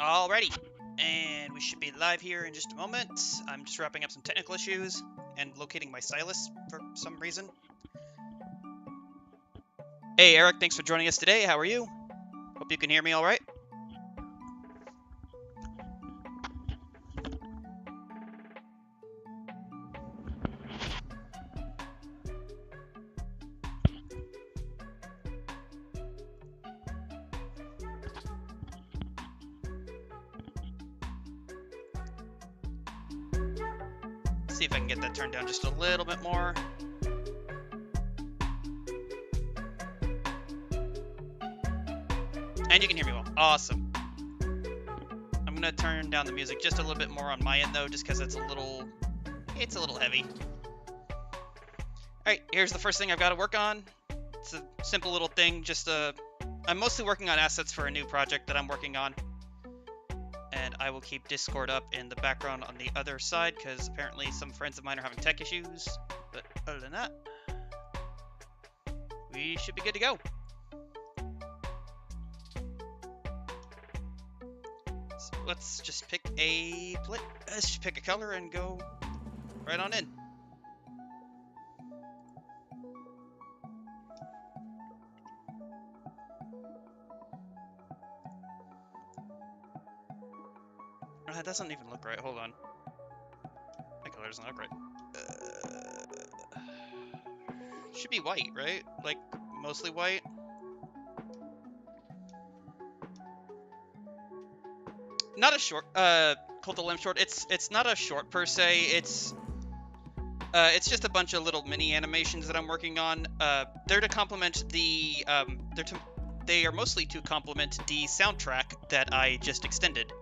Alrighty, and we should be live here in just a moment. I'm just wrapping up some technical issues and locating my stylus for some reason. Hey Eric, thanks for joining us today. How are you? Hope you can hear me all right. See if I can get that turned down just a little bit more. And you can hear me well. Awesome. I'm gonna turn down the music just a little bit more on my end though, just because it's a little heavy. Alright, here's the first thing I've got to work on. It's a simple little thing, I'm mostly working on assets for a new project that I'm working on. And I will keep Discord up in the background on the other side, because apparently some friends of mine are having tech issues. But other than that, we should be good to go. So let's just pick let's just pick a color and go right on in. That doesn't even look right. Hold on. That color doesn't look right. Should be white, right? Like, mostly white. Not a short, Cult of Lamb short. It's not a short per se. It's just a bunch of little mini animations that I'm working on. They're to complement the, they are mostly to complement the soundtrack that I just extended.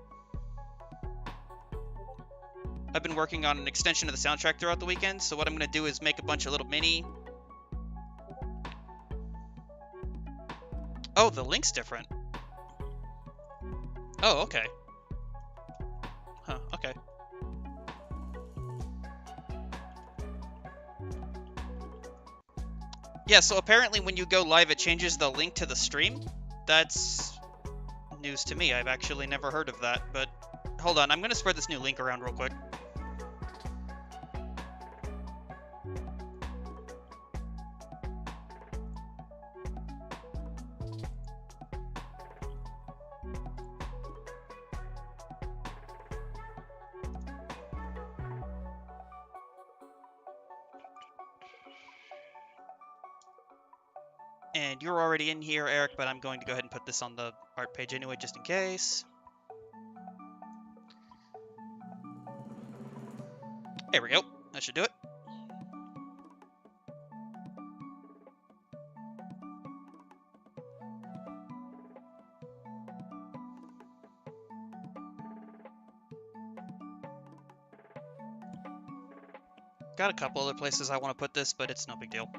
I've been working on an extension of the soundtrack throughout the weekend, so what I'm going to do is make a bunch of little mini... Oh, the link's different. Oh, okay. Huh, okay. Yeah, so apparently when you go live, it changes the link to the stream. That's news to me. I've actually never heard of that, but hold on. I'm going to spread this new link around real quick. And you're already in here, Eric, but I'm going to go ahead and put this on the art page anyway, just in case. There we go. That should do it. Got a couple other places I want to put this, but it's no big deal.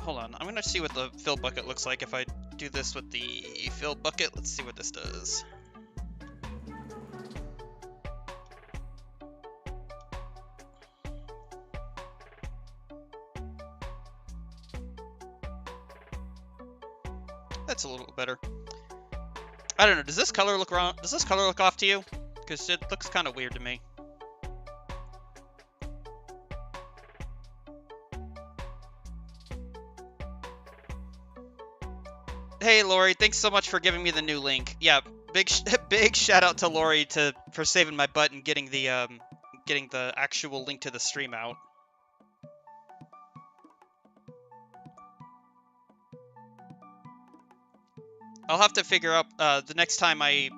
Hold on, I'm gonna see what the fill bucket looks like if I do this with the fill bucket. Let's see what this does. That's a little better. I don't know, does this color look wrong? Does this color look off to you? Because it looks kind of weird to me. Hey Lori, thanks so much for giving me the new link. Yeah, big shout out to Lori for saving my butt and getting the actual link to the stream out. I'll have to figure out the next time I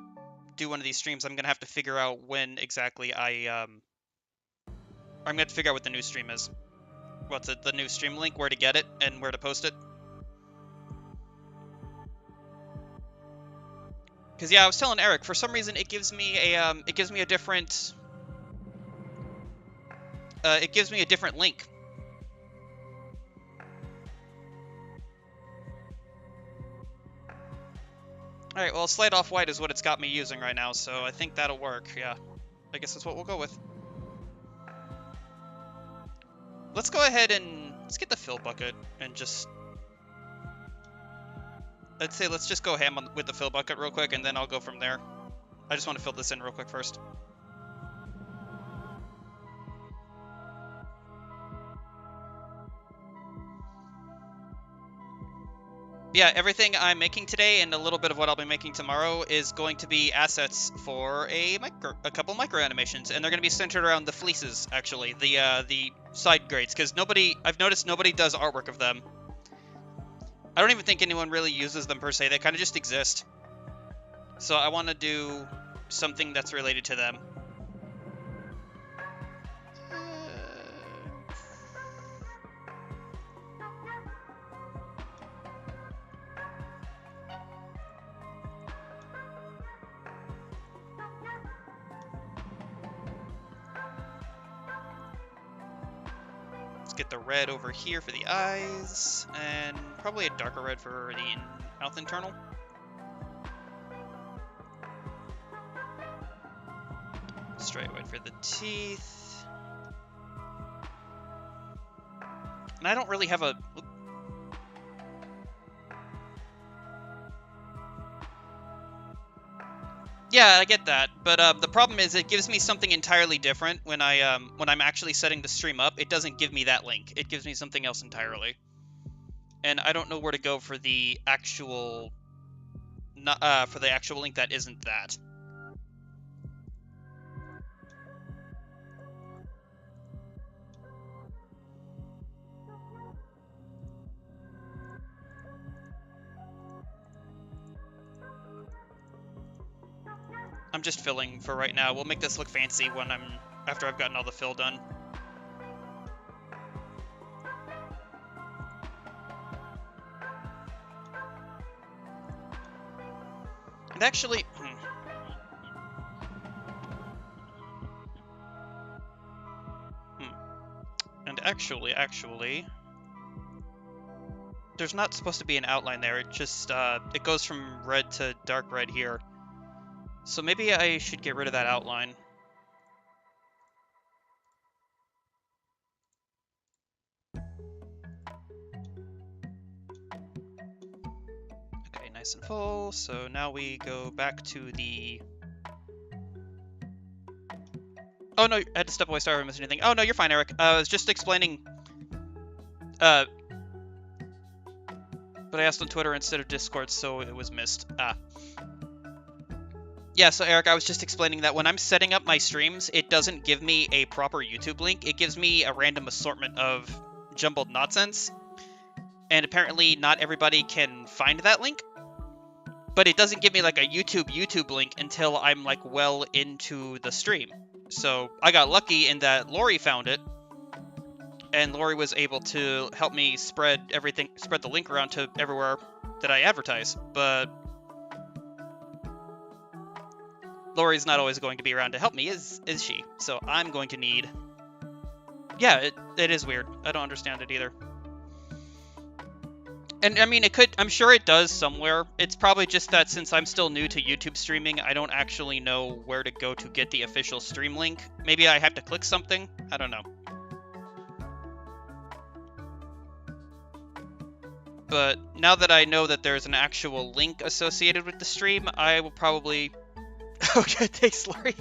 do one of these streams. I'm gonna have to figure out when exactly I'm gonna have to figure out what the new stream is. What's it? The new stream link, where to get it, and where to post it. Because yeah, I was telling Eric, for some reason it gives me a different link. All right, well, Slate Off White is what it's got me using right now, so I think that'll work. Yeah, I guess that's what we'll go with. Let's go ahead and let's get the fill bucket and just. I'd say let's just go ham with the fill bucket real quick, and then I'll go from there. I just want to fill this in real quick first. Yeah, everything I'm making today and a little bit of what I'll be making tomorrow is going to be assets for a couple micro animations, and they're going to be centered around the fleeces, actually, the side grades, because I've noticed nobody does artwork of them. I don't even think anyone really uses them per se. They kind of just exist. So I want to do something that's related to them. Let's get the red over here for the eyes, and probably a darker red for the mouth internal. Straight white for the teeth. And I don't really have a... Yeah, I get that, but the problem is it gives me something entirely different when I'm actually setting the stream up. It doesn't give me that link. It gives me something else entirely, and I don't know where to go for the actual link that isn't that. I'm just filling for right now. We'll make this look fancy after I've gotten all the fill done. And actually, actually, there's not supposed to be an outline there. It just it goes from red to dark red here. So maybe I should get rid of that outline. Okay, nice and full. So now we go back to the... Oh no, I had to step away, sorry if I missed anything. Oh no, you're fine, Eric. I was just explaining... but I asked on Twitter instead of Discord, so it was missed. Yeah, so Eric, I was just explaining that when I'm setting up my streams, it doesn't give me a proper YouTube link. It gives me a random assortment of jumbled nonsense. And apparently not everybody can find that link. But it doesn't give me like a YouTube link until I'm like well into the stream. So I got lucky in that Lori found it. And Lori was able to help me spread the link around to everywhere that I advertise. But Lori's not always going to be around to help me, is she? So I'm going to need... Yeah, it is weird. I don't understand it either. And I mean, I'm sure it does somewhere. It's probably just that since I'm still new to YouTube streaming, I don't actually know where to go to get the official stream link. Maybe I have to click something? I don't know. But now that I know that there's an actual link associated with the stream, I will probably... Okay, thanks, Lori.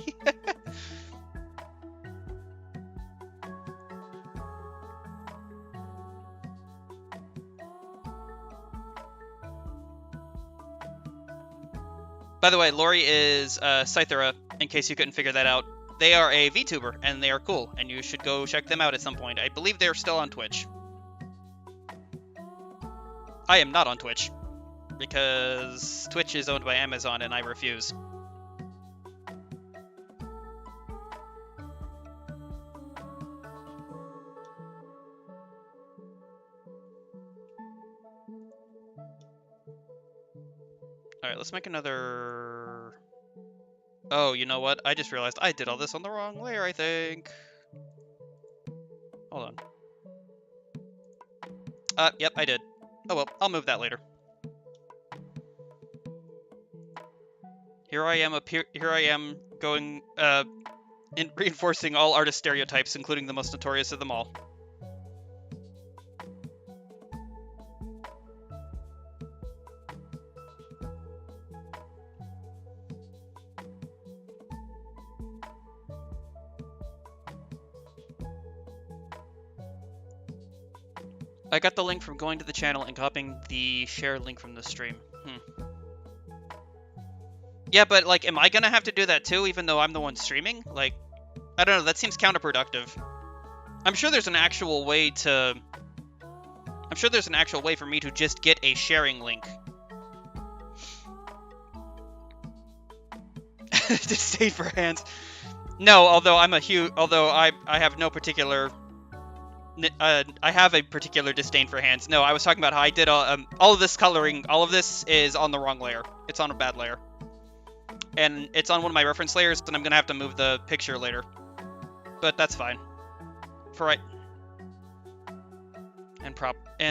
By the way, Lori is Scythera, in case you couldn't figure that out. They are a VTuber, and they are cool, and you should go check them out at some point. I believe they're still on Twitch. I am not on Twitch, because Twitch is owned by Amazon, and I refuse. Alright, let's make another... Oh, you know what? I just realized I did all this on the wrong layer, I think. Hold on. Yep, I did. Oh well, I'll move that later. Here I am going, reinforcing all artist stereotypes, including the most notorious of them all. I got the link from going to the channel and copying the share link from the stream. Yeah, but, like, am I gonna have to do that too, even though I'm the one streaming? Like, I don't know, that seems counterproductive. I'm sure there's an actual way for me to just get a sharing link. Disdain for hands. No, although I have no particular... I have a particular disdain for hands. No, I was talking about how I did all of this coloring. All of this is on the wrong layer. It's on a bad layer. And it's on one of my reference layers, and I'm going to have to move the picture later. But that's fine. For right... And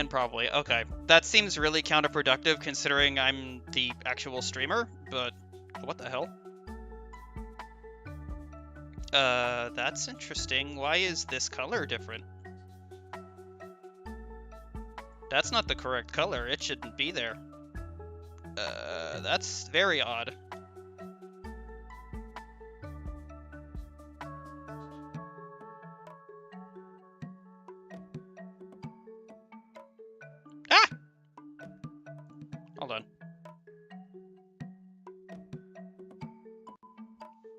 probably. Okay. That seems really counterproductive considering I'm the actual streamer, but what the hell? That's interesting. Why is this color different? That's not the correct color. It shouldn't be there. That's very odd. Ah! Hold on.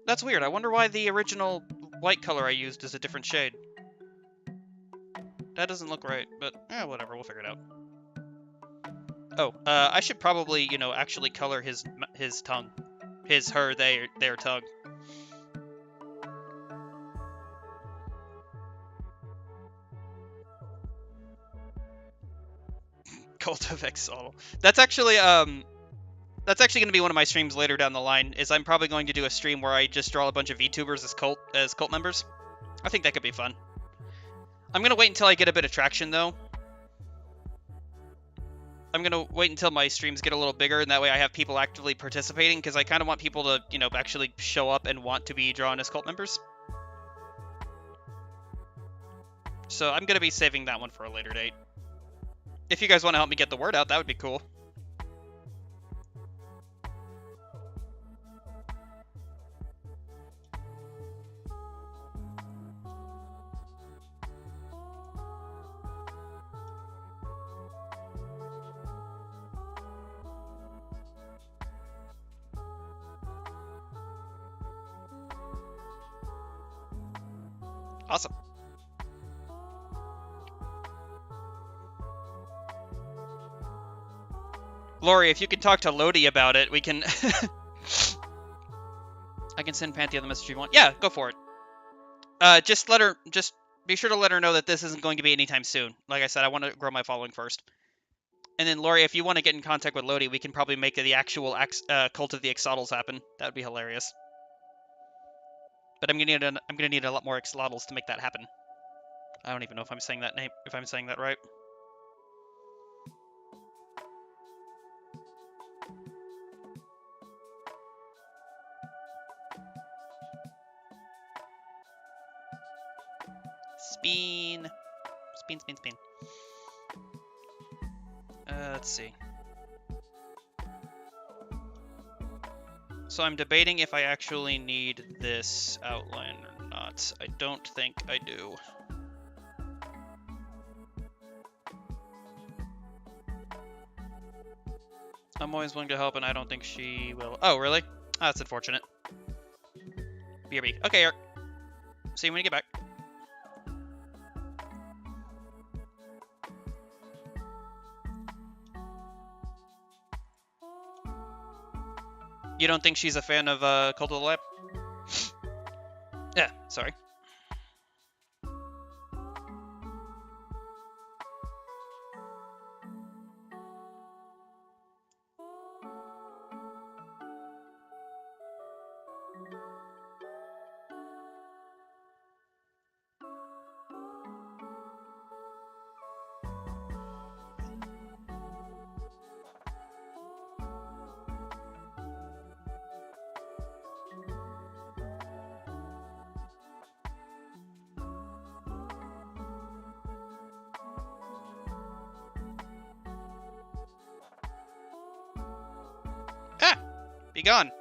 That's weird. I wonder why the original white color I used is a different shade. That doesn't look right, but whatever, we'll figure it out. Oh, I should probably, you know, actually color his tongue. Their tongue. Cult of Exotl. That's actually going to be one of my streams later down the line, is I'm probably going to do a stream where I just draw a bunch of VTubers as cult members. I think that could be fun. I'm going to wait until I get a bit of traction, though. I'm going to wait until my streams get a little bigger, and that way I have people actively participating, because I kind of want people to, you know, actually show up and want to be drawn as cult members. So I'm going to be saving that one for a later date. If you guys want to help me get the word out, that would be cool. Awesome. Lori, if you can talk to Lodi about it, we can... I can send Pantheon the message you want. Yeah, go for it. Just be sure to let her know that this isn't going to be anytime soon. Like I said, I want to grow my following first. And then, Lori, if you want to get in contact with Lodi, we can probably make the actual Cult of the Exotls happen. That would be hilarious. But I'm gonna need a lot more Exotls to make that happen. I don't even know if I'm saying that right. Spin. Let's see. So I'm debating if I actually need this outline or not. I don't think I do. I'm always willing to help, and I don't think she will. Oh, really? Oh, that's unfortunate. BRB. Okay, Eric. See you when you get back. You don't think she's a fan of Cult of the Lab? Yeah, sorry. Be gone.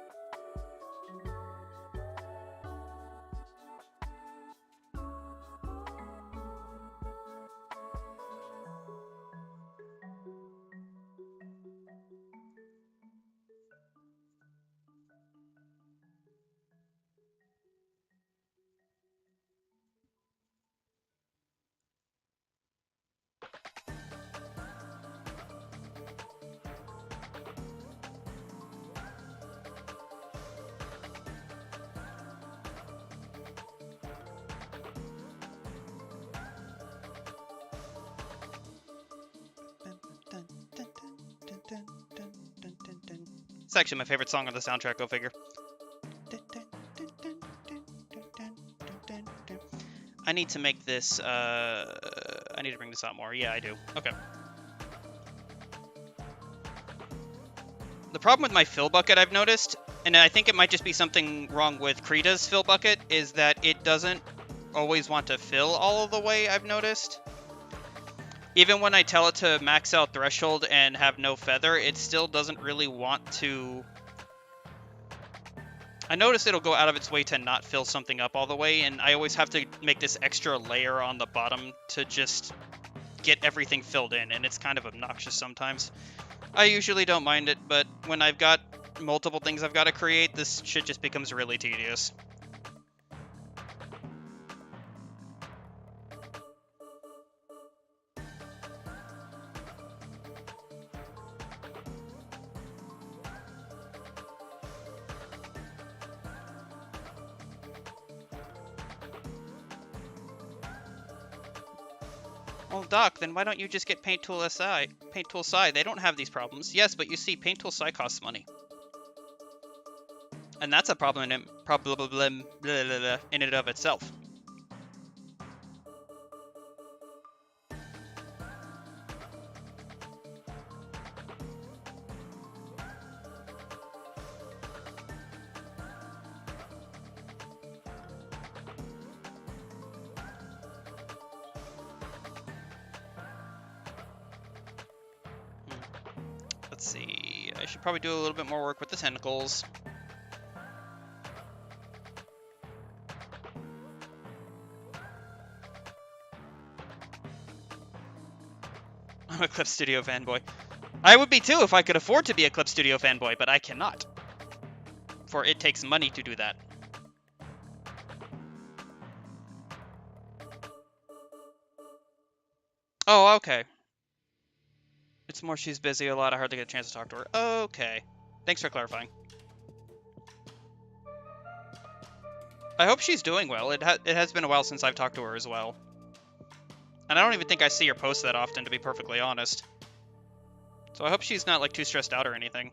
It's actually my favorite song on the soundtrack, go figure. I need to make this, I need to bring this out more. Yeah, I do. Okay. The problem with my fill bucket, I've noticed, and I think it might just be something wrong with Krita's fill bucket, is that it doesn't always want to fill all of the way, I've noticed. Even when I tell it to max out threshold and have no feather, it still doesn't really want to... I notice it'll go out of its way to not fill something up all the way, and I always have to make this extra layer on the bottom to just get everything filled in, and it's kind of obnoxious sometimes. I usually don't mind it, but when I've got multiple things I've got to create, this shit just becomes really tedious. Well, Doc, then why don't you just get Paint Tool SI? Paint Tool SI, they don't have these problems. Yes, but you see, Paint Tool SI costs money. And that's a problem in and of itself. Let's see, I should probably do a little bit more work with the tentacles. I'm a Clip Studio fanboy. I would be too if I could afford to be a Clip Studio fanboy, but I cannot. For it takes money to do that. Oh, okay. It's more she's busy a lot, I hardly get a chance to talk to her. Okay. Thanks for clarifying. I hope she's doing well. It has been a while since I've talked to her as well. And I don't even think I see her post that often, to be perfectly honest. So I hope she's not, like, too stressed out or anything.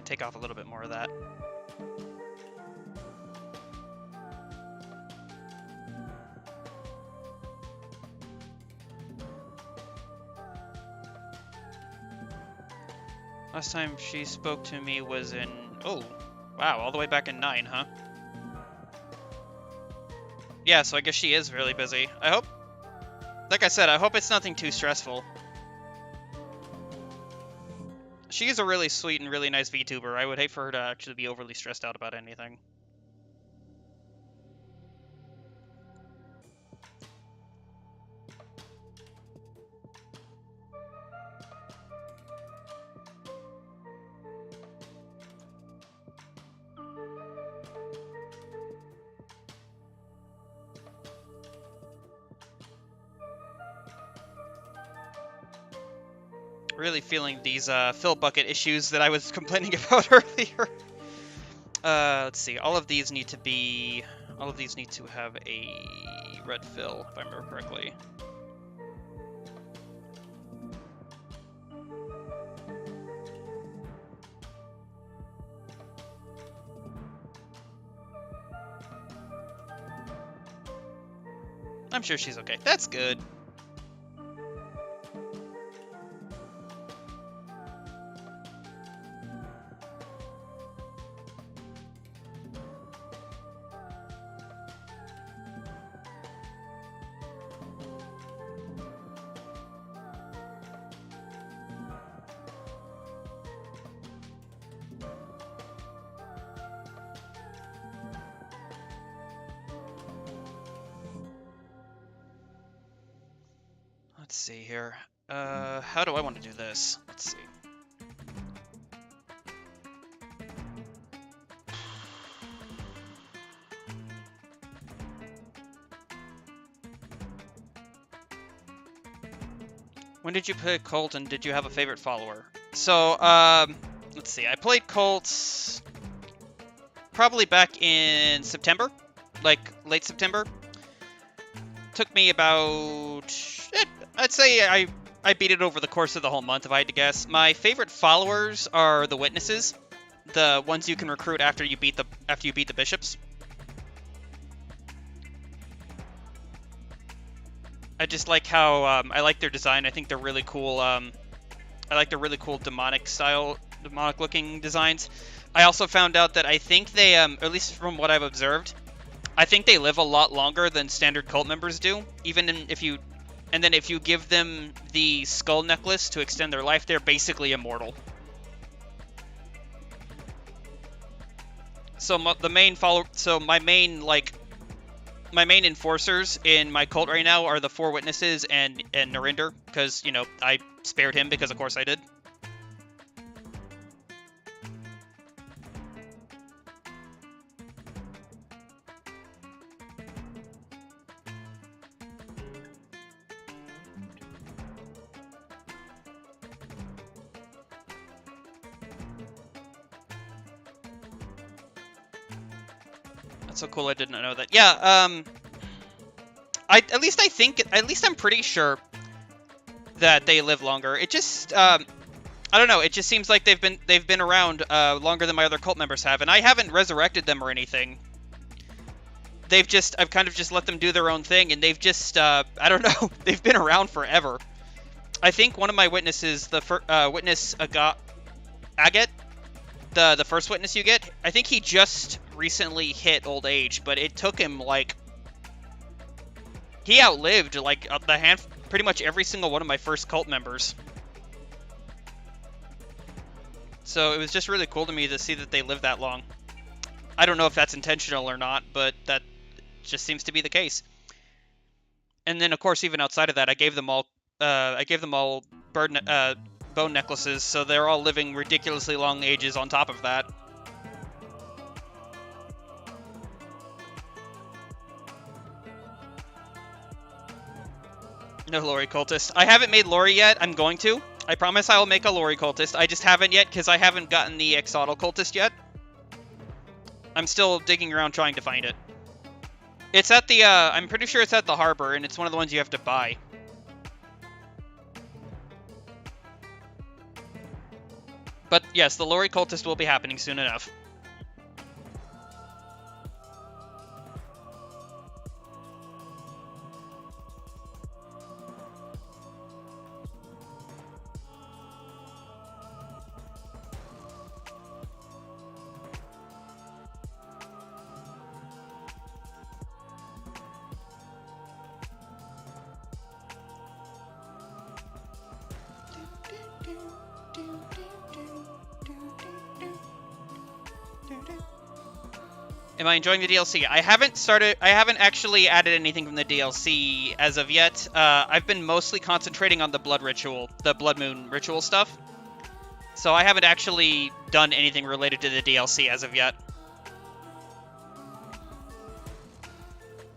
Take off a little bit more of that. Last time she spoke to me was in... Oh, wow, all the way back in 9, huh? Yeah, so I guess she is really busy. I hope... Like I said, I hope it's nothing too stressful. She's a really sweet and really nice VTuber. I would hate for her to actually be overly stressed out about anything. Really feeling these fill bucket issues that I was complaining about earlier. Let's see. All of these need to have a red fill, if I remember correctly. I'm sure she's okay. That's good. Let's see here. How do I want to do this? Let's see. When did you play Colt, and did you have a favorite follower? So, let's see. I played Colt probably back in September, like late September. Took me about, I'd say I beat it over the course of the whole month, if I had to guess. My favorite followers are the witnesses, the ones you can recruit after you beat the bishops. I just like how I like their design. I think they're really cool. I like their really cool demonic looking designs. I also found out that I think they, at least from what I've observed, I think they live a lot longer than standard cult members do. If you give them the skull necklace to extend their life, they're basically immortal. So my main enforcers in my cult right now are the 4 witnesses and Narinder, because, you know, I spared him because of course I did. That's so cool, I did not know that. Yeah, at least I'm pretty sure that they live longer. It just, I don't know, it just seems like they've been around longer than my other cult members have, and I haven't resurrected them or anything. I've kind of just let them do their own thing, and they've just, I don't know, they've been around forever. I think one of my witnesses, the witness Agate, the first witness you get, I think he just recently hit old age, but it took him, like, he outlived, like, pretty much every single one of my first cult members. So it was just really cool to me to see that they lived that long. I don't know if that's intentional or not, but that just seems to be the case. And then, of course, even outside of that, I gave them all bone necklaces, so they're all living ridiculously long ages on top of that. No Lori cultist. I haven't made Lori yet. I'm going to. I promise I will make a Lori cultist. I just haven't yet because I haven't gotten the Exodal cultist yet. I'm still digging around trying to find it. It's at the, I'm pretty sure it's at the harbor, and it's one of the ones you have to buy. But yes, the Lori cultist will be happening soon enough. Am I enjoying the DLC? I haven't actually added anything from the DLC as of yet. I've been mostly concentrating on the Blood Moon ritual stuff. So I haven't actually done anything related to the DLC as of yet.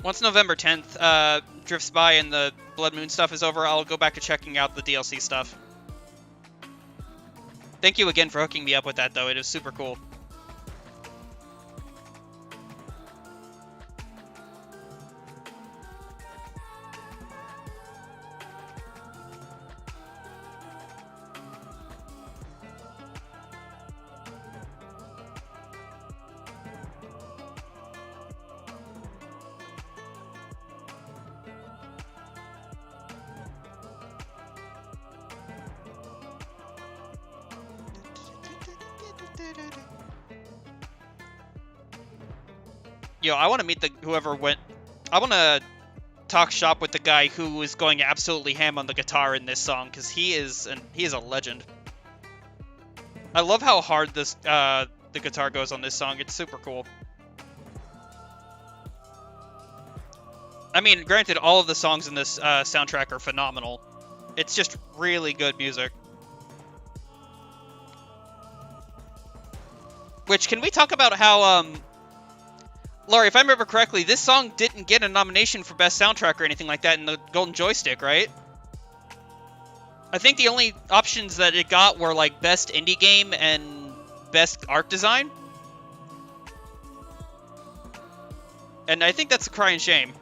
Once November 10th drifts by and the Blood Moon stuff is over, I'll go back to checking out the DLC stuff. Thank you again for hooking me up with that, though. It is super cool. Yo, I want to meet whoever went. I want to talk shop with the guy who is going absolutely ham on the guitar in this song, because he is a legend. I love how hard the guitar goes on this song. It's super cool. I mean, granted, all of the songs in this soundtrack are phenomenal. It's just really good music. Which, can we talk about how, Laurie, if I remember correctly, this song didn't get a nomination for Best Soundtrack or anything like that in the Golden Joystick, right? I think the only options that it got were, like, Best Indie Game and Best Art Design. And I think that's a crying shame.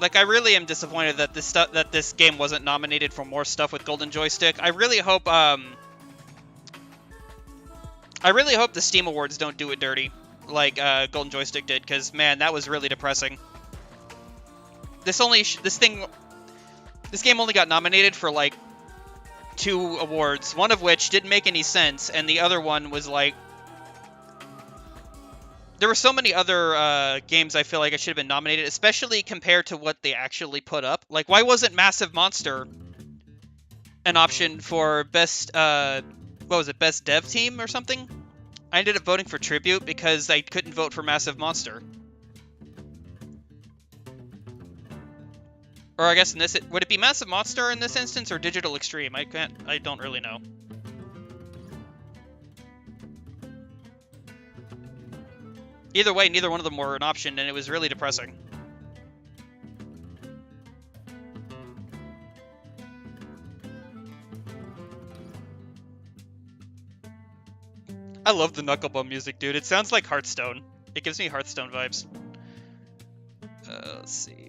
Like, I really am disappointed that this game wasn't nominated for more stuff with Golden Joystick. I really hope the Steam Awards don't do it dirty like Golden Joystick did, because man, that was really depressing. This game only got nominated for like 2 awards, one of which didn't make any sense, and the other one was like, there were so many other games I feel like I should have been nominated, especially compared to what they actually put up. Like, why wasn't Massive Monster an option for best, what was it, best dev team or something? I ended up voting for Tribute because I couldn't vote for Massive Monster. Or I guess in this, would it be Massive Monster in this instance or Digital Extreme? I don't really know. Either way, neither one of them were an option, and it was really depressing. I love the Knuckle Bum music, dude. It sounds like Hearthstone. It gives me Hearthstone vibes. Let's see.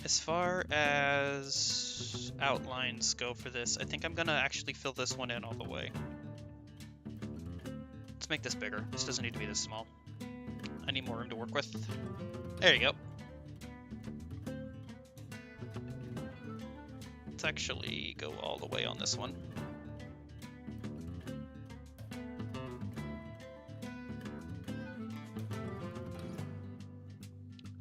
As far as outlines go for this, I think I'm gonna actually fill this one in all the way. Let's make this bigger. This doesn't need to be this small. I need more room to work with. There you go. Let's actually go all the way on this one.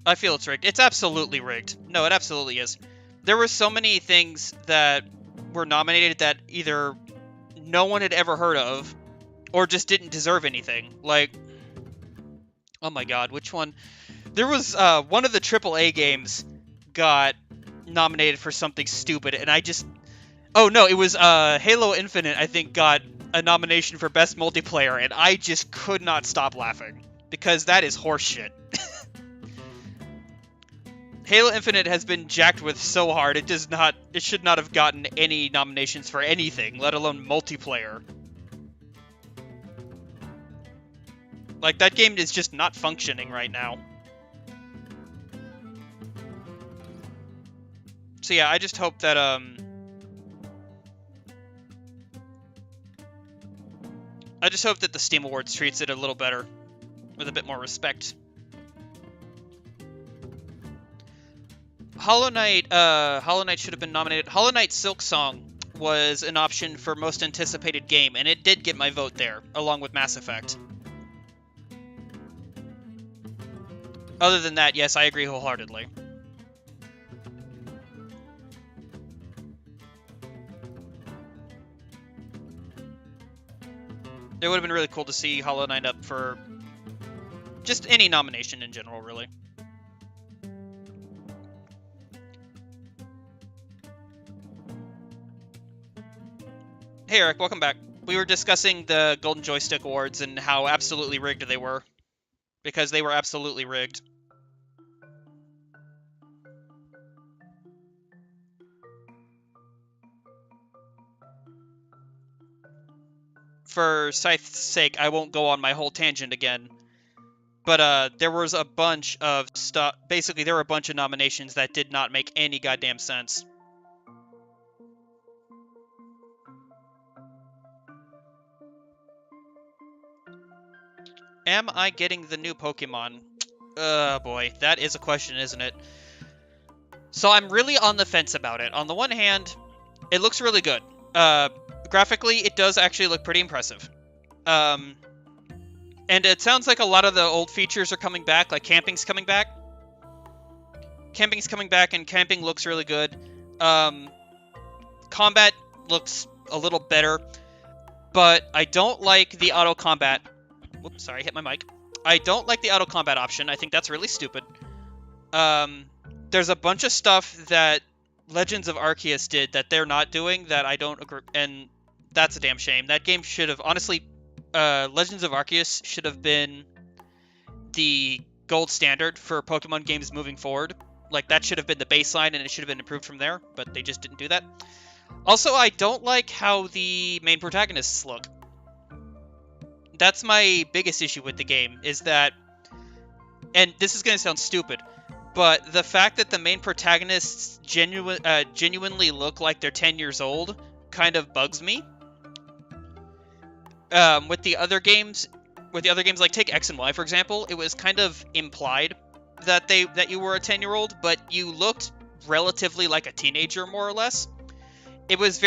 I feel it's rigged. It's absolutely rigged. No, it absolutely is. There were so many things that were nominated that either no one had ever heard of or just didn't deserve anything. Like, oh my god, which one? There was one of the AAA games got nominated for something stupid, and I just... Oh no, it was Halo Infinite, I think, got a nomination for Best Multiplayer, and I just could not stop laughing. Because that is horseshit. Halo Infinite has been jacked with so hard, it should not have gotten any nominations for anything, let alone multiplayer. Like, that game is just not functioning right now. So yeah, I just hope that, I just hope that the Steam Awards treats it a little better, with a bit more respect. Hollow Knight should have been nominated. Hollow Knight Silksong was an option for most anticipated game, and it did get my vote there, along with Mass Effect. Other than that, yes, I agree wholeheartedly. It would have been really cool to see Hollow Knight up for just any nomination in general, really. Hey Eric, welcome back. We were discussing the Golden Joystick Awards and how absolutely rigged they were. Because they were absolutely rigged. For Scythe's sake, I won't go on my whole tangent again. But there was a bunch of stuff. Basically, there were a bunch of nominations that did not make any goddamn sense. Am I getting the new Pokemon? Boy, that is a question, isn't it? So I'm really on the fence about it. On the one hand, it looks really good. Graphically, it does actually look pretty impressive. And it sounds like a lot of the old features are coming back, like camping's coming back. Camping's coming back, and camping looks really good. Combat looks a little better, but I don't like the auto combat. Whoops, sorry, I hit my mic. I don't like the auto combat option. I think that's really stupid. There's a bunch of stuff that Legends of Arceus did that they're not doing that I don't agree, and that's a damn shame. That game should have, honestly, Legends of Arceus should have been the gold standard for Pokemon games moving forward. Like, that should have been the baseline, and it should have been improved from there, but they just didn't do that. Also, I don't like how the main protagonists look. That's my biggest issue with the game, is that, and this is going to sound stupid, but the fact that the main protagonists genuinely look like they're 10 years old kind of bugs me. With the other games like take X and Y, for example, it was kind of implied that you were a 10-year-old, but you looked relatively like a teenager, more or less. It was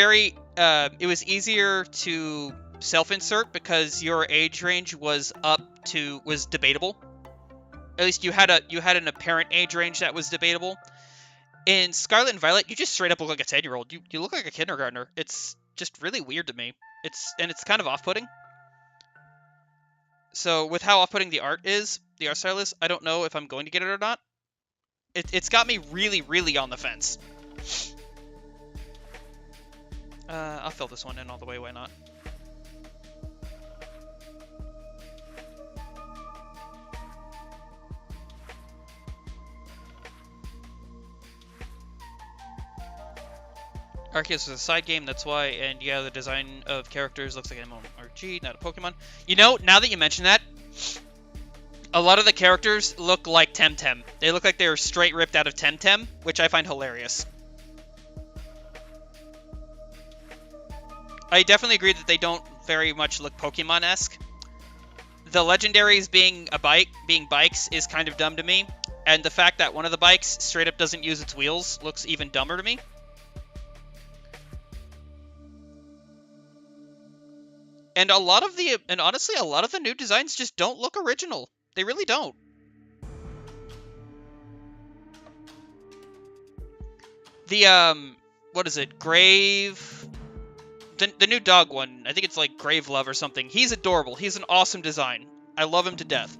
easier to self-insert because your age range was debatable. At least you had an apparent age range that was debatable. In Scarlet and Violet, you just straight up look like a 10-year-old. You look like a kindergartner. It's just really weird to me. It's kind of off-putting. So with how off-putting the art style is, I don't know if I'm going to get it or not. It's got me really, really on the fence. I'll fill this one in all the way, why not? Arceus is a side game, that's why, and yeah, the design of characters looks like an MMORPG, not a Pokemon. You know, now that you mention that, a lot of the characters look like Temtem. They look like they're straight ripped out of Temtem, which I find hilarious. I definitely agree that they don't very much look Pokemon-esque. The legendaries being bikes is kind of dumb to me, and the fact that one of the bikes straight up doesn't use its wheels looks even dumber to me. And honestly, a lot of the new designs just don't look original. They really don't. The, what is it? The new dog one, I think it's like Gravelove or something. He's adorable. He's an awesome design. I love him to death.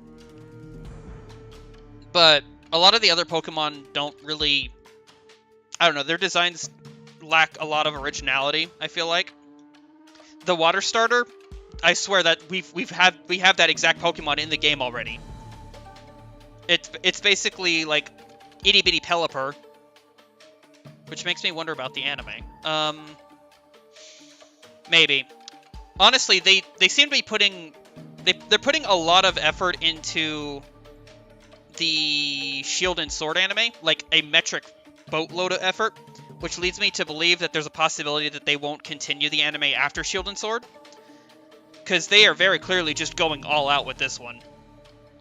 But a lot of the other Pokemon don't really, I don't know, their designs lack a lot of originality, I feel like. The water starter, I swear that we have that exact Pokemon in the game already. It's basically like itty bitty Pelipper, which makes me wonder about the anime. Maybe. Honestly, they seem to be putting they're putting a lot of effort into the Shield and Sword anime, like a metric boatload of effort, which leads me to believe that there's a possibility that they won't continue the anime after Shield and Sword, because they are very clearly just going all out with this one.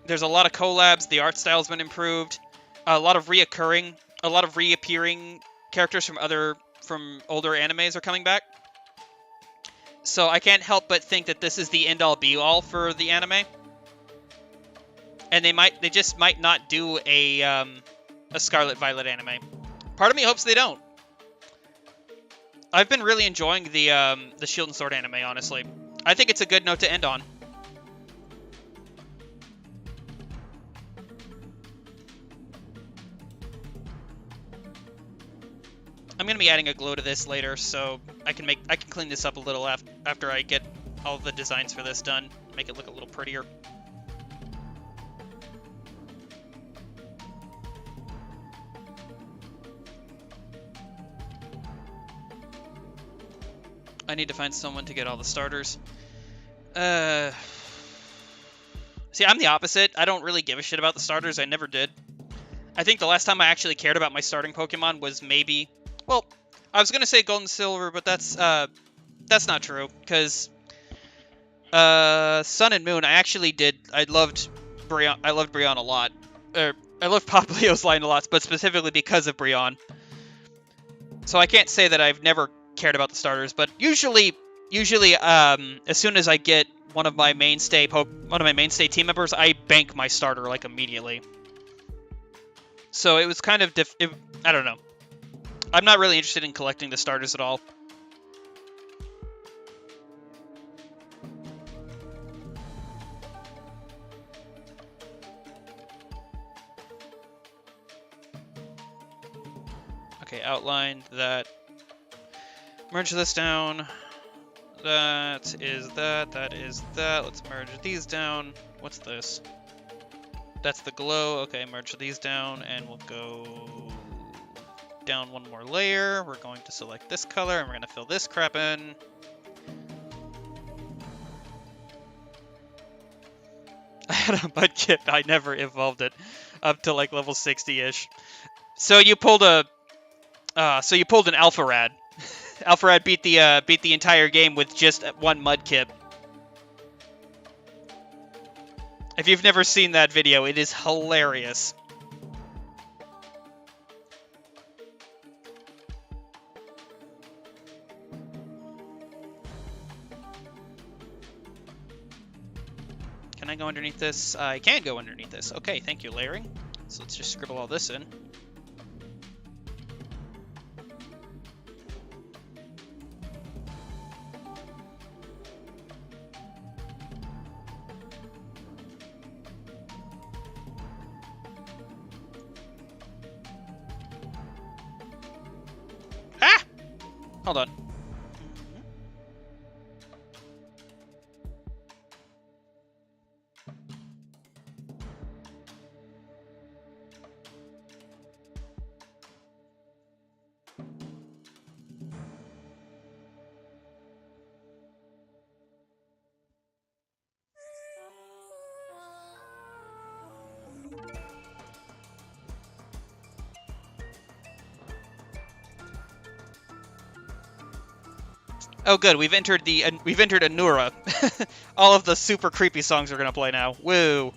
There's a lot of collabs, the art style's been improved, a lot of reappearing characters from older animes are coming back. So I can't help but think that this is the end-all be-all for the anime. And they just might not do a Scarlet Violet anime. Part of me hopes they don't. I've been really enjoying the Shield and Sword anime, honestly. I think it's a good note to end on. I'm gonna be adding a glow to this later, so I can clean this up a little after I get all the designs for this done, make it look a little prettier. I need to find someone to get all the starters. See, I'm the opposite. I don't really give a shit about the starters. I never did. I think the last time I actually cared about my starting Pokemon was maybe... Well, I was going to say Gold and Silver, but that's not true, because Sun and Moon, I actually did. I loved Brionne a lot. I loved Poplio's line a lot, but specifically because of Brionne. So I can't say that I've never cared about the starters, but usually, as soon as I get one of my mainstay team members, I bank my starter like immediately. So it was kind of I don't know. I'm not really interested in collecting the starters at all. Okay, outline that. Merge this down. That is that. That is that. Let's merge these down. What's this? That's the glow. Okay, merge these down, and we'll go down one more layer. We're going to select this color, and we're going to fill this crap in. I had a Mudkip. I never evolved it up to like level 60-ish. So you pulled an Alpharad. Alpharad beat the entire game with just one Mudkip. If you've never seen that video, it is hilarious. Can I go underneath this? I can go underneath this. Okay, thank you, layering. So let's just scribble all this in. Hold on. Oh, good. We've entered Anura. All of the super creepy songs are gonna play now. Woo!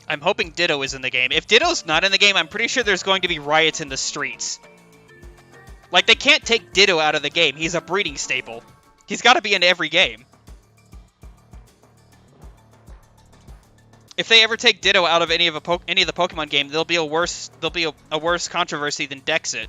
I'm hoping Ditto is in the game. If Ditto's not in the game, I'm pretty sure there's going to be riots in the streets. Like, they can't take Ditto out of the game. He's a breeding staple. He's got to be in every game. If they ever take Ditto out of any of the Pokemon game, there'll be a worse controversy than Dexit.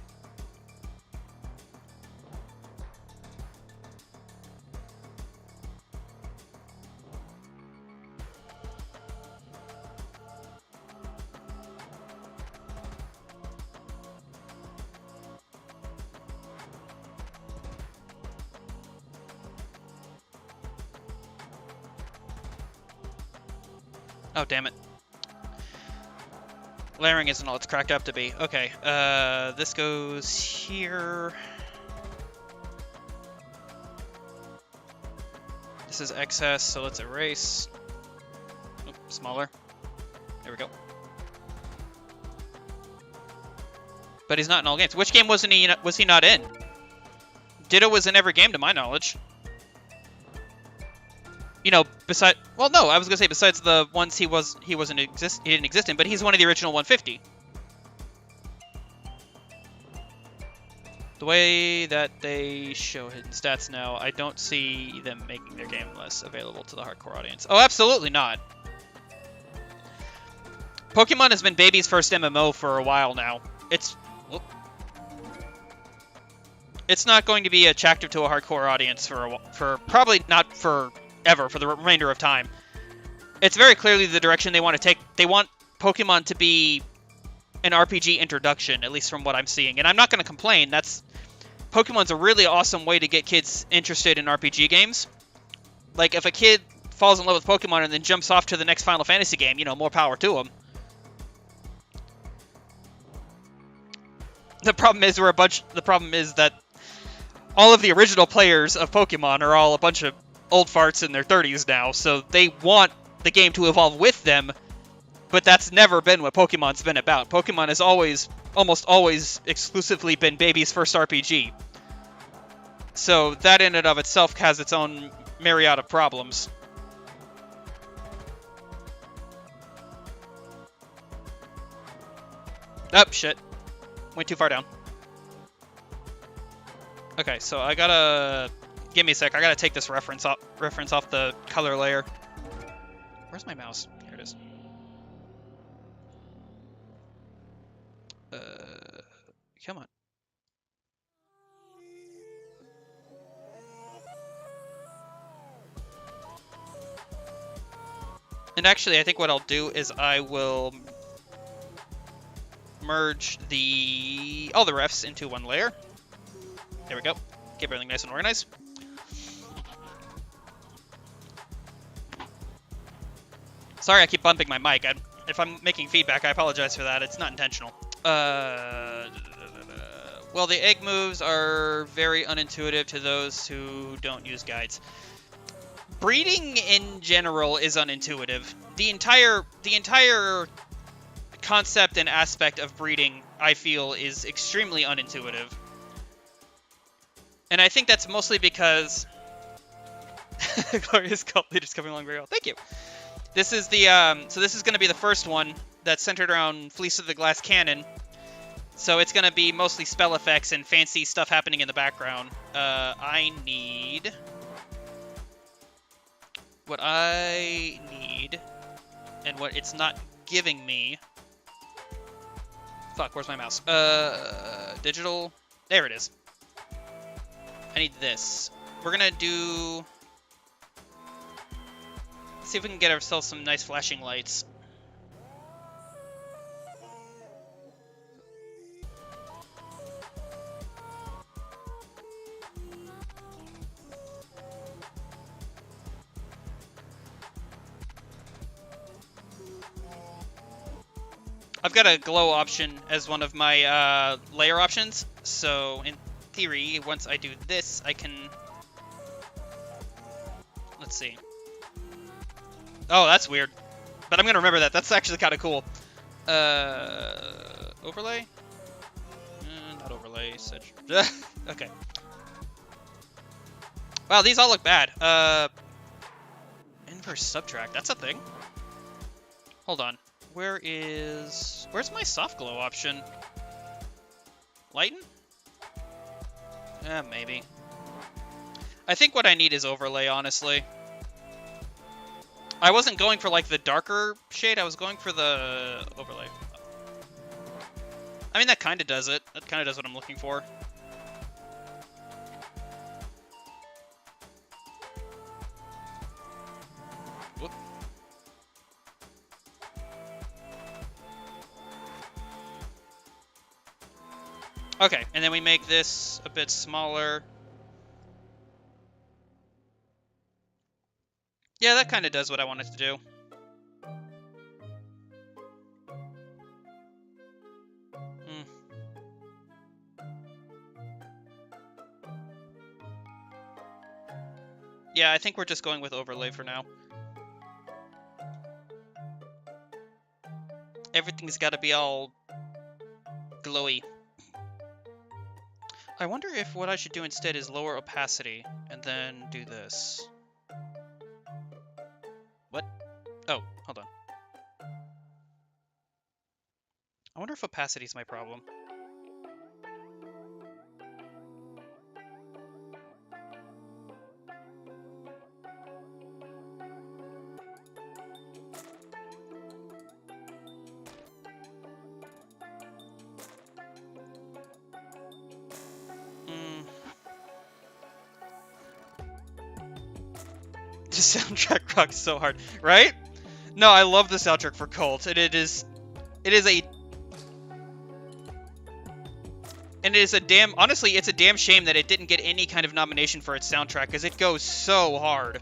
Oh, damn it. Layering isn't all it's cracked up to be. Okay, this goes here. This is excess, so let's erase. Oop, smaller. There we go. But he's not in all games. Which game was he not in? Ditto was in every game, to my knowledge. You know, well, no, I was gonna say besides the ones he didn't exist in, but he's one of the original 150. The way that they show hidden stats now, I don't see them making their game less available to the hardcore audience. Oh, absolutely not. Pokemon has been baby's first MMO for a while now. It's not going to be attractive to a hardcore audience for probably not for ever, for the remainder of time. It's very clearly the direction they want to take. They want Pokemon to be an RPG introduction, at least from what I'm seeing. And I'm not going to complain. Pokemon's a really awesome way to get kids interested in RPG games. Like, if a kid falls in love with Pokemon and then jumps off to the next Final Fantasy game, you know, more power to them. The problem is that all of the original players of Pokemon are all a bunch of old farts in their 30s now, so they want the game to evolve with them, but that's never been what Pokemon's been about. Pokemon has almost always exclusively been baby's first RPG. So that in and of itself has its own myriad of problems. Oh, shit. Went too far down. Okay, so I gotta... Give me a sec. I gotta take this reference off the color layer. Where's my mouse? Here it is. Come on. And actually, I think what I'll do is I will merge all the refs into one layer. There we go. Keep everything nice and organized. Sorry I keep bumping my mic. If I'm making feedback, I apologize for that. It's not intentional. Well, the egg moves are very unintuitive to those who don't use guides. Breeding in general is unintuitive. The entire concept and aspect of breeding, I feel, is extremely unintuitive. And I think that's mostly because... Glorious Cult Leader's coming along very well. Thank you. This is the, so this is going to be the first one that's centered around Fleece of the Glass Cannon. So it's going to be mostly spell effects and fancy stuff happening in the background. I need... What I need, and what it's not giving me... Fuck, where's my mouse? Digital... There it is. I need this. We're going to do... See if we can get ourselves some nice flashing lights. I've got a glow option as one of my layer options, so in theory, once I do this, I can... Let's see. Oh, that's weird. But I'm going to remember that. That's actually kind of cool. Overlay? Not overlay. Okay. Wow, these all look bad. Inverse subtract. That's a thing. Hold on. Where's my soft glow option? Lighten? Maybe. I think what I need is overlay, honestly. I wasn't going for, like, the darker shade. I was going for the overlay. I mean, that kind of does it. That kind of does what I'm looking for. Whoop. Okay, and then we make this a bit smaller. Yeah, that kind of does what I wanted to do. Yeah, I think we're just going with overlay for now. Everything's got to be all glowy. I wonder if what I should do instead is lower opacity and then do this. What? Oh, hold on. I wonder if opacity is my problem. The soundtrack rocks so hard, right? No, I love the soundtrack for Cult, and it is a damn, honestly, it's a damn shame that it didn't get any kind of nomination for its soundtrack, because it goes so hard.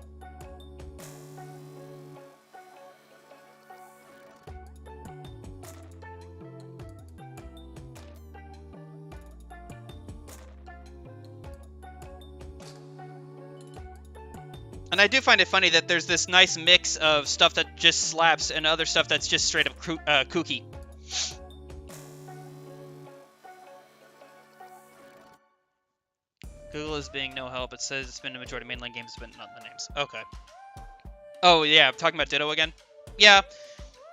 And I do find it funny that there's this nice mix of stuff that just slaps and other stuff that's just straight up kooky. Google is being no help. It says it's been a majority of mainline games, but not the names. Okay. Oh, yeah, I'm talking about Ditto again? Yeah.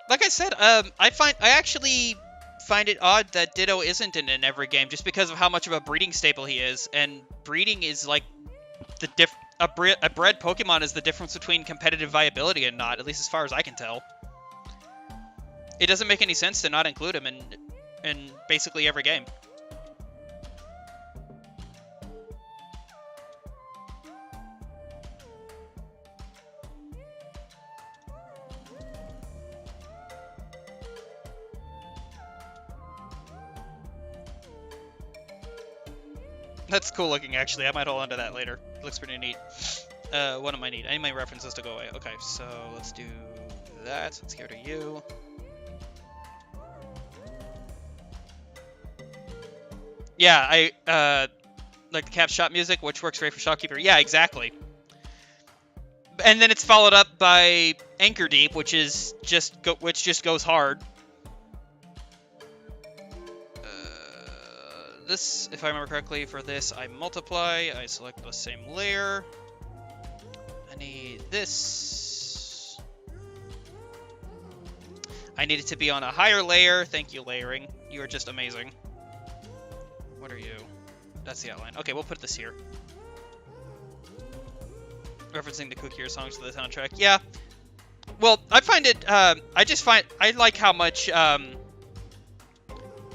Like I said, I actually find it odd that Ditto isn't in every game, just because of how much of a breeding staple he is. And breeding is like a bred Pokemon is the difference between competitive viability and not, at least as far as I can tell. It doesn't make any sense to not include him in basically every game. That's cool looking, actually. I might hold on to that later. It looks pretty neat. What am I need? I need my references to go away. Okay, so let's do that. Let's go to you. Yeah, I like the cap shot music, which works great for Shopkeeper. Yeah, exactly. And then it's followed up by Anchor Deep, which just goes hard. This, if I remember correctly, for this I multiply, I select the same layer. I need this. I need it to be on a higher layer. Thank you, layering. You are just amazing. What are you? That's the outline. Okay, we'll put this here. Referencing the Kukir songs to the soundtrack. Yeah. Well, I find it, I like how much,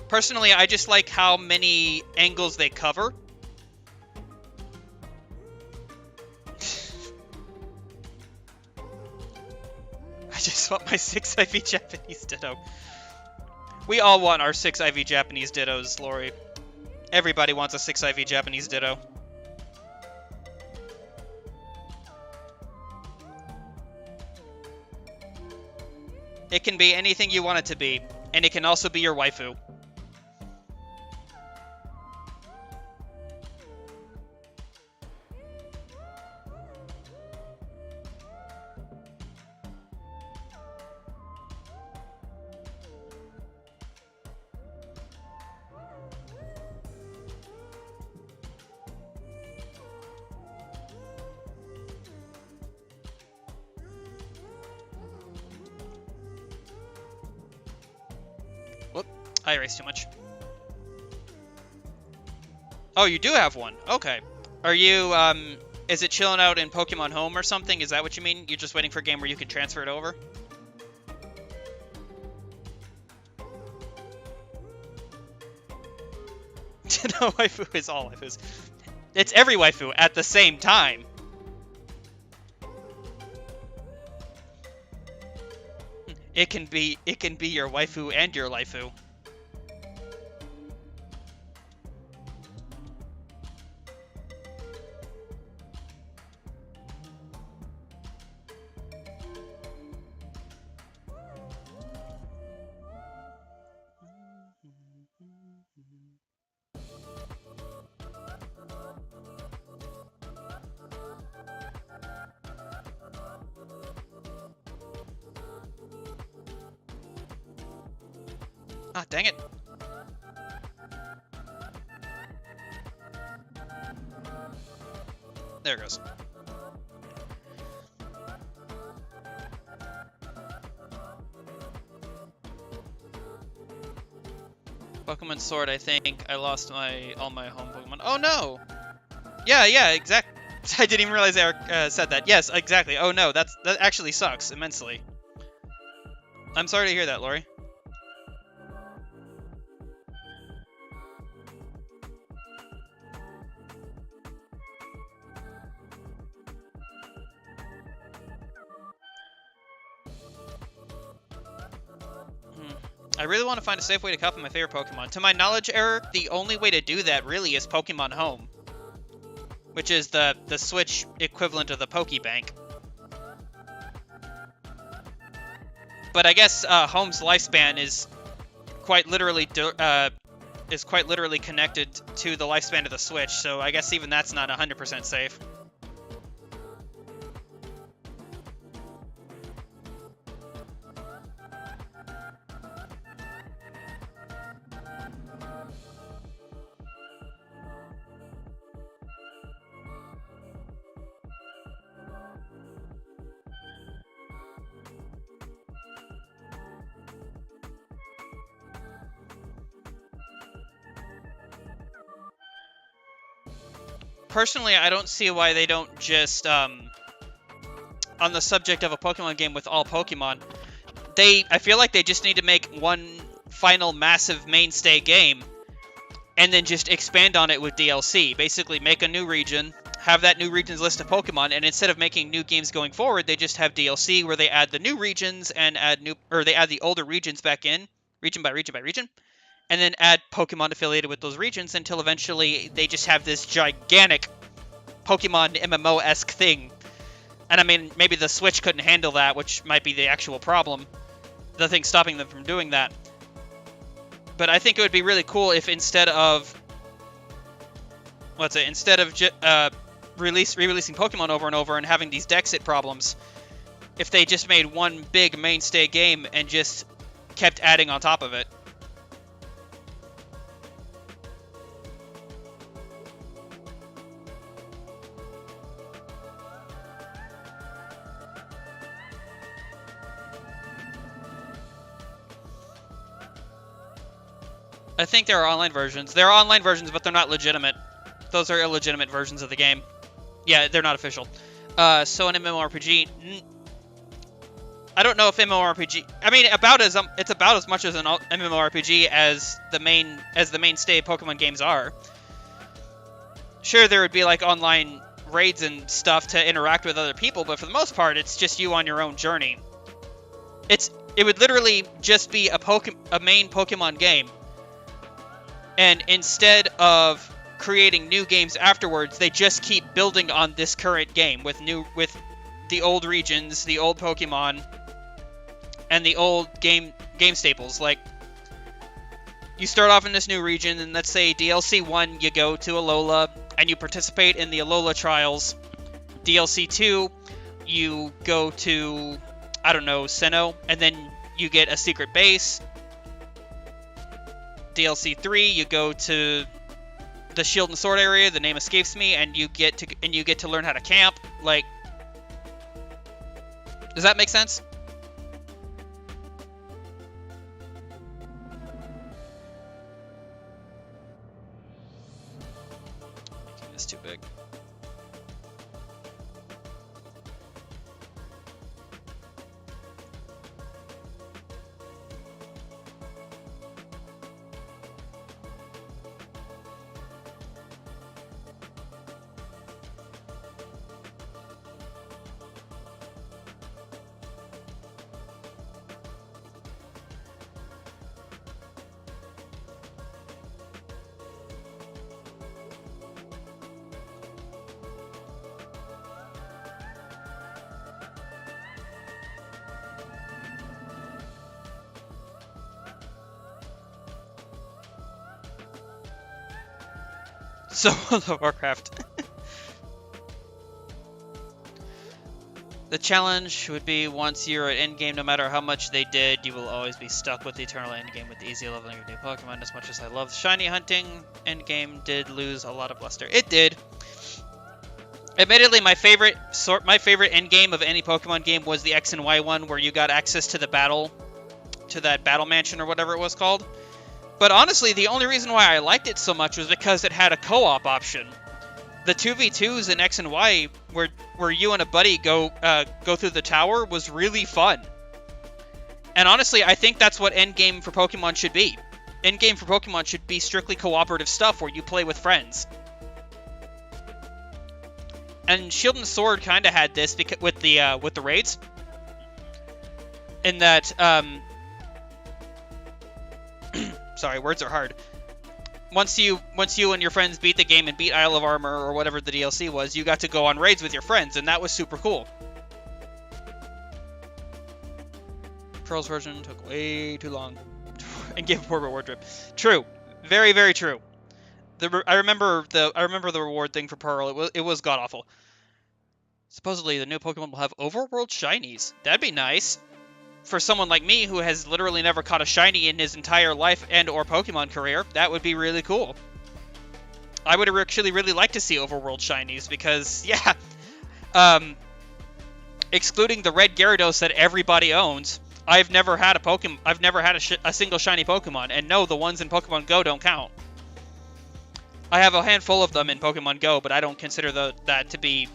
personally, I just like how many angles they cover. I just want my 6 IV Japanese Ditto. We all want our 6 IV Japanese Dittos, Lori. Everybody wants a 6 IV Japanese Ditto. It can be anything you want it to be, and it can also be your waifu. I erased too much. Oh, you do have one. Okay. Are you, is it chilling out in Pokemon Home or something? Is that what you mean? You're just waiting for a game where you can transfer it over? No, waifu is all waifus. It's every waifu at the same time. It can be your waifu and your laifu. Ah, dang it. There it goes. Pokemon Sword, I think I lost all my home Pokemon. Oh no! Yeah, exactly. I didn't even realize Eric said that. Yes, exactly. Oh no, that actually sucks immensely. I'm sorry to hear that, Lori. I really want to find a safe way to copy my favorite Pokemon. To my knowledge, Eric, the only way to do that really is Pokemon Home, which is the Switch equivalent of the Pokebank. But I guess Home's lifespan is quite literally connected to the lifespan of the Switch, so I guess even that's not 100% safe. personally, I don't see why they don't just, on the subject of a Pokemon game with all Pokemon, I feel like they just need to make one final massive mainstay game, and then just expand on it with DLC. Basically, make a new region, have that new region's list of Pokemon, and instead of making new games going forward, they just have DLC where they add the new regions and they add the older regions back in, region by region by region, and then add Pokemon affiliated with those regions until eventually they just have this gigantic Pokemon MMO-esque thing. And I mean, maybe the Switch couldn't handle that, which might be the actual problem. The thing stopping them from doing that. But I think it would be really cool if instead of re-releasing Pokemon over and over and having these Dexit problems, if they just made one big mainstay game and just kept adding on top of it. I think there are online versions. There are online versions, but they're not legitimate. Those are illegitimate versions of the game. Yeah, they're not official. So an MMORPG... I don't know if MMORPG... I mean, it's about as much as an MMORPG as the mainstay Pokemon games are. Sure, there would be, like, online raids and stuff to interact with other people, but for the most part, it's just you on your own journey. It would literally just be a main Pokemon game. And instead of creating new games afterwards, they just keep building on this current game with the old regions, the old Pokemon, and the old game staples. Like, you start off in this new region, and let's say DLC 1, you go to Alola, and you participate in the Alola trials. DLC 2, you go to, I don't know, Sinnoh, and then you get a secret base. DLC 3, you go to the Shield and Sword area, the name escapes me, and you get to learn how to camp. Like, does that make sense? Making this too big. So, World of Warcraft. The challenge would be once you're at endgame, no matter how much they did, you will always be stuck with the eternal endgame with the easy leveling of new Pokemon. As much as I love shiny hunting, endgame did lose a lot of luster. It did. Admittedly, my favorite endgame of any Pokemon game was the X and Y one, where you got access to that battle mansion or whatever it was called. But honestly, the only reason why I liked it so much was because it had a co-op option. The 2v2s in X and Y, where you and a buddy go through the tower, was really fun. And honestly, I think that's what endgame for Pokemon should be. Endgame for Pokemon should be strictly cooperative stuff where you play with friends. And Shield and Sword kind of had this with the raids, in that sorry, words are hard. Once you and your friends beat the game and beat Isle of Armor or whatever the DLC was, you got to go on raids with your friends, and that was super cool. Pearl's version took way too long and gave a poor reward trip. True, very, very true. I remember the reward thing for Pearl. It was god awful. Supposedly the new Pokemon will have overworld shinies. That'd be nice. For someone like me who has literally never caught a shiny in his entire life and or Pokemon career, that would be really cool. I would actually really like to see overworld shinies because, yeah, excluding the red Gyarados that everybody owns, I've never had a single shiny Pokemon, and no, the ones in Pokemon Go don't count. I have a handful of them in Pokemon Go, but I don't consider that to be...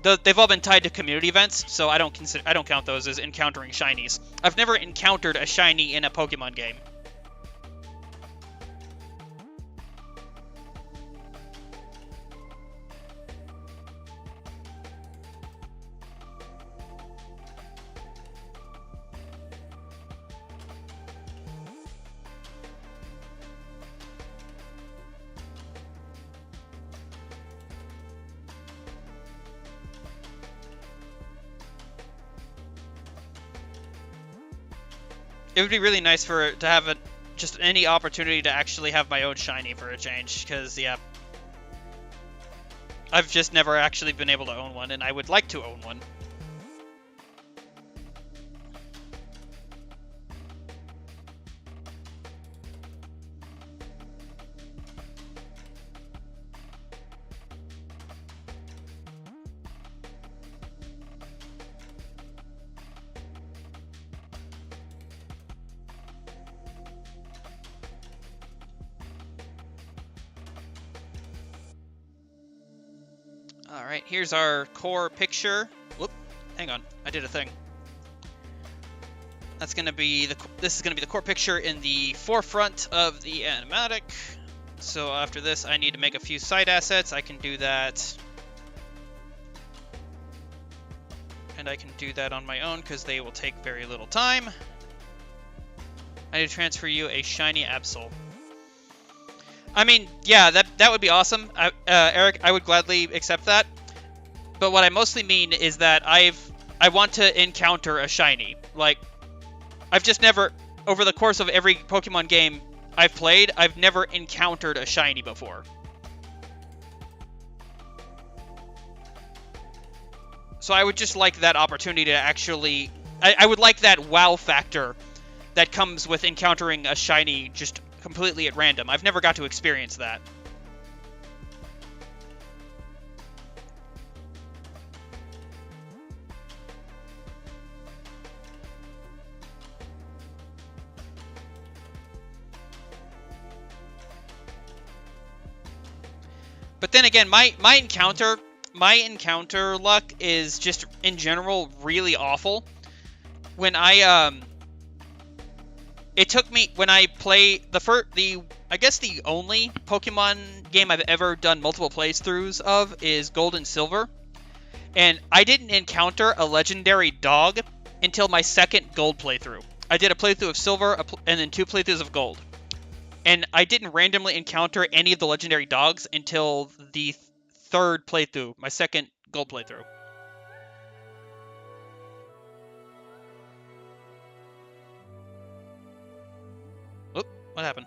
They've all been tied to community events, so I don't count those as encountering shinies. I've never encountered a shiny in a Pokemon game. It would be really nice to have just any opportunity to actually have my own shiny for a change, because, yeah, I've just never actually been able to own one, and I would like to own one. Alright, here's our core picture. Whoop, hang on, I did a thing. That's gonna be this is gonna be the core picture in the forefront of the animatic. So after this, I need to make a few side assets. I can do that. And I can do that on my own because they will take very little time. I need to transfer you a shiny Absol. I mean, yeah, that would be awesome, Eric. I would gladly accept that. But what I mostly mean is that I want to encounter a shiny. Like, I've just never, over the course of every Pokemon game I've played, I've never encountered a shiny before. So I would just like that opportunity to actually, I would like that wow factor that comes with encountering a shiny just completely at random. I've never got to experience that. But then again, my encounter luck is just in general really awful. When it took me, when I play I guess the only Pokemon game I've ever done multiple playthroughs of is Gold and Silver. And I didn't encounter a legendary dog until my second Gold playthrough. I did a playthrough of Silver and then 2 playthroughs of Gold. And I didn't randomly encounter any of the legendary dogs until the 3rd playthrough, my second Gold playthrough. Oop, what happened?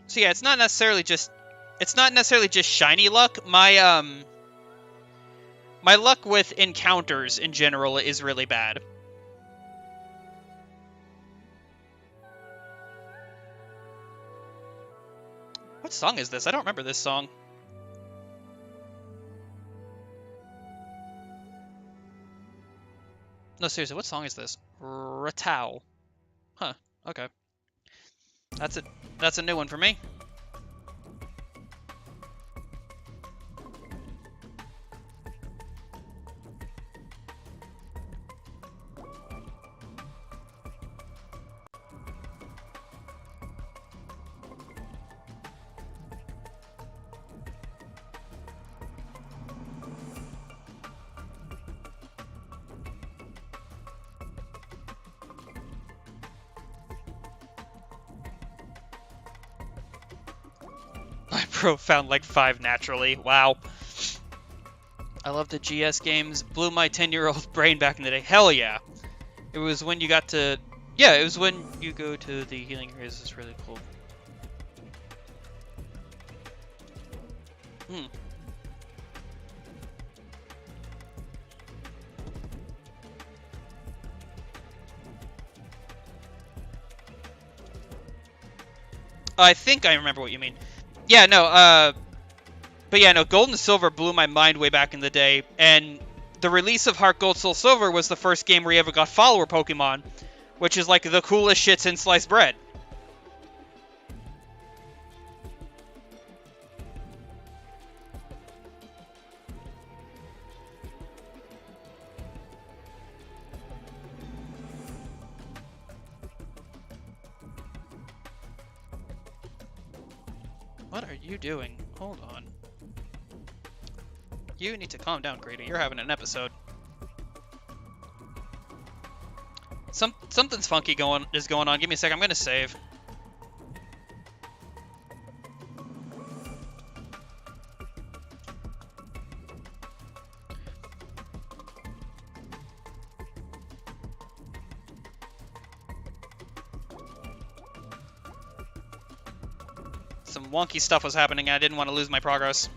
So yeah, it's not necessarily just shiny luck. My luck with encounters in general is really bad. What song is this? I don't remember this song. No, seriously, what song is this? Ratau. Huh, okay. That's a new one for me. Bro found like 5 naturally. Wow. I love the GS games. Blew my 10-year-old brain back in the day. Hell yeah. It was when you got to... Yeah, it was when you go to the healing areas. It's really cool. I think I remember what you mean. Yeah, no, But yeah, no, Gold and Silver blew my mind way back in the day, and the release of Heart Gold Soul Silver was the first game where you ever got follower Pokemon, which is like the coolest shit since sliced bread. What are you doing? Hold on. You need to calm down, Grady. You're having an episode. Something's funky is going on. Give me a sec. I'm gonna save. Some wonky stuff was happening, and I didn't want to lose my progress.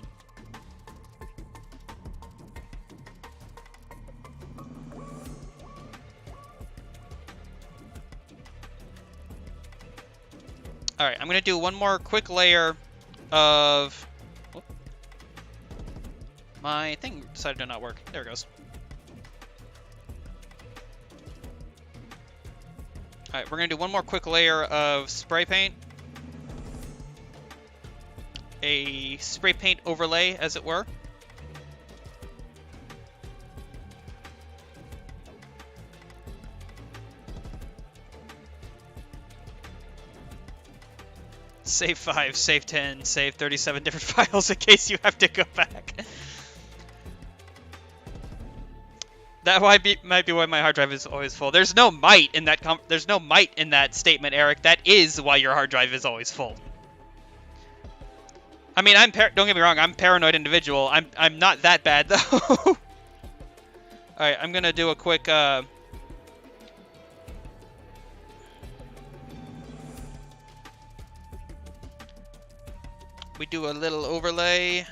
Alright, I'm going to do one more quick layer of... Whoop. My thing decided to not work. There it goes. Alright, we're going to do one more quick layer of spray paint. A spray paint overlay, as it were. Save 5, save 10, save 37 different files in case you have to go back. That might be why my hard drive is always full. There's no might in that there's no might in that statement, Eric. That is why your hard drive is always full. I mean, don't get me wrong, I'm a paranoid individual. I'm not that bad though. All right, I'm gonna do a quick. We do a little overlay.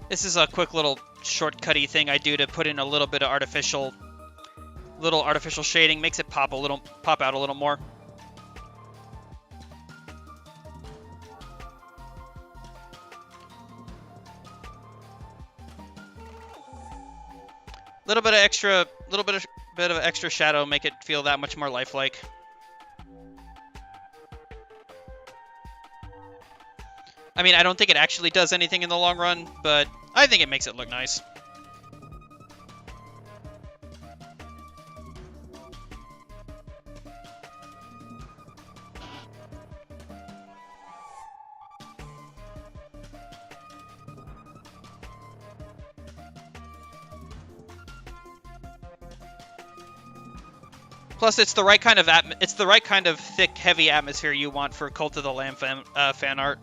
This is a quick little shortcutty thing I do to put in a little bit of artificial shading. Makes it pop out a little more. Little bit of extra shadow, make it feel that much more lifelike. I mean, I don't think it actually does anything in the long run, but I think it makes it look nice. Plus, it's the right kind of thick, heavy atmosphere you want for Cult of the Lamb fan art.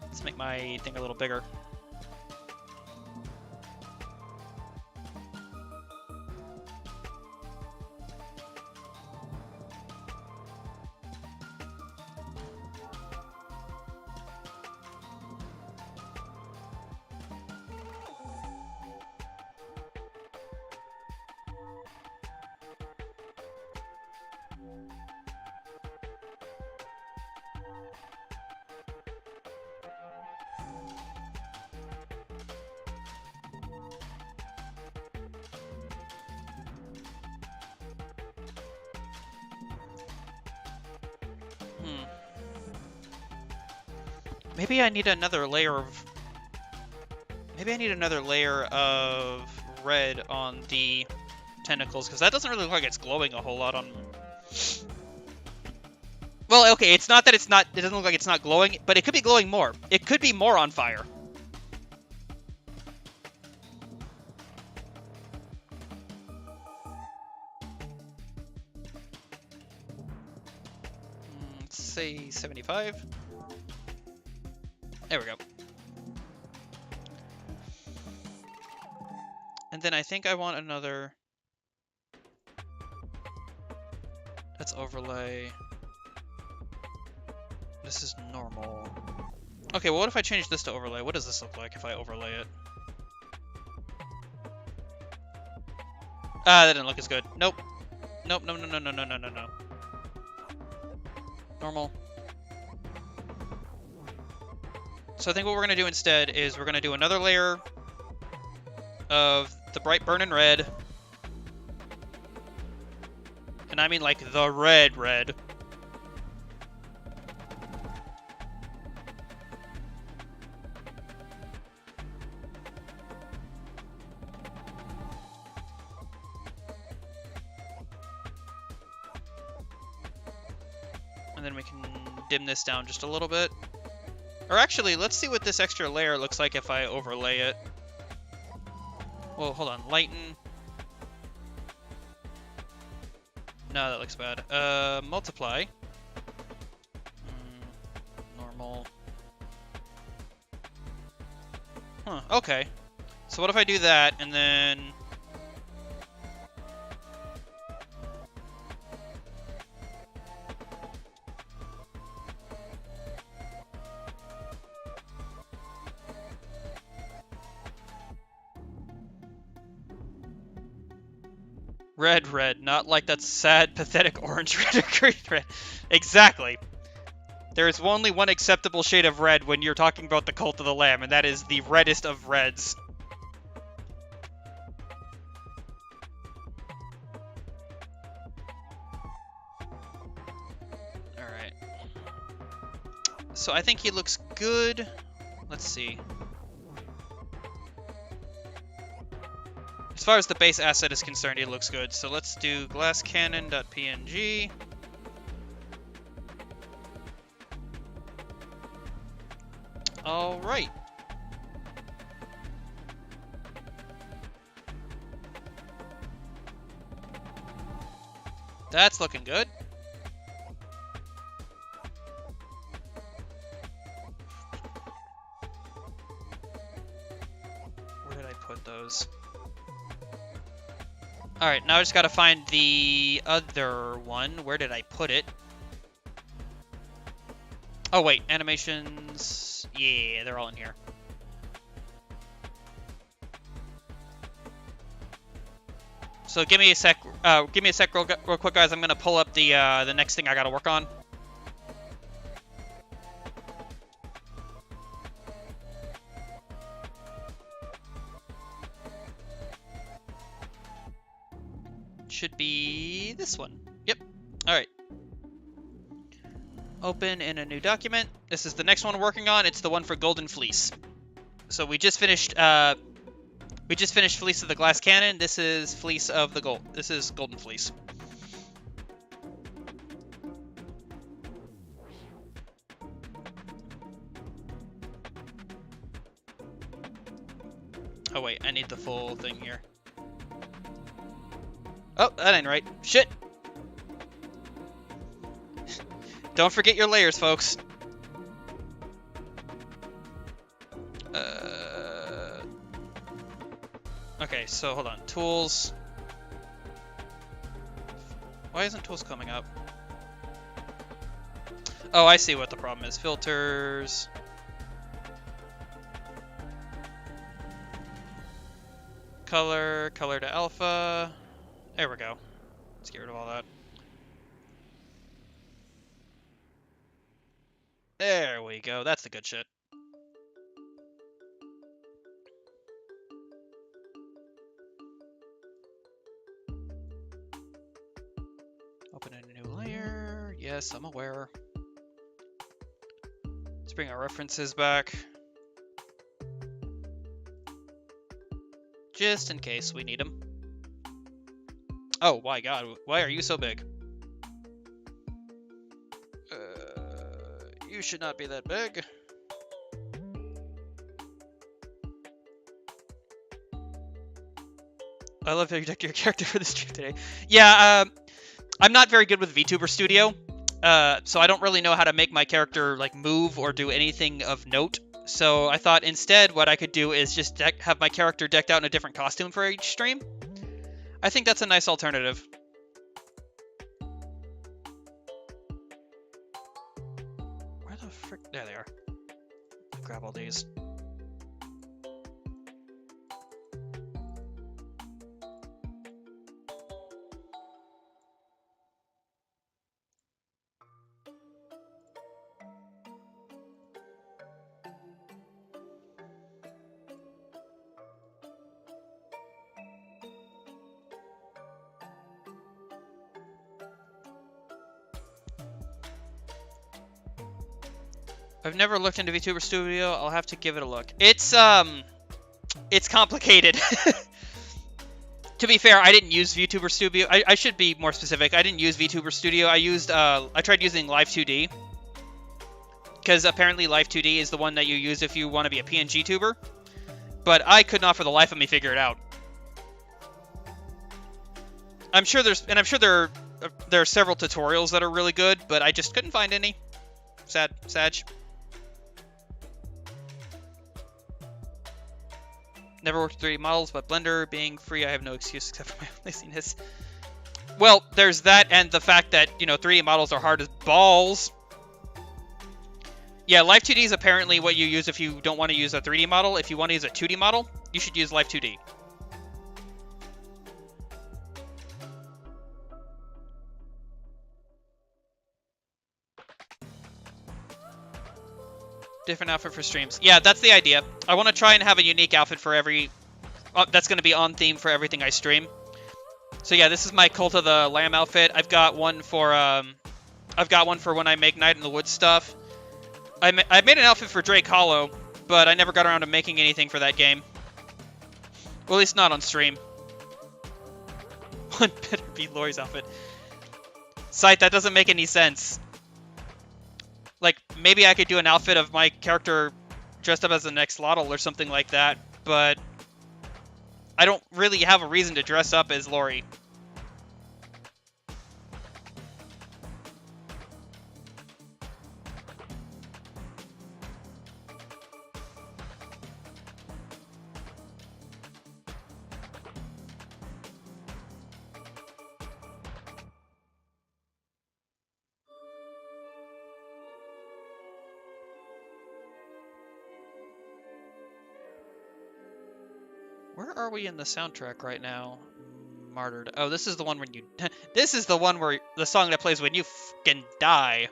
Let's make my thing a little bigger. Maybe I need another layer of... Maybe I need another layer of red on the tentacles, because that doesn't really look like it's glowing a whole lot on... Well, okay, it's not that it's not... It doesn't look like it's not glowing, but it could be glowing more. It could be more on fire. Let's say 75. There we go. And then I think I want another... That's overlay. This is normal. Okay, well, what if I change this to overlay? What does this look like if I overlay it? Ah, that didn't look as good. Nope. Nope, no, no, no, no, no, no, no, no. Normal. So I think what we're going to do instead is we're going to do another layer of the bright burning red. And I mean like the red red. And then we can dim this down just a little bit. Or actually, let's see what this extra layer looks like if I overlay it. Well, hold on. Lighten. No, that looks bad. Multiply. Normal. Huh, okay. So what if I do that, and then... Red, red, not like that sad, pathetic orange red or green red. Exactly. There is only one acceptable shade of red when you're talking about the Cult of the Lamb, and that is the reddest of reds. Alright. So I think he looks good. Let's see. As far as the base asset is concerned, he looks good. So let's do glasscannon.png. All right. That's looking good. Where did I put those? Alright, now I just gotta find the other one. Where did I put it? Oh, wait. Animations. Yeah, they're all in here. So give me a sec. Give me a sec, real quick, guys. I'm gonna pull up the next thing I gotta work on. Should be this one. Yep. All right. Open in a new document. This is the next one we're working on. It's the one for Golden Fleece. So we just finished. We just finished Fleece of the Glass Cannon. This is Fleece of the Gold. This is Golden Fleece. Oh wait, I need the full thing here. Oh, that ain't right. Shit! Don't forget your layers, folks. Okay, so hold on. Tools. Why isn't tools coming up? Oh, I see what the problem is. Filters. Color to alpha. There we go. Let's get rid of all that. There we go. That's the good shit. Open a new layer. Yes, I'm aware. Let's bring our references back. Just in case we need them. Oh my god, why are you so big? You should not be that big. I love how you decked your character for the stream today. Yeah, I'm not very good with VTuber Studio, so I don't really know how to make my character like move or do anything of note. So I thought instead what I could do is just have my character decked out in a different costume for each stream. I think that's a nice alternative. Where the frick? There they are. Grab all these. I've never looked into VTuber Studio. I'll have to give it a look. It's complicated. To be fair, I didn't use VTuber Studio. I should be more specific. I didn't use VTuber Studio. I tried using Live2D. Because apparently Live2D is the one that you use if you want to be a PNG tuber. But I could not for the life of me figure it out. I'm sure there are several tutorials that are really good, but I just couldn't find any. Sag. Never worked with 3D models, but Blender being free, I have no excuse except for my laziness. Well, there's that, and the fact that, 3D models are hard as balls. Yeah, Live2D is apparently what you use if you don't want to use a 3D model. If you want to use a 2D model, you should use Live2D. Different outfit for streams. Yeah, that's the idea. I want to try and have a unique outfit for every... that's going to be on theme for everything I stream. So yeah, this is my Cult of the Lamb outfit. I've got one for when I make Night in the Woods stuff. I made an outfit for Drake Hollow, but I never got around to making anything for that game. Well, at least not on stream. One better be Lori's outfit. Sight, that doesn't make any sense. Like, maybe I could do an outfit of my character dressed up as an Axolotl or something like that, but I don't really have a reason to dress up as Lori. Where are we in the soundtrack right now? Martyred. Oh, this is the one when you... This is the one where... The song that plays when you fucking die.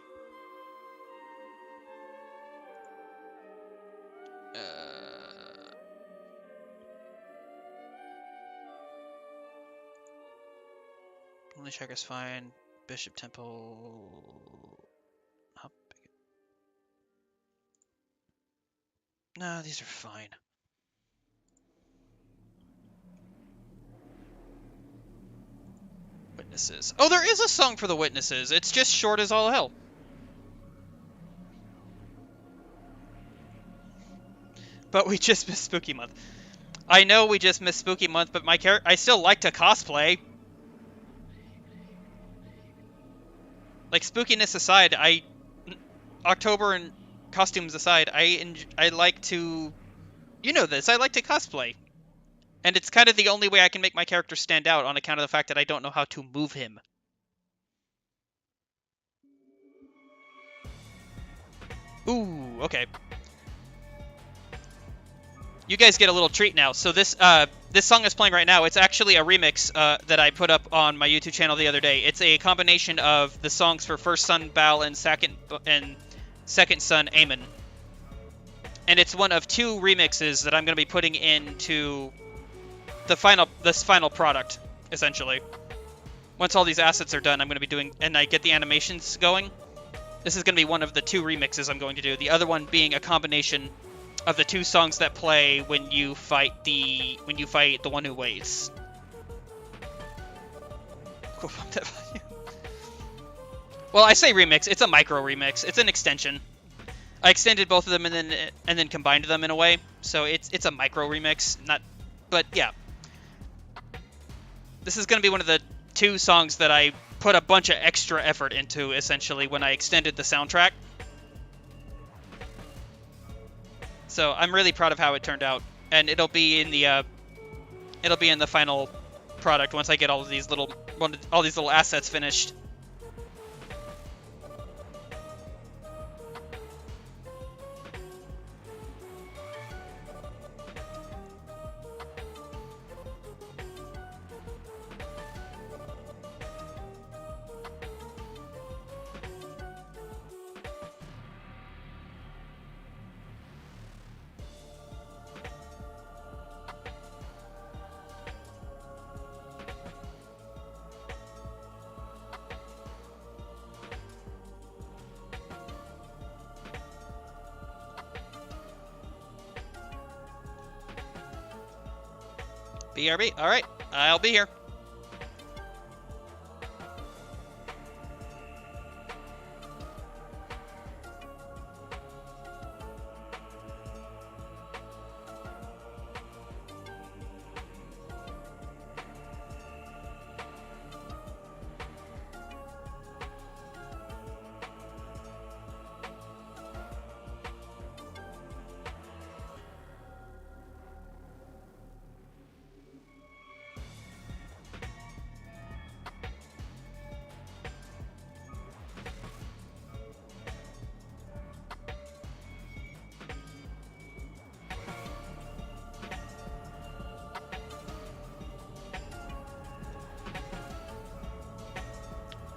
Only checker's fine. Bishop Temple... How big... No, these are fine. Witnesses. Oh, there is a song for the Witnesses. It's just short as all hell. But we just missed Spooky Month. I know we just missed Spooky Month, but I still like to cosplay. Like, spookiness aside, October and costumes aside, I like to... You know this, I like to cosplay. And it's kind of the only way I can make my character stand out on account of the fact that I don't know how to move him. Ooh, okay. You guys get a little treat now. So this song is playing right now. It's actually a remix that I put up on my YouTube channel the other day. It's a combination of the songs for First Son Baal and Second Son Aemon. And it's one of two remixes that I'm going to be putting into this final product, essentially. Once all these assets are done, I'm going to be doing, and I get the animations going, This is going to be one of the 2 remixes I'm going to do. The other one being a combination of the 2 songs that play when you fight the one who waits. Well, I say remix. It's a micro remix. It's an extension. I extended both of them and then combined them in a way. So it's a micro remix. But yeah, this is going to be one of the 2 songs that I put a bunch of extra effort into, essentially, when I extended the soundtrack. So I'm really proud of how it turned out, and it'll be in the final product once I get all these little assets finished. BRB, alright, I'll be here.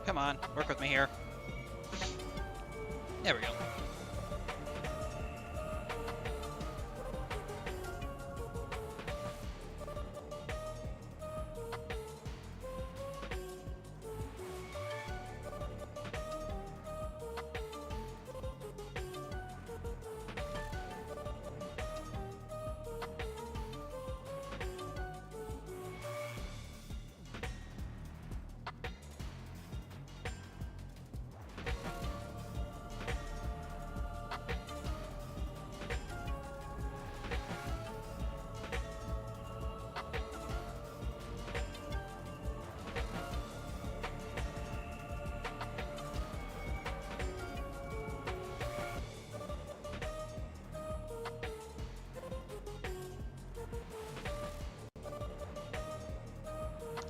Come on, work with me here. There we go.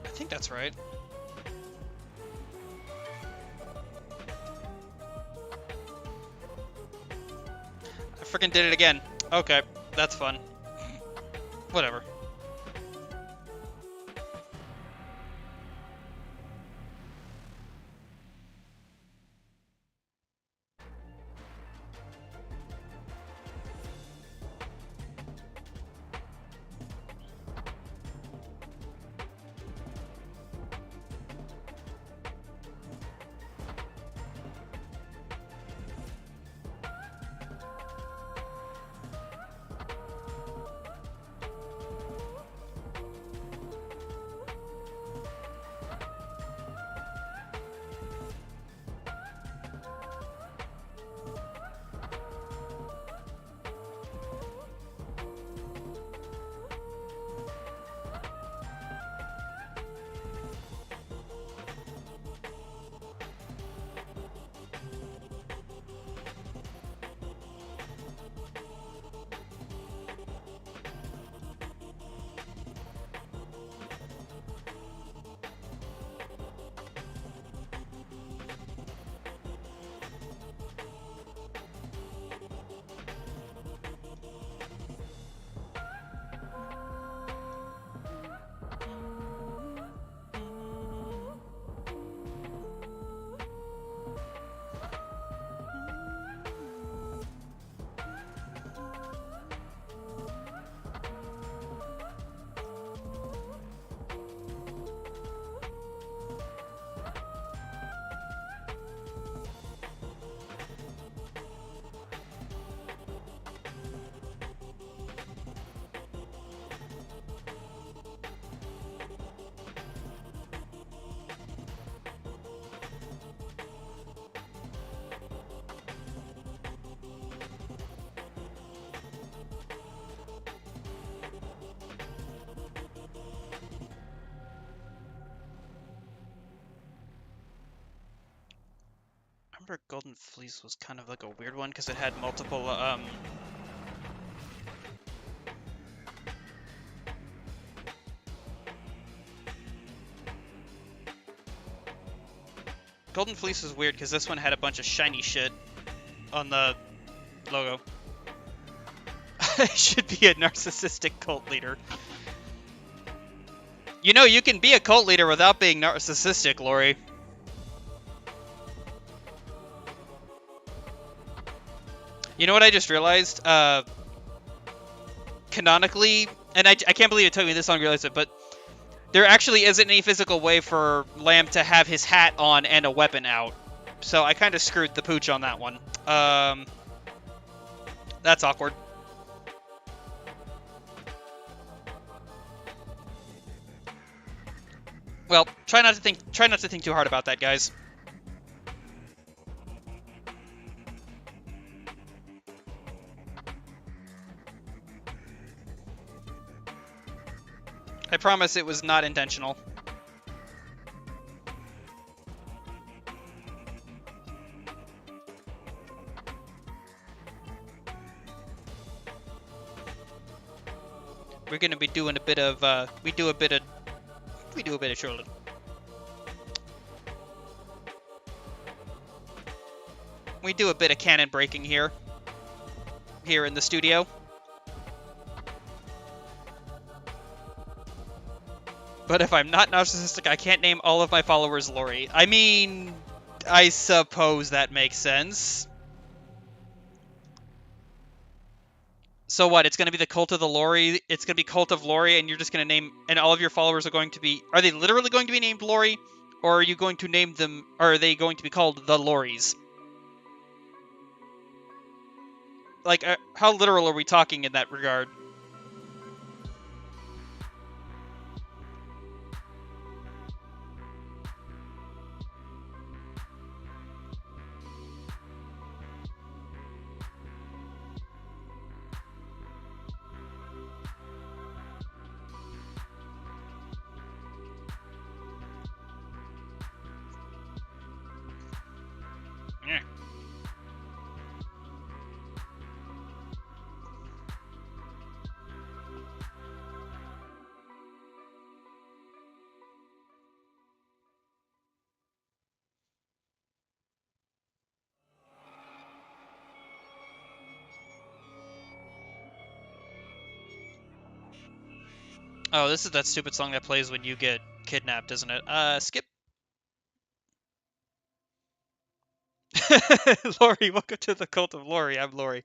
I think that's right. I freaking did it again. Okay, that's fun. Whatever. Order Golden Fleece was kind of like a weird one because it had multiple Golden Fleece was weird because this one had a bunch of shiny shit on the logo. I should be a narcissistic cult leader. You know, you can be a cult leader without being narcissistic, Lori. You know what I just realized? Canonically, and I can't believe it took me this long to realize it, but there actually isn't any physical way for Lamb to have his hat on and a weapon out. So I kind of screwed the pooch on that one. That's awkward. Well, try not to think too hard about that, guys. I promise it was not intentional. We're gonna be doing a bit of we do a bit of Charlotte. We do a bit of canon breaking here in the studio. But if I'm not narcissistic, I can't name all of my followers Lori. I mean, I suppose that makes sense. So what? It's going to be the Cult of the Lori. It's going to be Cult of Lori, and you're just going to name... And all of your followers are going to be... Are they literally going to be named Lori? Or are you going to name them... Or are they going to be called the Loris? Like, how literal are we talking in that regard? Yeah. Oh, this is that stupid song that plays when you get kidnapped, isn't it? Skip. Lori, welcome to the Cult of Lori. I'm Lori.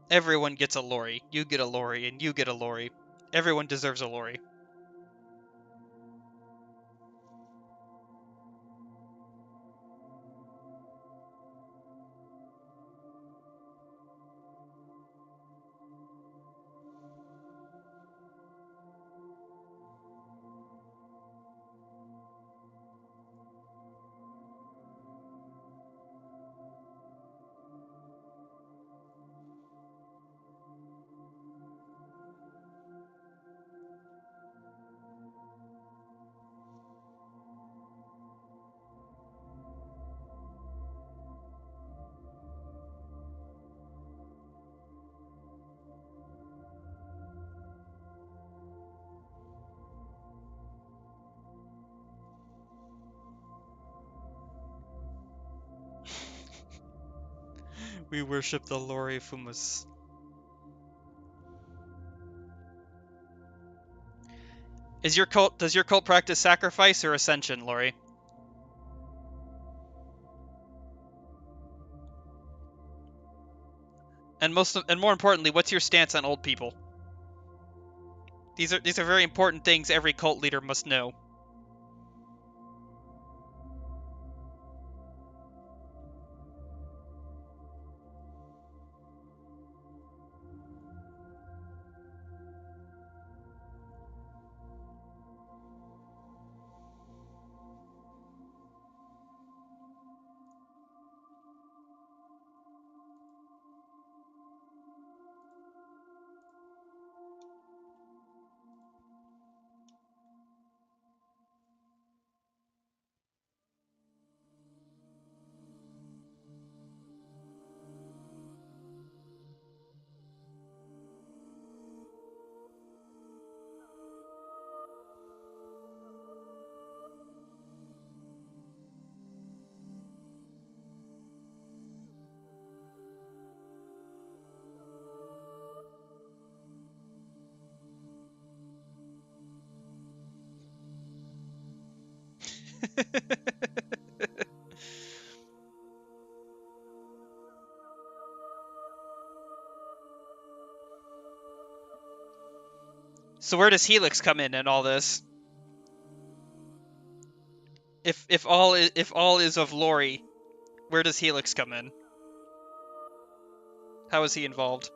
Everyone gets a Lori. You get a Lori, and you get a Lori. Everyone deserves a Lori. We worship the Lori Fumas. Does your cult practice sacrifice or ascension, Lori? And more importantly, what's your stance on old people? These are very important things every cult leader must know. So where does Helix come in all this? If all is of Lori, where does Helix come in? How is he involved?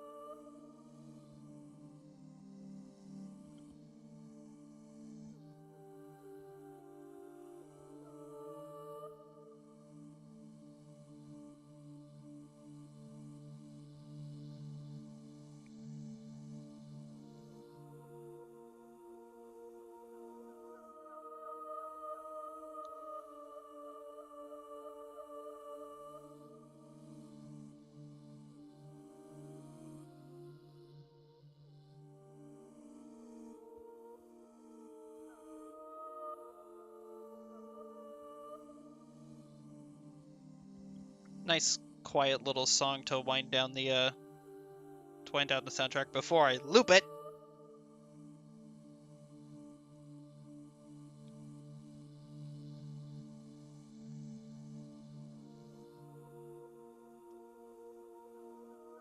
Nice quiet little song to wind down the soundtrack before I loop it.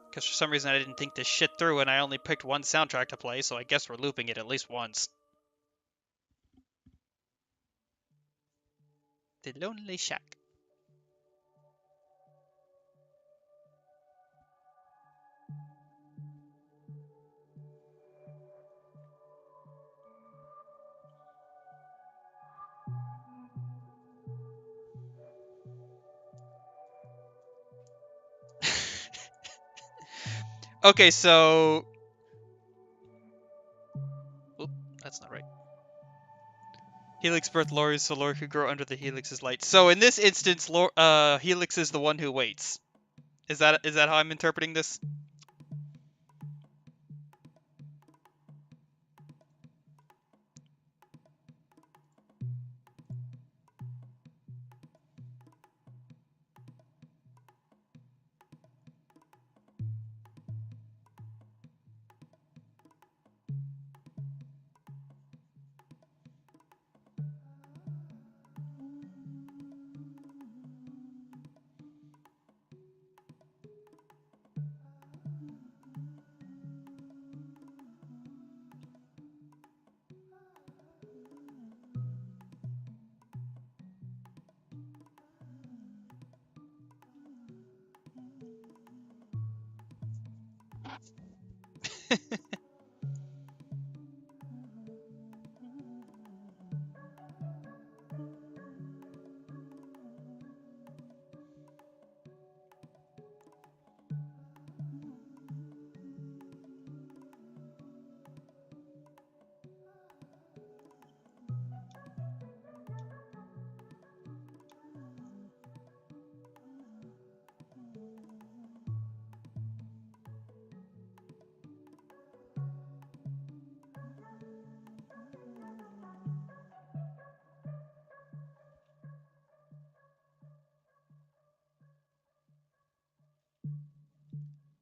Because for some reason I didn't think this shit through and I only picked one soundtrack to play, so I guess we're looping it at least once. The Lonely Shack. Okay, so... Oop, that's not right. Helix birthed Lori so Lori could grow under the Helix's light. So in this instance, Helix is the one who waits. Is that how I'm interpreting this?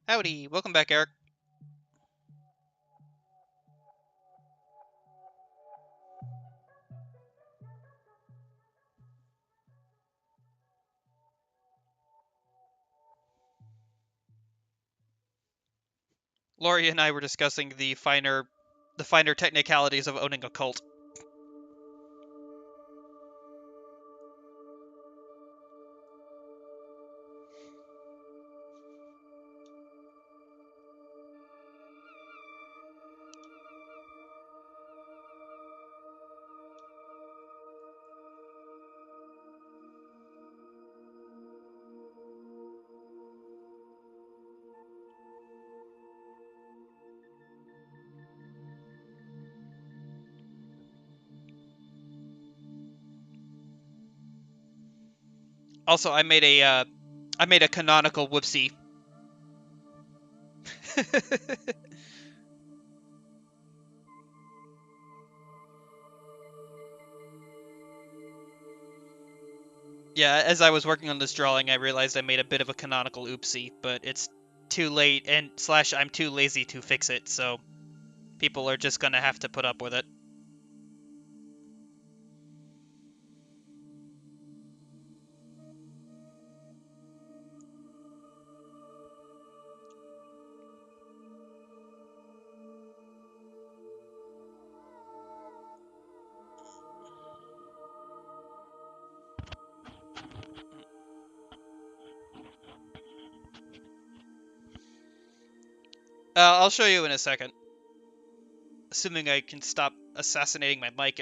Howdy, welcome back, Eric. Lori and I were discussing the finer technicalities of owning a cult. Also, I made a canonical whoopsie. Yeah, as I was working on this drawing, I realized I made a bit of a canonical oopsie, but it's too late, and / I'm too lazy to fix it, so people are just gonna have to put up with it. I'll show you in a second. Assuming I can stop assassinating my mic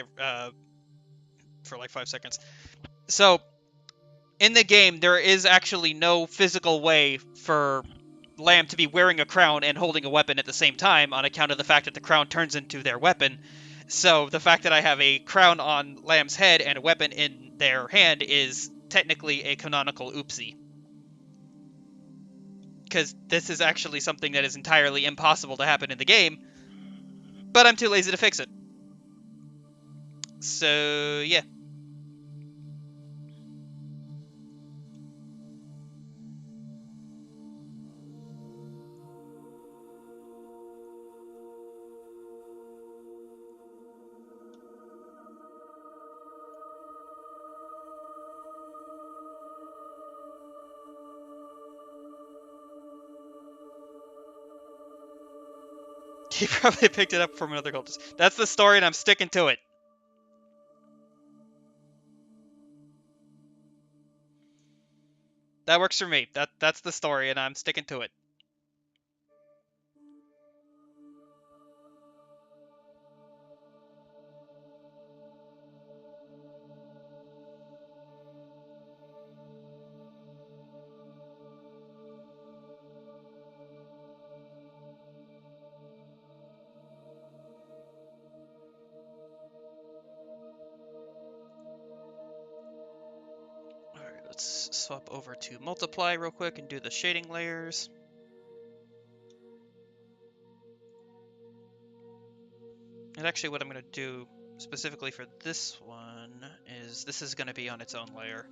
for like 5 seconds. So, in the game, there is actually no physical way for Lamb to be wearing a crown and holding a weapon at the same time on account of the fact that the crown turns into their weapon. So the fact that I have a crown on Lamb's head and a weapon in their hand is technically a canonical oopsie. Because this is actually something that is entirely impossible to happen in the game, but I'm too lazy to fix it. So, yeah. He probably picked it up from another cultist. That's the story, and I'm sticking to it. That works for me. That's the story, and I'm sticking to it. Alright, let's swap over to multiply real quick and do the shading layers. And actually what I'm going to do specifically for this one is this is going to be on its own layer.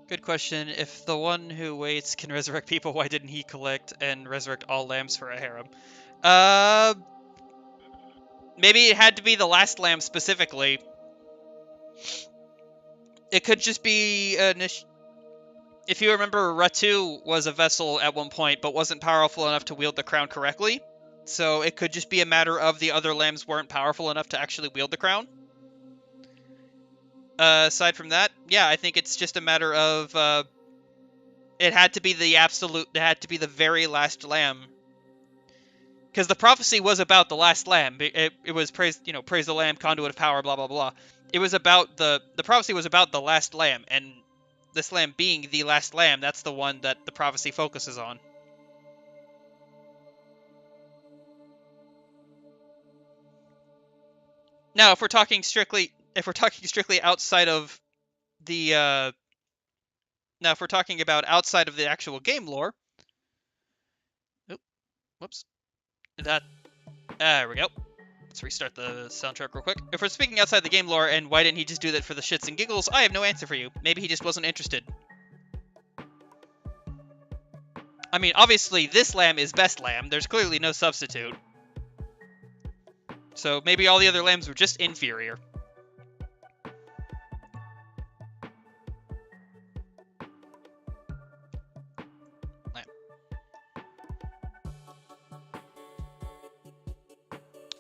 Good question. If the one who waits can resurrect people, why didn't he collect and resurrect all lambs for a harem? Maybe it had to be the last lamb specifically. It could just be if you remember, Ratu was a vessel at one point, but wasn't powerful enough to wield the crown correctly. So it could just be a matter of the other lambs weren't powerful enough to actually wield the crown. Aside from that, yeah, I think it's just a matter of it had to be the very last lamb. Because the prophecy was about the last lamb. It was praise the lamb, conduit of power, blah blah blah. It was about the prophecy was about the last lamb, and this lamb being the last lamb, that's the one that the prophecy focuses on. Now, if we're talking strictly outside of the now if we're talking about outside of the actual game lore, whoops, there we go. Let's restart the soundtrack real quick. If we're speaking outside the game lore, and why didn't he just do that for the shits and giggles, I have no answer for you. Maybe he just wasn't interested. I mean, obviously, this lamb is best lamb. There's clearly no substitute. So maybe all the other lambs were just inferior. Lamb.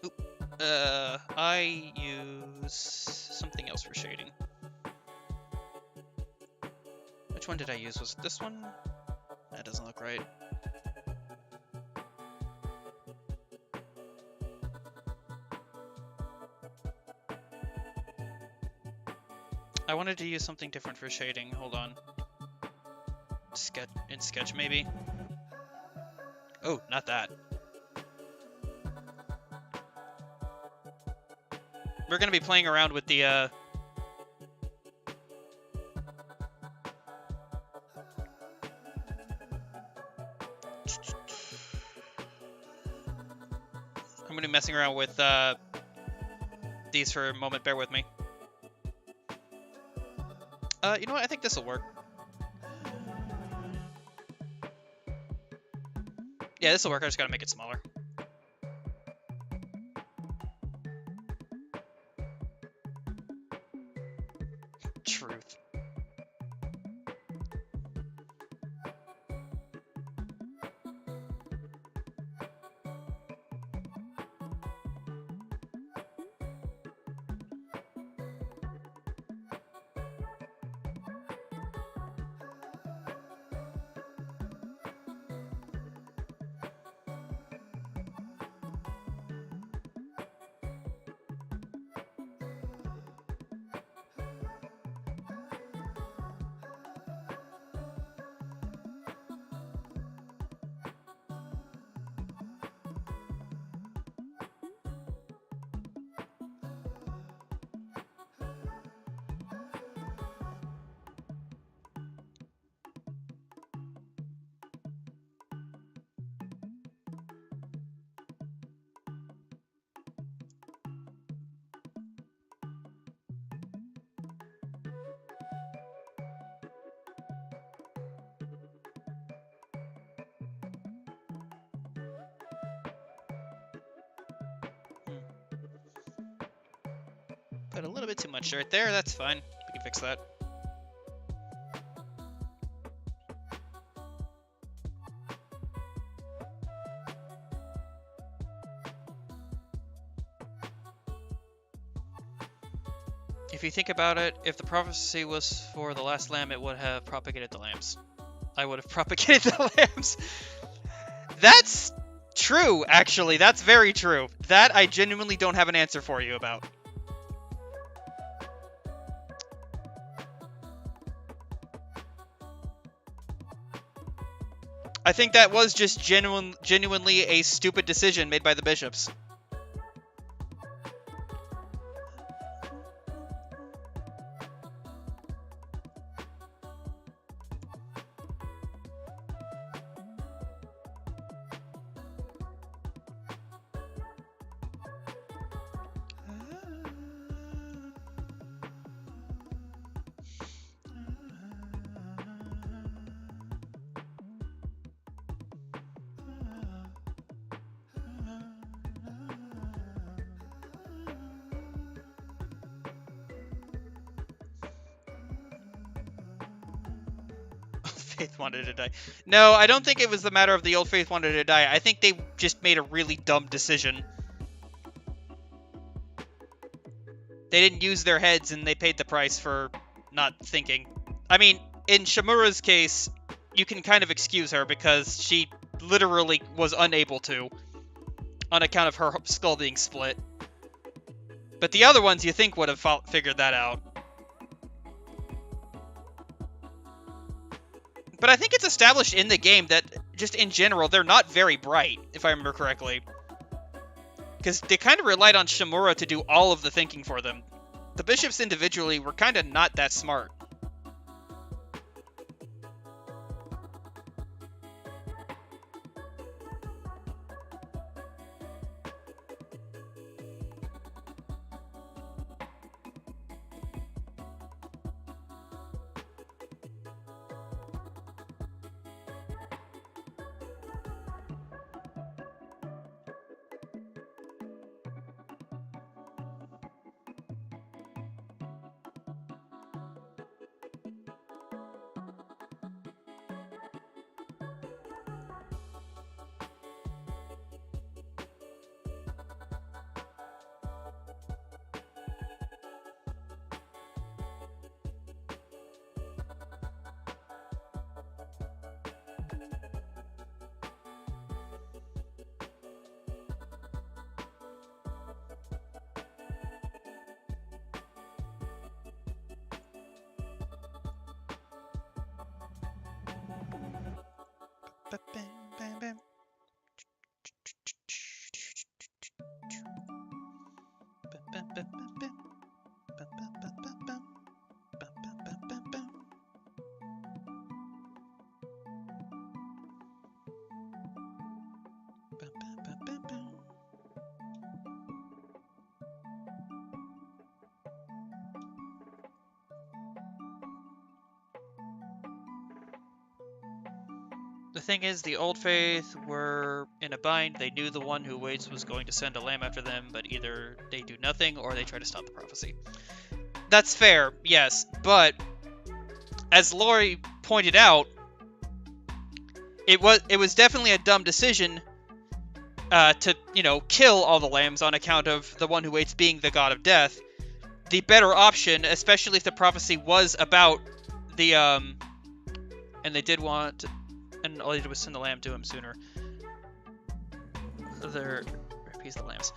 Oop. I use something else for shading. Which one did I use? Was it this one? That doesn't look right. I wanted to use something different for shading. Hold on. Sketch maybe. Oh, not that. We're gonna be playing around with the I'm gonna be messing around with these for a moment. Bear with me. You know what? I think this will work. Yeah, this will work. I just gotta make it smaller. Truth. Put a little bit too much right there. That's fine. We can fix that. If you think about it, if the prophecy was for the last lamb, it would have propagated the lambs. I would have propagated the lambs. That's true, actually. That's very true. That I genuinely don't have an answer for you about. I think that was just genuinely a stupid decision made by the bishops. Faith wanted to die. No, I don't think it was the matter of the old faith wanted to die. I think they just made a really dumb decision. They didn't use their heads and they paid the price for not thinking. I mean, in Shamura's case, you can kind of excuse her because she literally was unable to on account of her skull being split. But the other ones you think would have figured that out. But I think it's established in the game that, just in general, they're not very bright, if I remember correctly. Because they kind of relied on Shamura to do all of the thinking for them. The bishops individually were kind of not that smart. The thing is, the Old Faith were in a bind. They knew the one who waits was going to send a lamb after them, but either they do nothing or they try to stop the prophecy. That's fair, yes, but as Lori pointed out, it was definitely a dumb decision to, you know, kill all the lambs on account of the one who waits being the god of death. The better option, especially if the prophecy was about the, and they did want, and all they did was send the lamb to him sooner. Appease the lambs.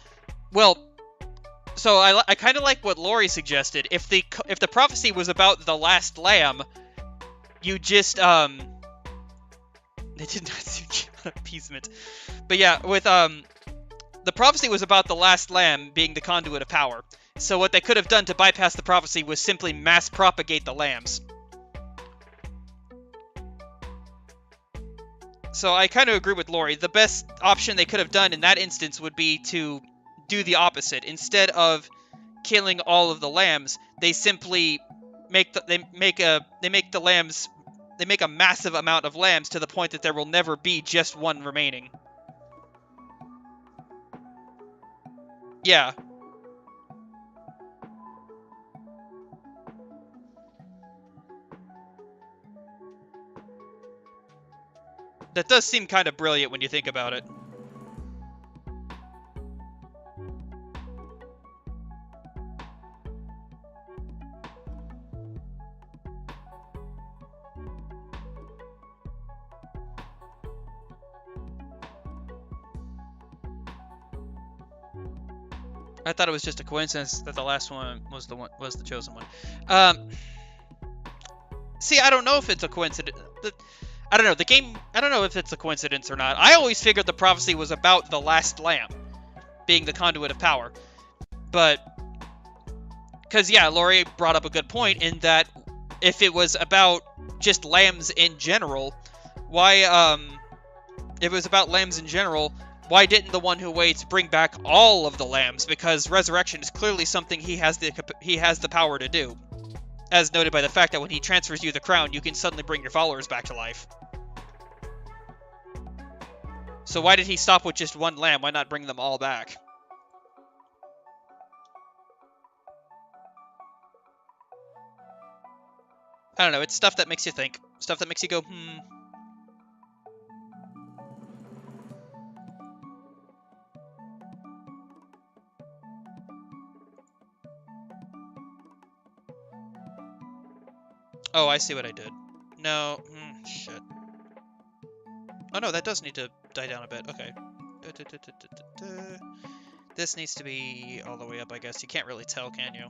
Well, so I kind of like what Lori suggested. If the prophecy was about the last lamb, you just, they did not appeasement. But yeah, with, the prophecy was about the last lamb being the conduit of power. So what they could have done to bypass the prophecy was simply mass propagate the lambs. So I kind of agree with Lori. The best option they could have done in that instance would be to do the opposite. Instead of killing all of the lambs, they simply make a massive amount of lambs to the point that there will never be just one remaining. Yeah. That does seem kind of brilliant when you think about it. I thought it was just a coincidence that the last one was the chosen one. See, I don't know if it's a coincidence. I don't know. The game, I don't know if it's a coincidence or not. I always figured the prophecy was about the last lamb being the conduit of power. But, because, yeah, Lori brought up a good point in that if it was about just lambs in general, why, if it was about lambs in general, why didn't the one who waits bring back all of the lambs? Because resurrection is clearly something he has the power to do. As noted by the fact that when he transfers you the crown, you can suddenly bring your followers back to life. So why did he stop with just one lamb? Why not bring them all back? I don't know, it's stuff that makes you think. Stuff that makes you go, Oh, I see what I did. No, shit. Oh no, that does need to die down a bit. Okay. This needs to be all the way up, I guess. You can't really tell, can you?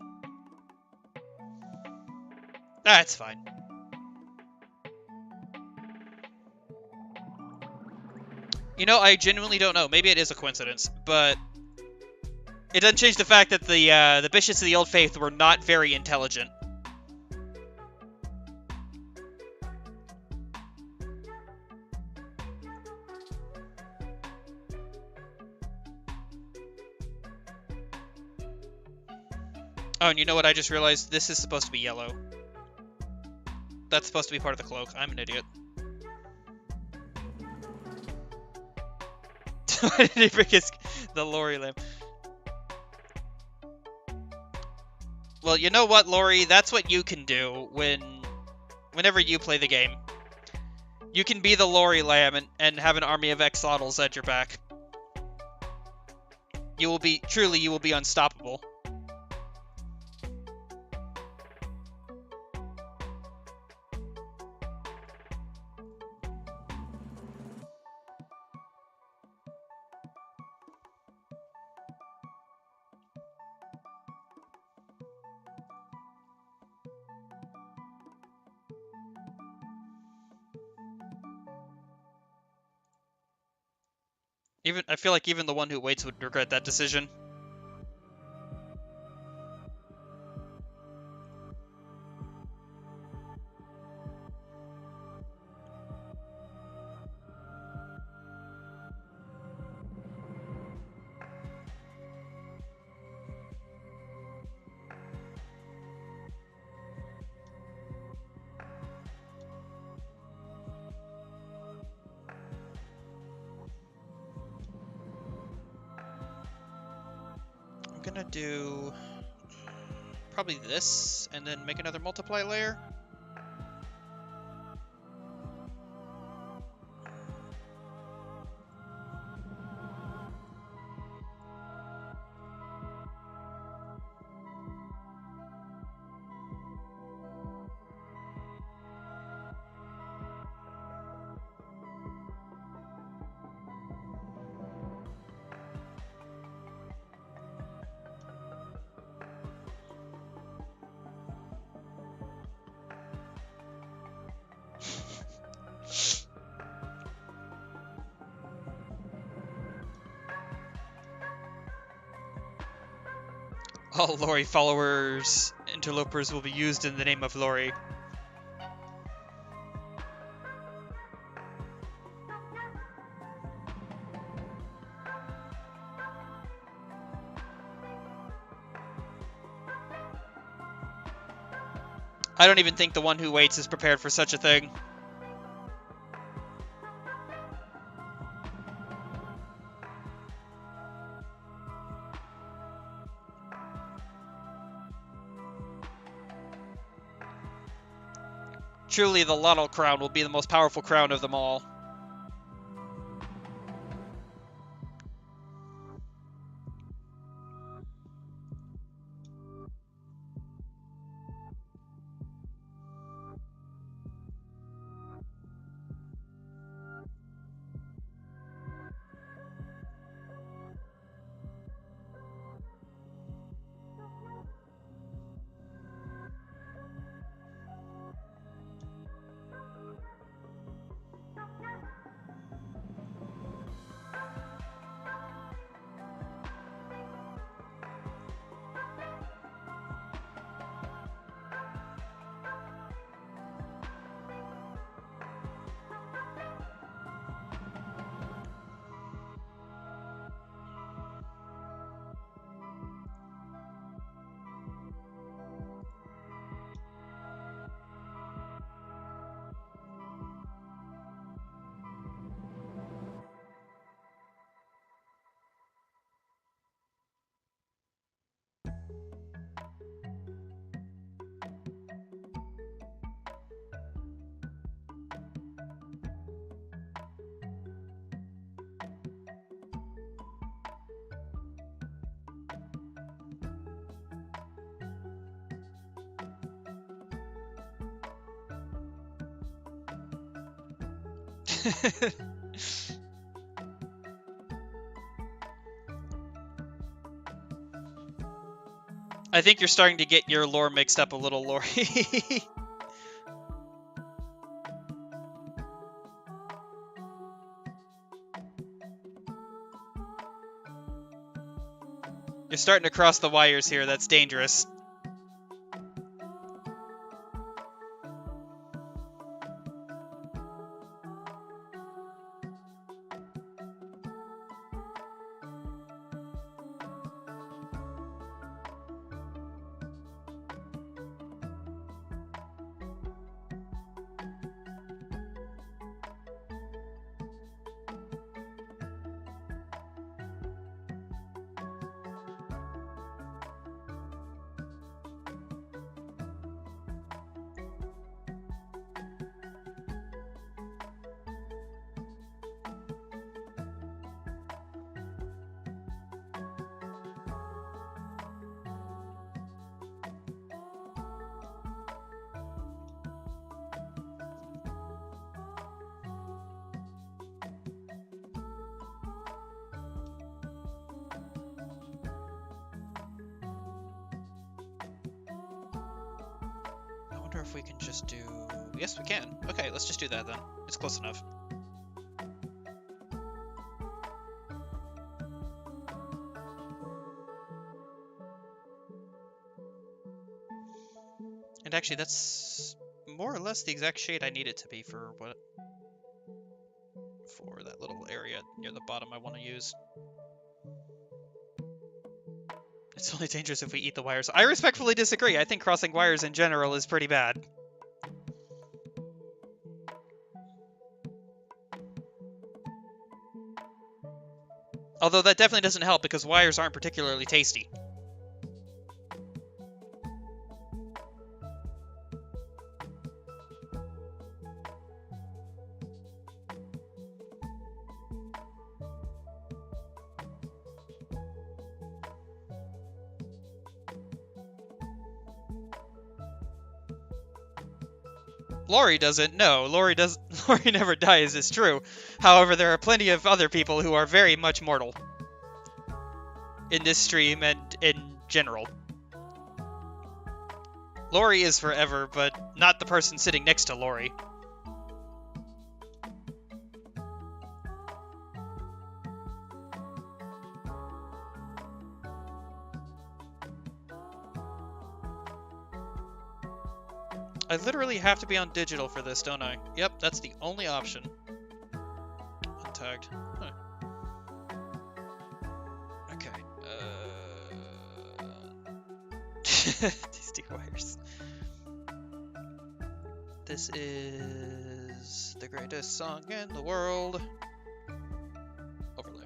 That's fine. You know, I genuinely don't know. Maybe it is a coincidence, but it doesn't change the fact that the bishops of the Old Faith were not very intelligent. Oh, and you know what I just realized? This is supposed to be yellow. That's supposed to be part of the cloak. I'm an idiot. Why did he bring the Lori lamp? Well, you know what, Lori? That's what you can do whenever you play the game. You can be the Lori lamb and have an army of Exodals at your back. You will be unstoppable. I feel like even the one who waits would regret that decision. gonna do probably this, and then make another multiply layer. All Lori followers, interlopers will be used in the name of Lori. I don't even think the one who waits is prepared for such a thing. Truly, the Lotto crown will be the most powerful crown of them all. I think you're starting to get your lore mixed up a little, Lori. You're starting to cross the wires here. That's dangerous. If we can just do... Yes, we can. Okay, let's just do that then. It's close enough. And actually, that's more or less the exact shade I need it to be for what... for that little area near the bottom I want to use. It's only dangerous if we eat the wires. I respectfully disagree. I think crossing wires in general is pretty bad. Although that definitely doesn't help because wires aren't particularly tasty. Lori doesn't. No, Lori does. Lori never dies. It's true. However, there are plenty of other people who are very much mortal in this stream and in general. Lori is forever, but not the person sitting next to Lori. I literally have to be on digital for this, don't I? Yep, that's the only option. Untagged. Huh. Okay. These two wires. This is the greatest song in the world. Overlay.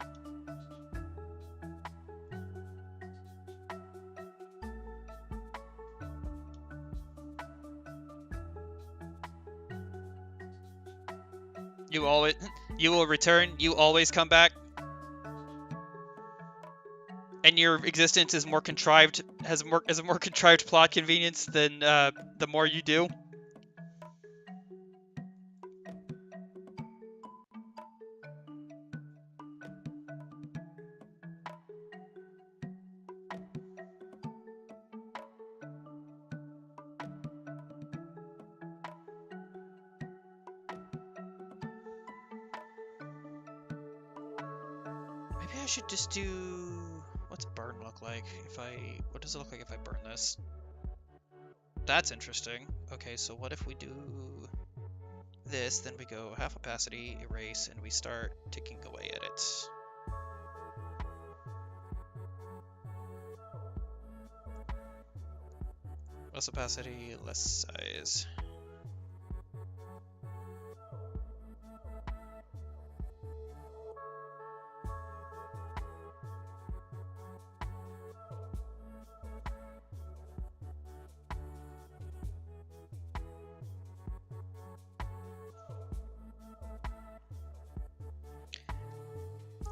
You will return, you always come back. And your existence is more contrived, has a more contrived plot convenience than the more you do. Maybe I should just do... What's burn look like if I... What does it look like if I burn this? That's interesting. Okay, so what if we do this, then we go half opacity, erase, and we start ticking away at it. Less opacity, less size.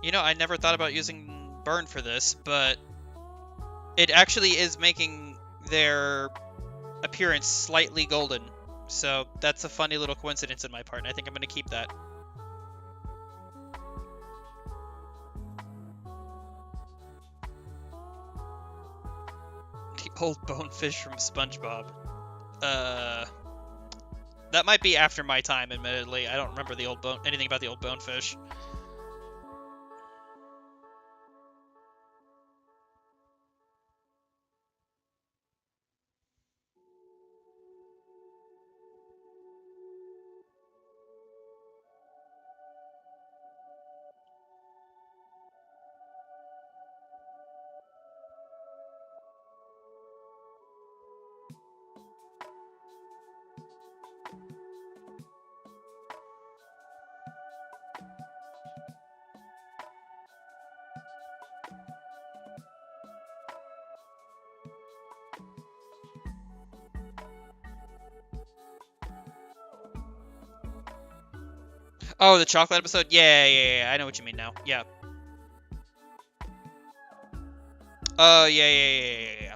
You know, I never thought about using burn for this, but it actually is making their appearance slightly golden. So that's a funny little coincidence on my part, and I think I'm going to keep that. The old bonefish from SpongeBob. That might be after my time, admittedly. I don't remember anything about the old bonefish. Oh, the chocolate episode? Yeah, I know what you mean now. Yeah. Oh, yeah.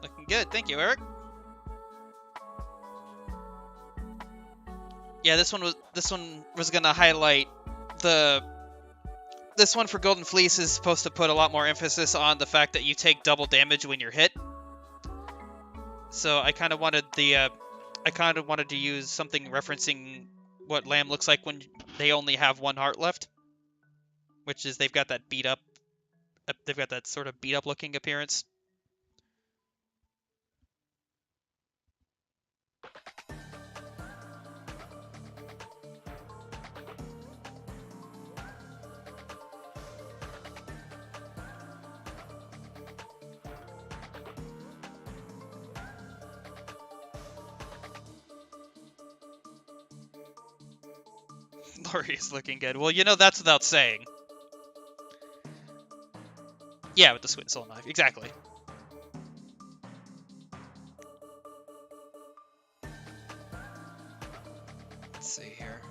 Looking good, thank you, Eric. Yeah, this one was gonna highlight this one for Golden Fleece is supposed to put a lot more emphasis on the fact that you take double damage when you're hit. So I kind of wanted to use something referencing what Lamb looks like when they only have one heart left, which is they've got that beat up, they've got that sort of beat up looking appearance. Lori is looking good. Well, you know, that's without saying. Yeah, with the sweet soul knife. Exactly. Let's see here.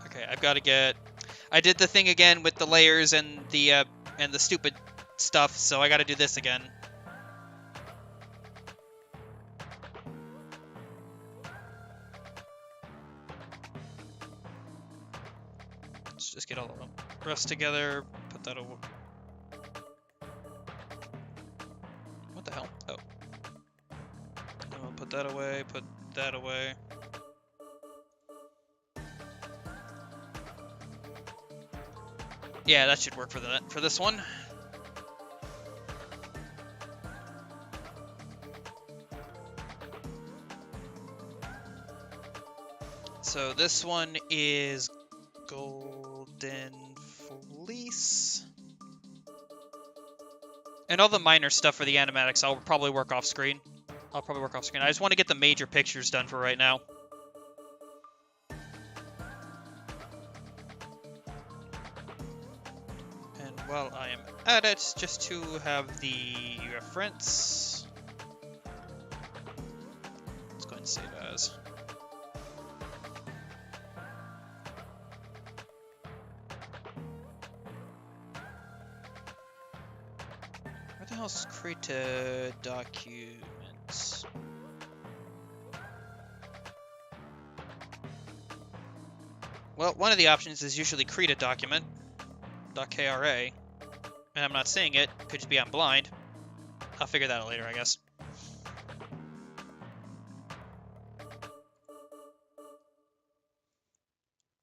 Okay, I've got to get... I did the thing again with the layers and the stupid stuff, so I got to do this again. Let's just get all of them pressed together. Put that away. What the hell? Oh. I'll put that away. Put that away. Yeah, that should work for this one. So this one is Golden Fleece. And all the minor stuff for the animatics I'll probably work off screen. I just want to get the major pictures done for right now. And while I am at it, just to have the reference, let's go ahead and save as. Where the hell is create a document? Well, one of the options is usually create a document. .kra, and I'm not seeing it. Could just be I'm blind. I'll figure that out later, I guess.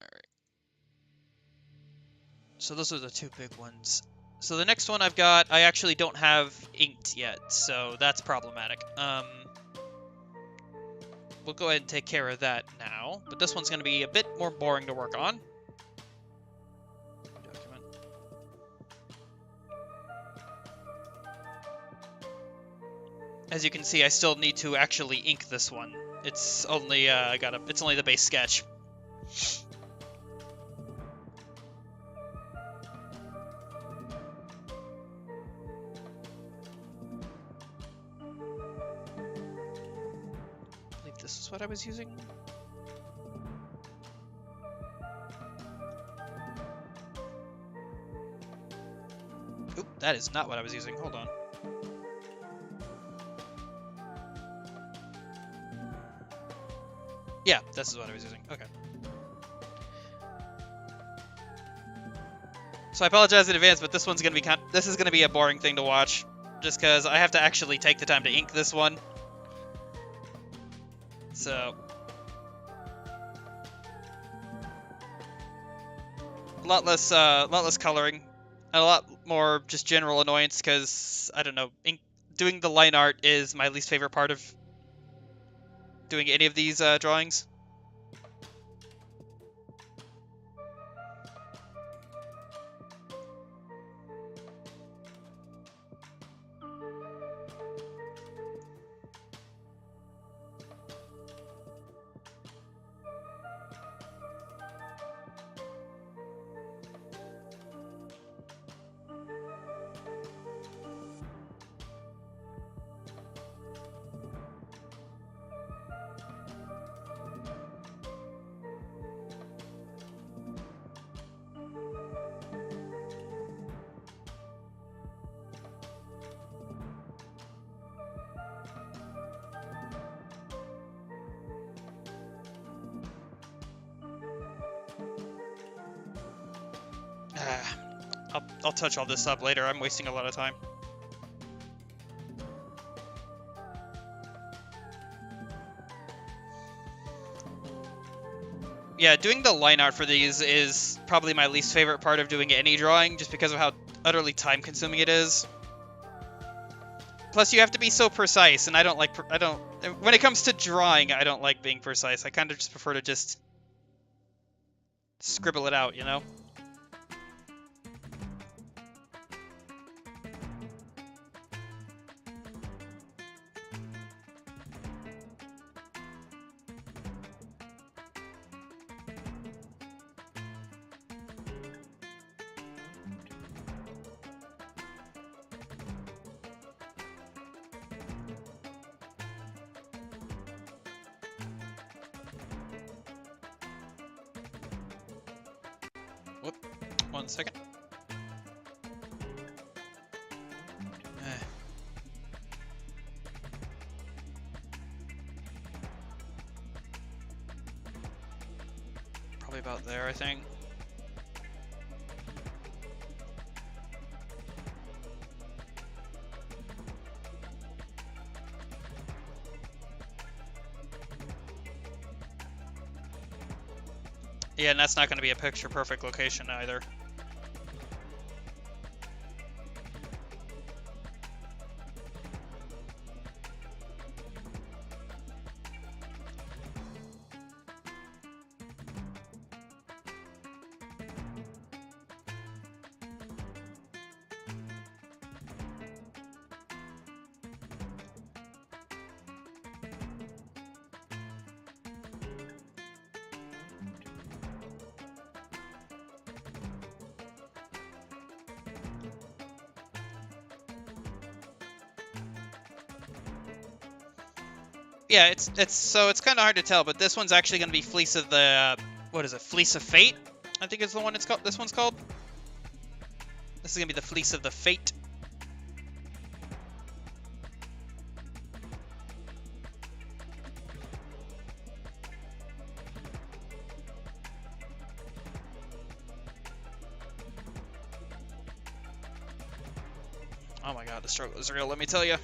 Alright. So those are the two big ones. So the next one I've got, I actually don't have inked yet, so that's problematic. We'll go ahead and take care of that now, but this one's going to be a bit more boring to work on. As you can see, I still need to actually ink this one. It's only it's only the base sketch. I believe this is what I was using. Oop, that is not what I was using. Hold on. Yeah, this is what I was using. Okay. So I apologize in advance, but this one's gonna be this is gonna be a boring thing to watch, just because I have to actually take the time to ink this one. So a lot less coloring, and a lot more just general annoyance, because I don't know, doing the line art is my least favorite part of doing any of these drawings. I'll touch all this up later. I'm wasting a lot of time. Yeah, doing the line art for these is probably my least favorite part of doing any drawing, just because of how utterly time-consuming it is. Plus, you have to be so precise, and I don't like... When it comes to drawing, I don't like being precise. I kind of just prefer to just scribble it out, you know? Whoop. 1 second. Probably about there, I think. Yeah, and that's not going to be a picture-perfect location either. Yeah, it's kind of hard to tell, but this one's actually going to be Fleece of the what is it? Fleece of Fate, I think is the one it's called. This one's called. This is going to be the Fleece of the Fate. Oh my god, the struggle is real, let me tell you.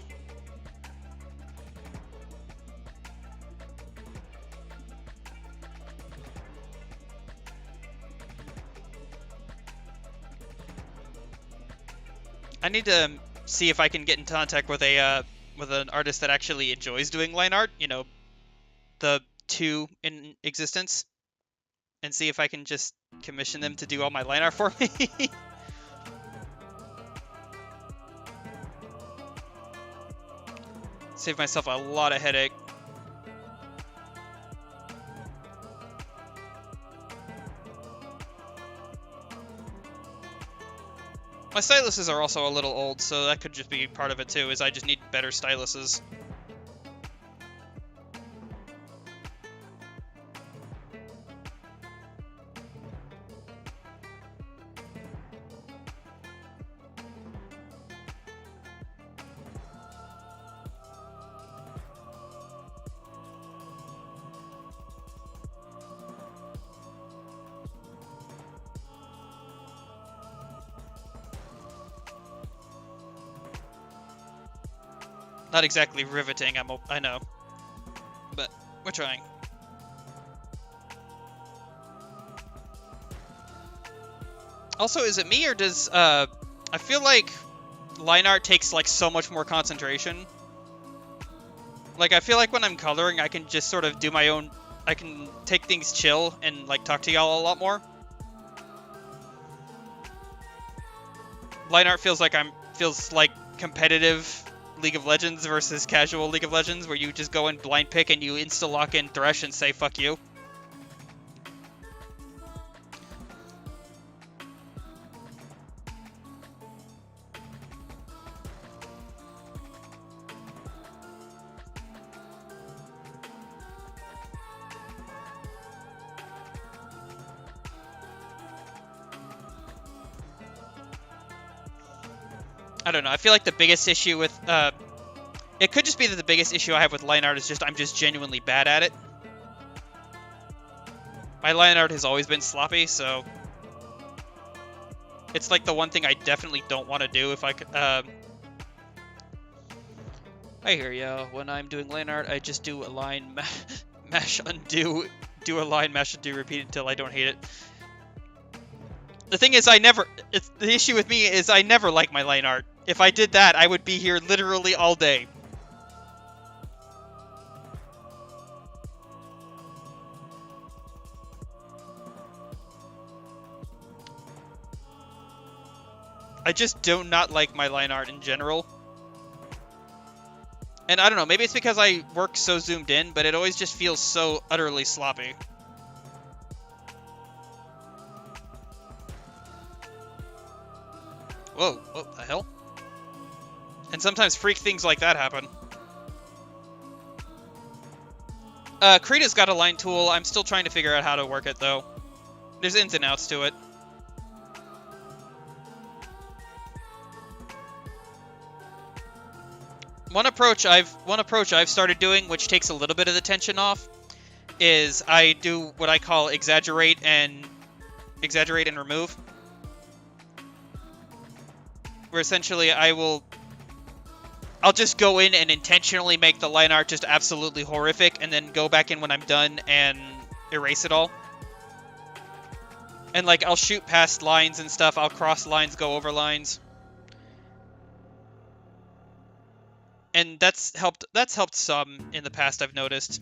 I need to see if I can get in contact with an artist that actually enjoys doing line art, you know, the two in existence, and see if I can just commission them to do all my line art for me. Save myself a lot of headache. My styluses are also a little old, so that could just be part of it too, is I just need better styluses. Not exactly riveting, I know. But we're trying. Also, is it me or does I feel like line art takes like so much more concentration. Like I feel like when I'm coloring I can just sort of do my own, I can take things chill and like talk to y'all a lot more. Line art feels like competitive League of Legends versus casual League of Legends, where you just go in blind pick and you insta-lock in Thresh and say fuck you. I don't know, I feel like the biggest issue with, it could just be that the biggest issue I have with line art is just I'm just genuinely bad at it. My line art has always been sloppy, so It's like the one thing I definitely don't want to do if I could. I hear ya. When I'm doing line art, I just do a line, mash, undo, do a line, mash, undo, repeat until I don't hate it. The thing is, the issue with me is I never like my line art. If I did that, I would be here literally all day. I just do not like my line art in general. And I don't know, maybe it's because I work so zoomed in, but it always just feels so utterly sloppy. Whoa, what the hell? And sometimes freak things like that happen. Krita's got a line tool. I'm still trying to figure out how to work it, though. There's ins and outs to it. One approach I've started doing, which takes a little bit of the tension off, is I do what I call exaggerate and remove. Where essentially I'll just go in and intentionally make the line art just absolutely horrific, and then go back in when I'm done and erase it all. And like I'll shoot past lines and stuff, I'll cross lines, go over lines. And that's helped some in the past, I've noticed.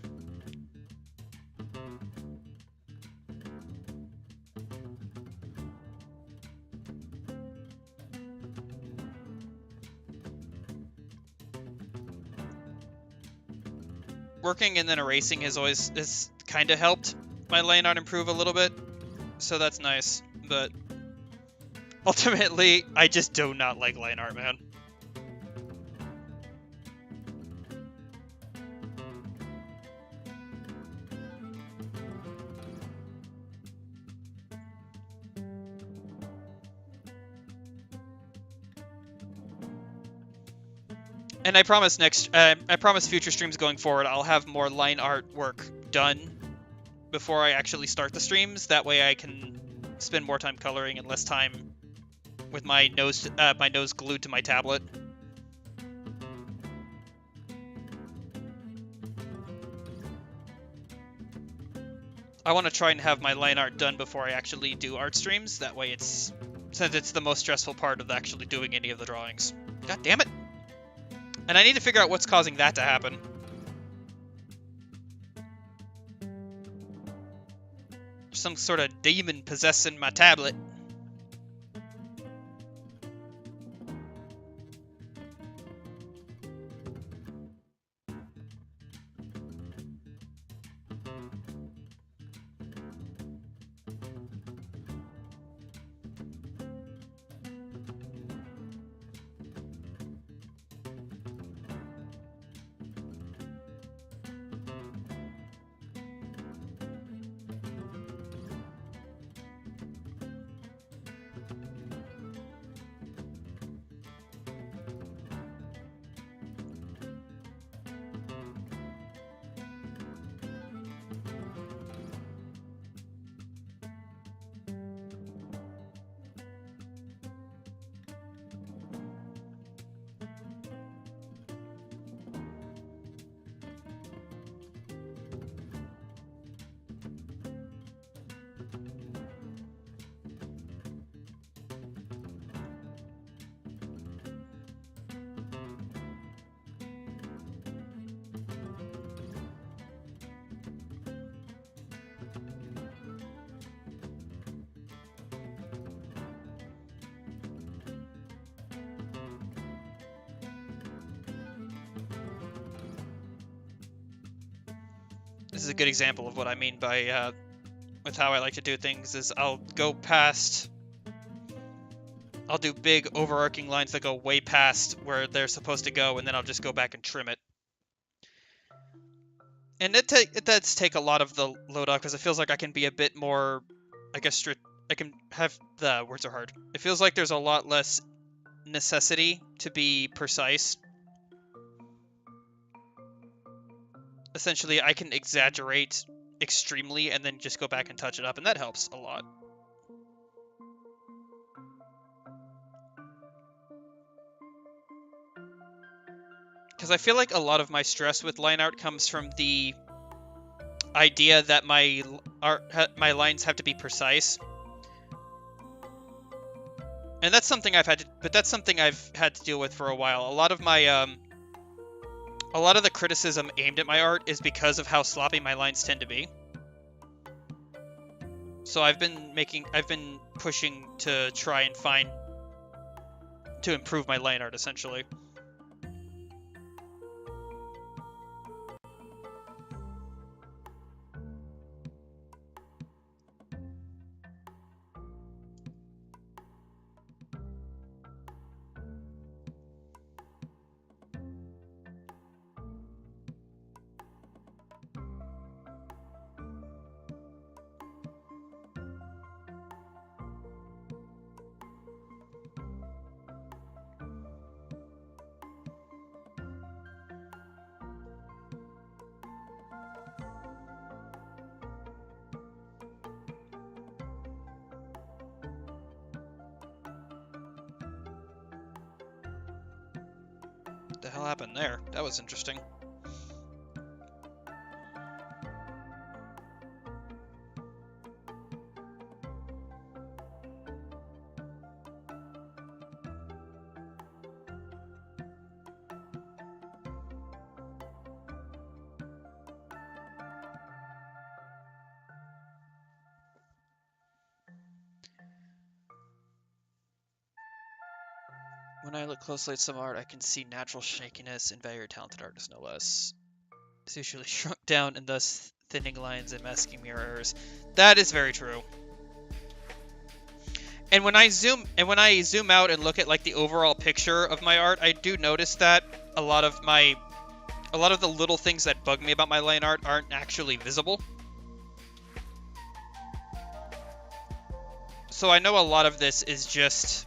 Working and then erasing has kind of helped my line art improve a little bit, so that's nice. But ultimately, I just do not like line art, man. And I promise future streams going forward, I'll have more line art work done before I actually start the streams. That way I can spend more time coloring and less time with my nose glued to my tablet. I want to try and have my line art done before I actually do art streams. That way since it's the most stressful part of actually doing any of the drawings. God damn it! And I need to figure out what's causing that to happen. Some sort of demon possessing my tablet. This is a good example of what I mean by with how I like to do things. Is I'll do big overarching lines that go way past where they're supposed to go, and then I'll just go back and trim it. And it does take a lot of the load off, because it feels like I can be a bit more, I guess, I can have, the words are hard. It feels like there's a lot less necessity to be precise. Essentially, I can exaggerate extremely and then just go back and touch it up, and that helps a lot. because I feel like a lot of my stress with line art comes from the idea that my lines have to be precise. And that's something I've had to deal with for a while. A lot of the criticism aimed at my art is because of how sloppy my lines tend to be. So I've been pushing to try and improve my line art, essentially. What the hell happened there? That was interesting. When I look closely at some art, I can see natural shakiness and very talented artists, no less. It's usually shrunk down and thus thinning lines and masking mirrors. That is very true. And when I zoom out and look at like the overall picture of my art, I do notice that a lot of the little things that bug me about my line art aren't actually visible. So I know a lot of this is just...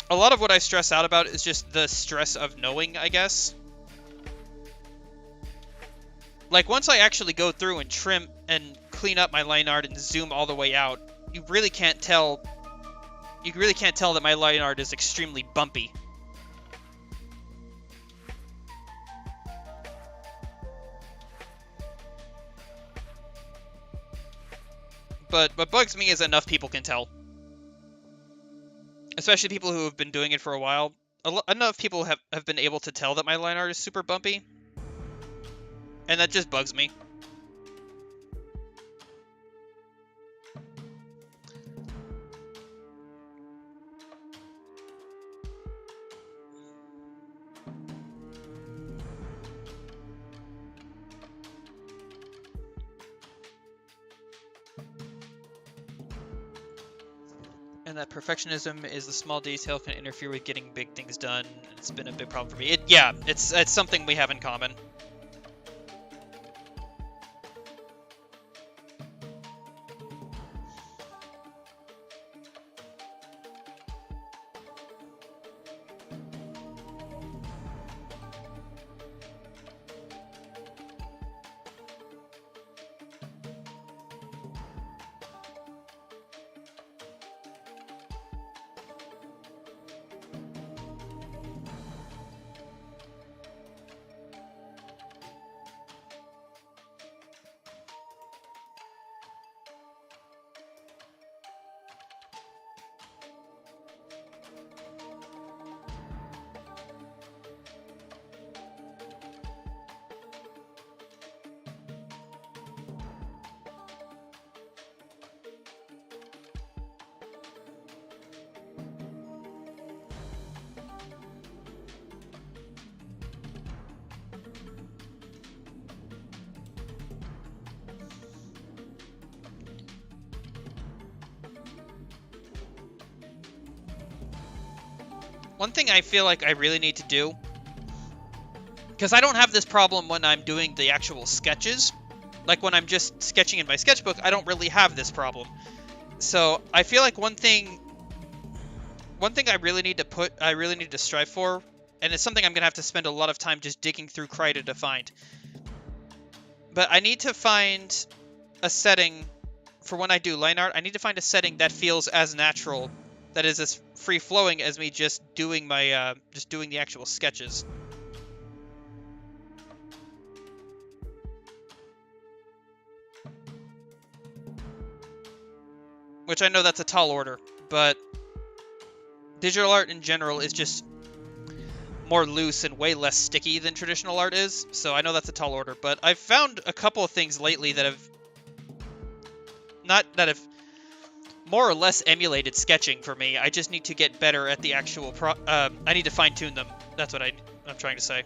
A lot of what I stress out about is just the stress of knowing, I guess. Like, once I actually go through and trim and clean up my line art and zoom all the way out, you really can't tell that my line art is extremely bumpy. But what bugs me is enough people can tell. Especially people who have been doing it for a while. Enough people have been able to tell that my line art is super bumpy. And that just bugs me. And that perfectionism is the small detail can interfere with getting big things done. It's been a big problem for me. It's something we have in common. One thing I feel like I really need to do, because I don't have this problem when I'm doing the actual sketches. Like when I'm just sketching in my sketchbook, I don't really have this problem. So I feel like one thing I really need to strive for, and it's something I'm gonna have to spend a lot of time just digging through Krita to find. But I need to find a setting for when I do line art. I need to find a setting that feels as natural, that is as free-flowing as me just doing my, just doing the actual sketches. which I know that's a tall order, but digital art in general is just more loose and way less sticky than traditional art is, so I know that's a tall order. But I've found a couple of things lately that have more or less emulated sketching for me. I just need to get better at the actual I need to fine-tune them. That's what I'm trying to say.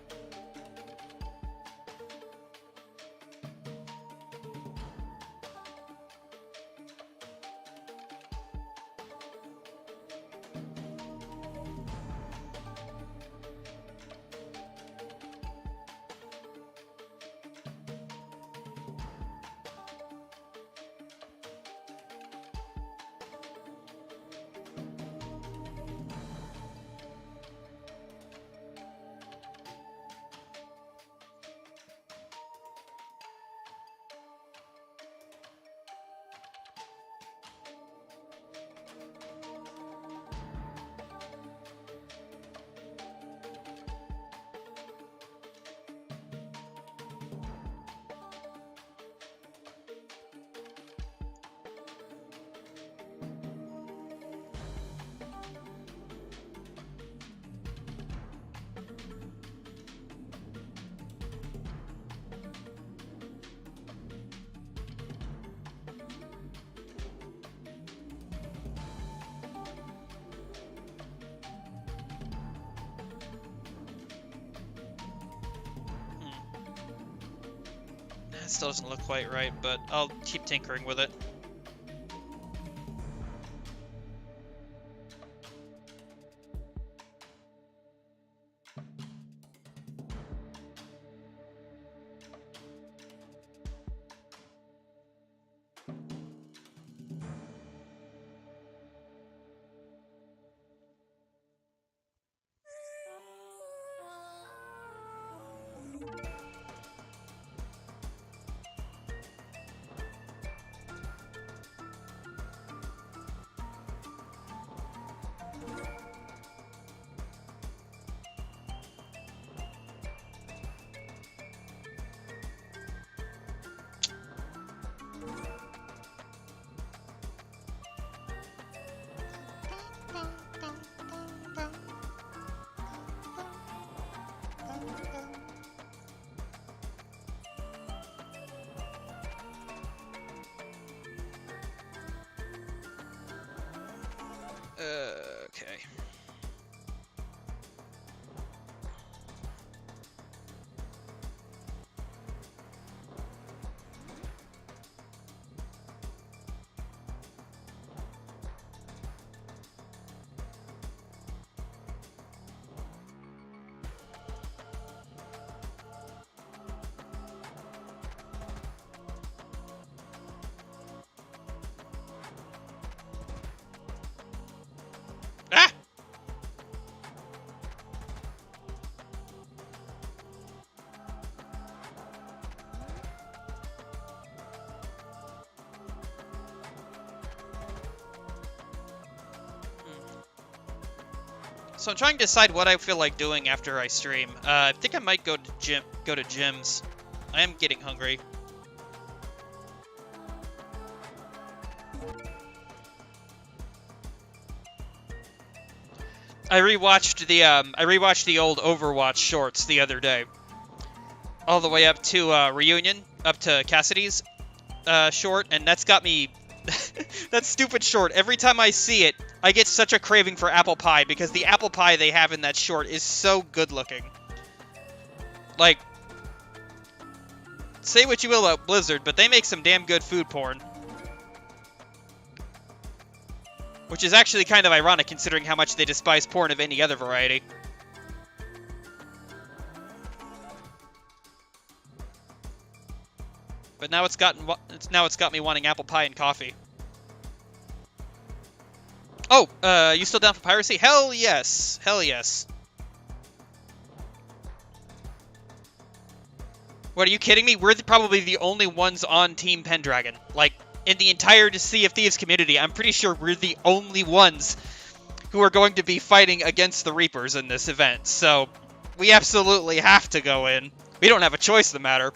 It still doesn't look quite right, but I'll keep tinkering with it. Okay. Ah! So I'm trying to decide what I feel like doing after I stream. I think I might go to gyms. I am getting hungry. I rewatched the old Overwatch shorts the other day, all the way up to Reunion, up to Cassidy's short, and that's got me. That stupid short. Every time I see it, I get such a craving for apple pie because the apple pie they have in that short is so good looking. Like, say what you will about Blizzard, but they make some damn good food porn. Which is actually kind of ironic considering how much they despise porn of any other variety. But now it's got me wanting apple pie and coffee. Oh, you still down for piracy? Hell yes. Hell yes. What, are you kidding me? We're probably the only ones on Team Pendragon. Like, in the entire Sea of Thieves community, I'm pretty sure we're the only ones who are going to be fighting against the Reapers in this event. So, we absolutely have to go in. We don't have a choice in the matter.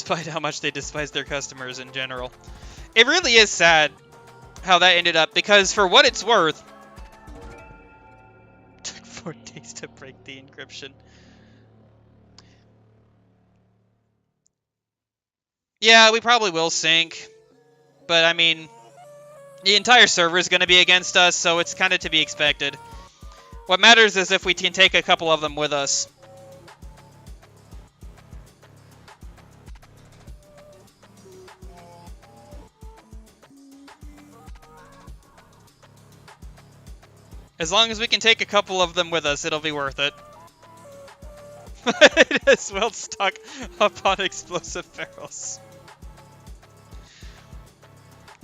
despite how much they despise their customers in general. It really is sad how that ended up, because for what it's worth, it took 4 days to break the encryption. Yeah, we probably will sync, but I mean, the entire server is going to be against us, so it's kind of to be expected. What matters is if we can take a couple of them with us. As long as we can take a couple of them with us, it'll be worth it. It is well stuck upon explosive barrels.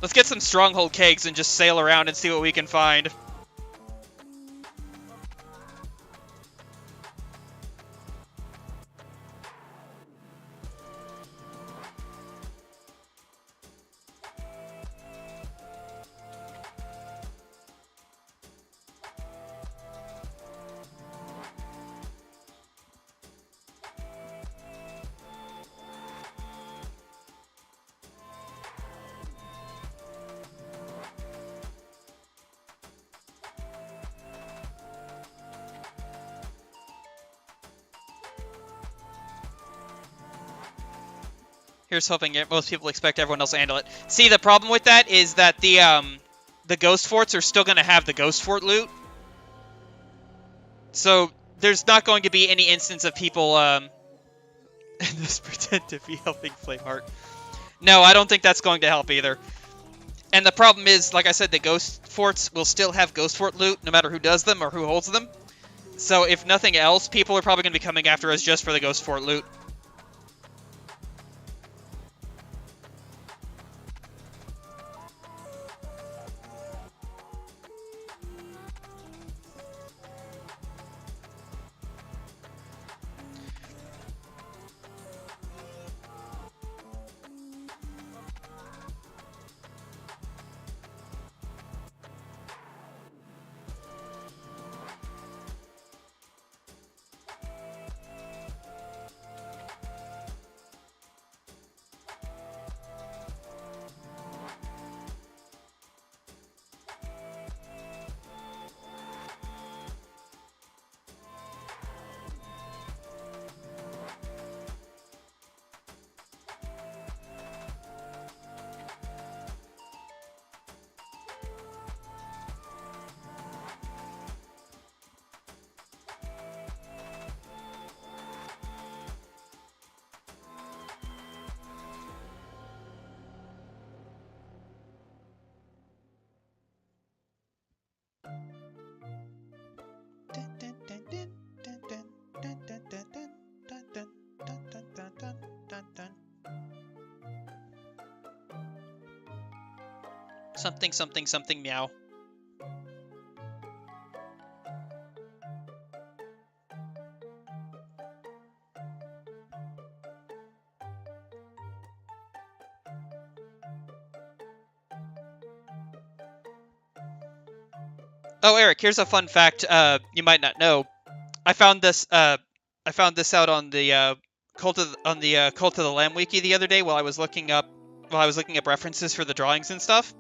Let's get some stronghold kegs and just sail around and see what we can find. Here's hoping most people expect everyone else to handle it. See, the problem with that is that the ghost forts are still going to have the ghost fort loot. So there's not going to be any instance of people just pretend to be helping Flameheart. No, I don't think that's going to help either. And the problem is, like I said, the ghost forts will still have ghost fort loot no matter who does them or who holds them. So if nothing else, people are probably going to be coming after us just for the ghost fort loot. Something, something, something, meow. Oh, Eric, here's a fun fact you might not know. I found this out on the Cult of the Lamb wiki the other day while I was looking up references for the drawings and stuff.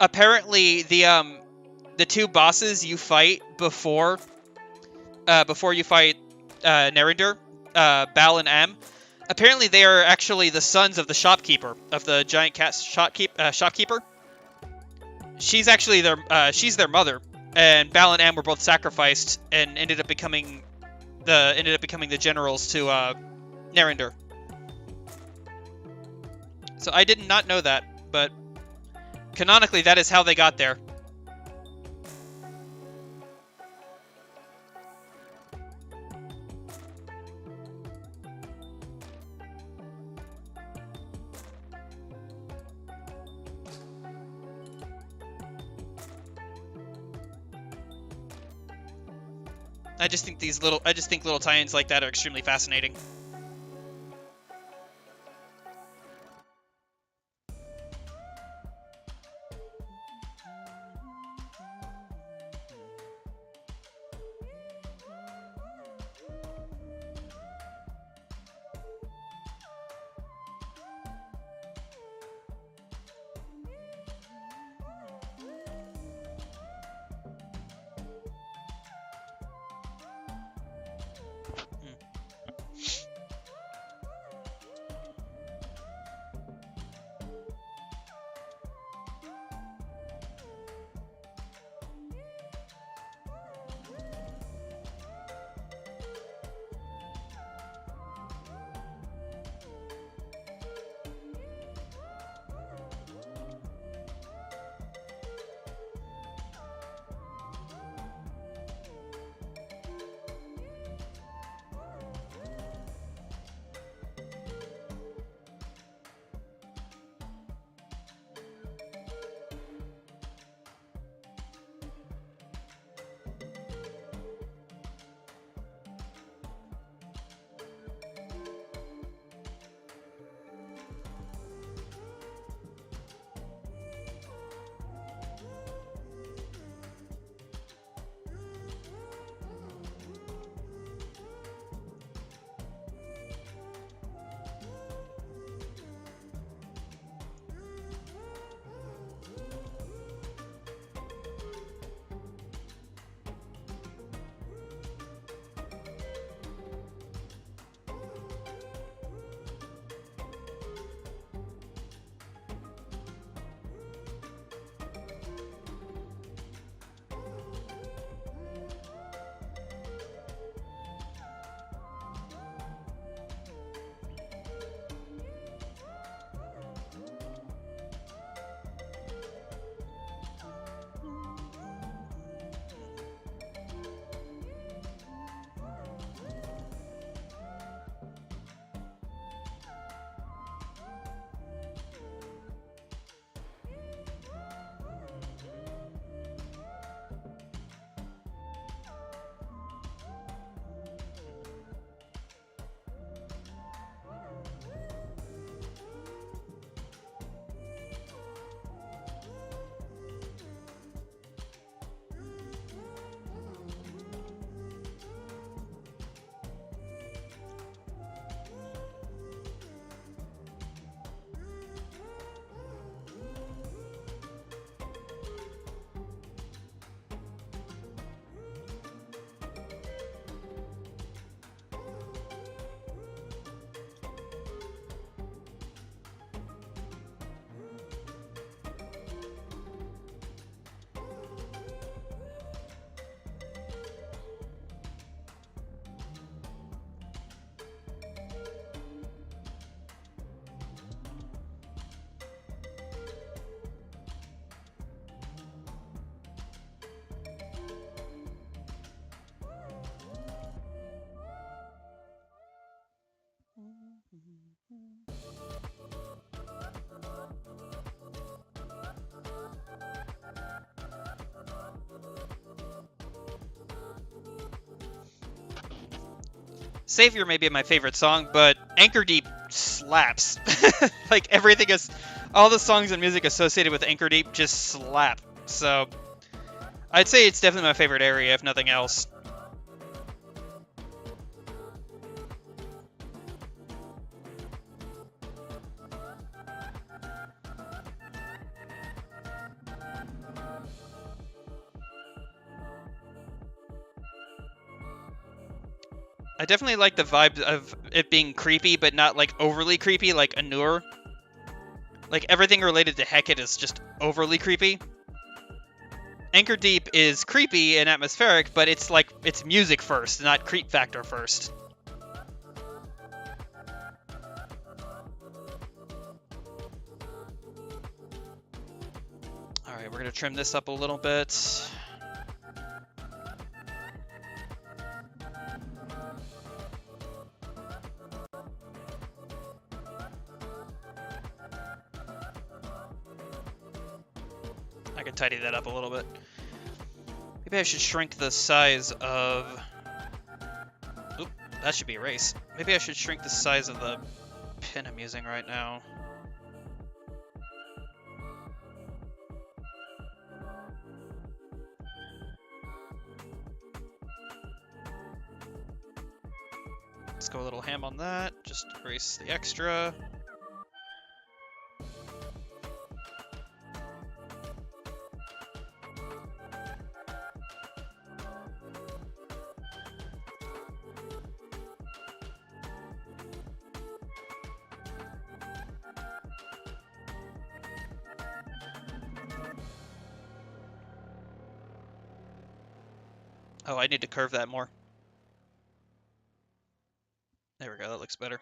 Apparently, the two bosses you fight before you fight Nerinder, Bal and Am, apparently they are actually the sons of the shopkeeper, of the giant cat shopkeeper. She's actually their mother, and Bal and Am were both sacrificed and ended up becoming the generals to Nerinder. So I did not know that, but canonically that is how they got there. I just think little tie-ins like that are extremely fascinating. Savior may be my favorite song, but Anchor Deep slaps. Like, everything is... All the songs and music associated with Anchor Deep just slap. So, I'd say it's definitely my favorite area, if nothing else. I definitely like the vibe of it being creepy, but not, like, overly creepy, like Anur. Like, everything related to Hecate is just overly creepy. Anchor Deep is creepy and atmospheric, but it's, like, it's music first, not creep factor first. Alright, we're gonna trim this up a little bit. I can tidy that up a little bit. Maybe I should shrink the size of... Oop, that should be erased. Maybe I should shrink the size of the pin I'm using right now. Let's go a little ham on that. Just erase the extra. Oh, I need to curve that more. There we go, that looks better.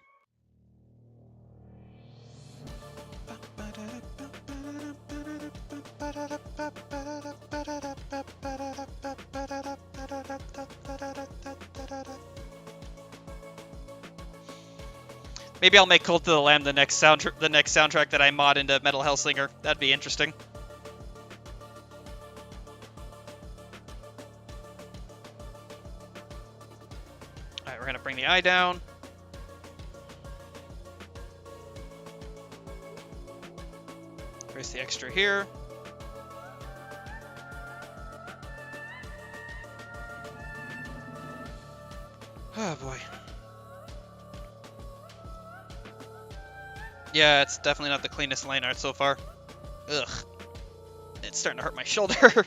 Maybe I'll make Cult of the Lamb the next soundtrack that I mod into Metal Hellsinger. That'd be interesting. Alright, we're gonna bring the eye down. Erase the extra here. Oh boy. Yeah, it's definitely not the cleanest line art so far. Ugh. It's starting to hurt my shoulder.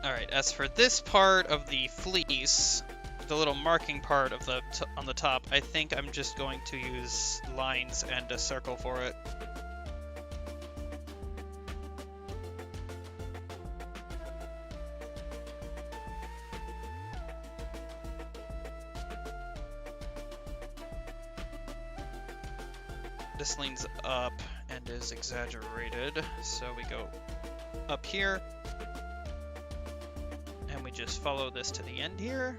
Alright, as for this part of the fleece, the little marking part of the on the top, I think I'm just going to use lines and a circle for it. This leans up and is exaggerated, so we go up here. And we just follow this to the end here.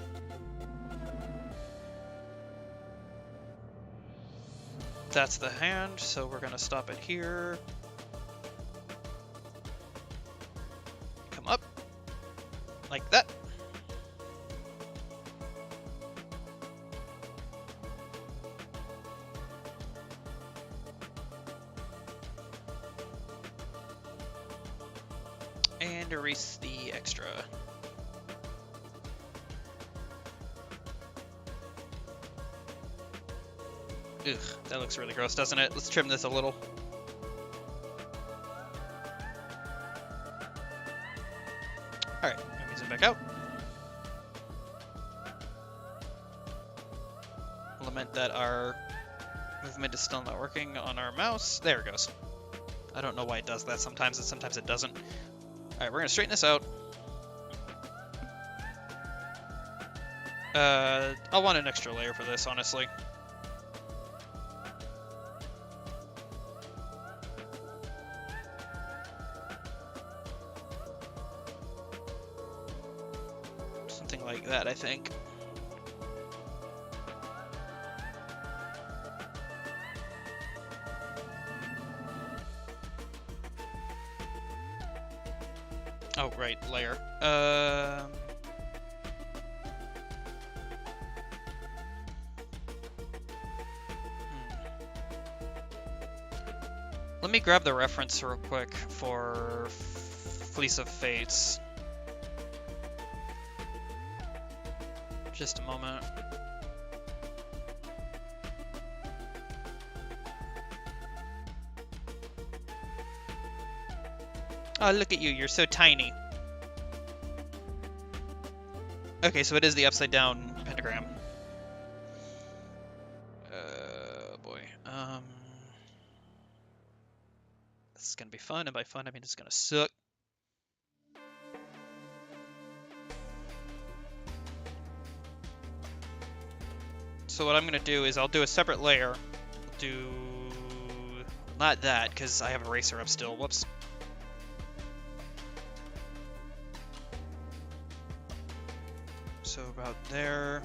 That's the hand, so we're gonna stop it here. Come up, like that. And erase the extra. Ugh, that looks really gross, doesn't it? Let's trim this a little. Alright, let me zoom back out. Lament that our movement is still not working on our mouse. There it goes. I don't know why it does that sometimes, and sometimes it doesn't. Alright, we're gonna straighten this out. I'll want an extra layer for this, honestly. Something like that, I think. Oh, right, layer. Let me grab the reference real quick for Fleece of Fates. Just a moment. Oh, look at you, you're so tiny. Okay, so it is the upside down pentagram. Boy. This is gonna be fun, and by fun I mean it's gonna suck. So what I'm gonna do is I'll do a separate layer. Do not that, because I have a eraser up still. Whoops. So about there.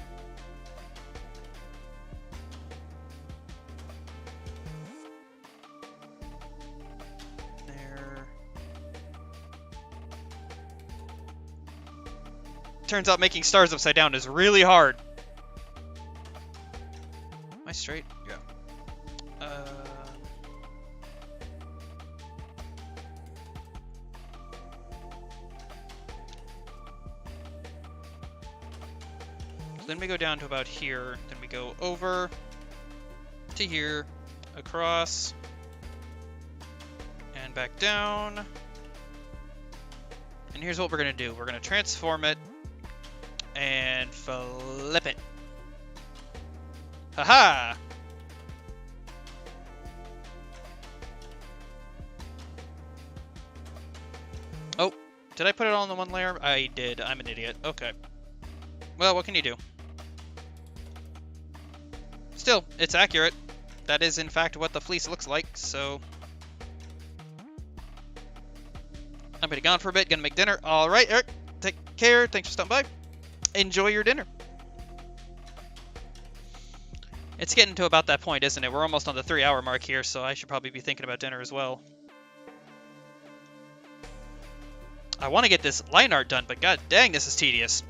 There. Turns out making stars upside down is really hard. Am I straight? Yeah. Then we go down to about here, then we go over to here, across, and back down. And here's what we're gonna do. We're gonna transform it and flip it. Haha! Oh, did I put it all in the one layer? I did. I'm an idiot. Okay. Well, what can you do? Still, it's accurate. That is, in fact, what the fleece looks like, so... I'm gonna be gone for a bit, gonna make dinner. Alright, Eric, take care. Thanks for stopping by. Enjoy your dinner. It's getting to about that point, isn't it? We're almost on the 3-hour mark here, so I should probably be thinking about dinner as well. I want to get this line art done, but god dang, this is tedious.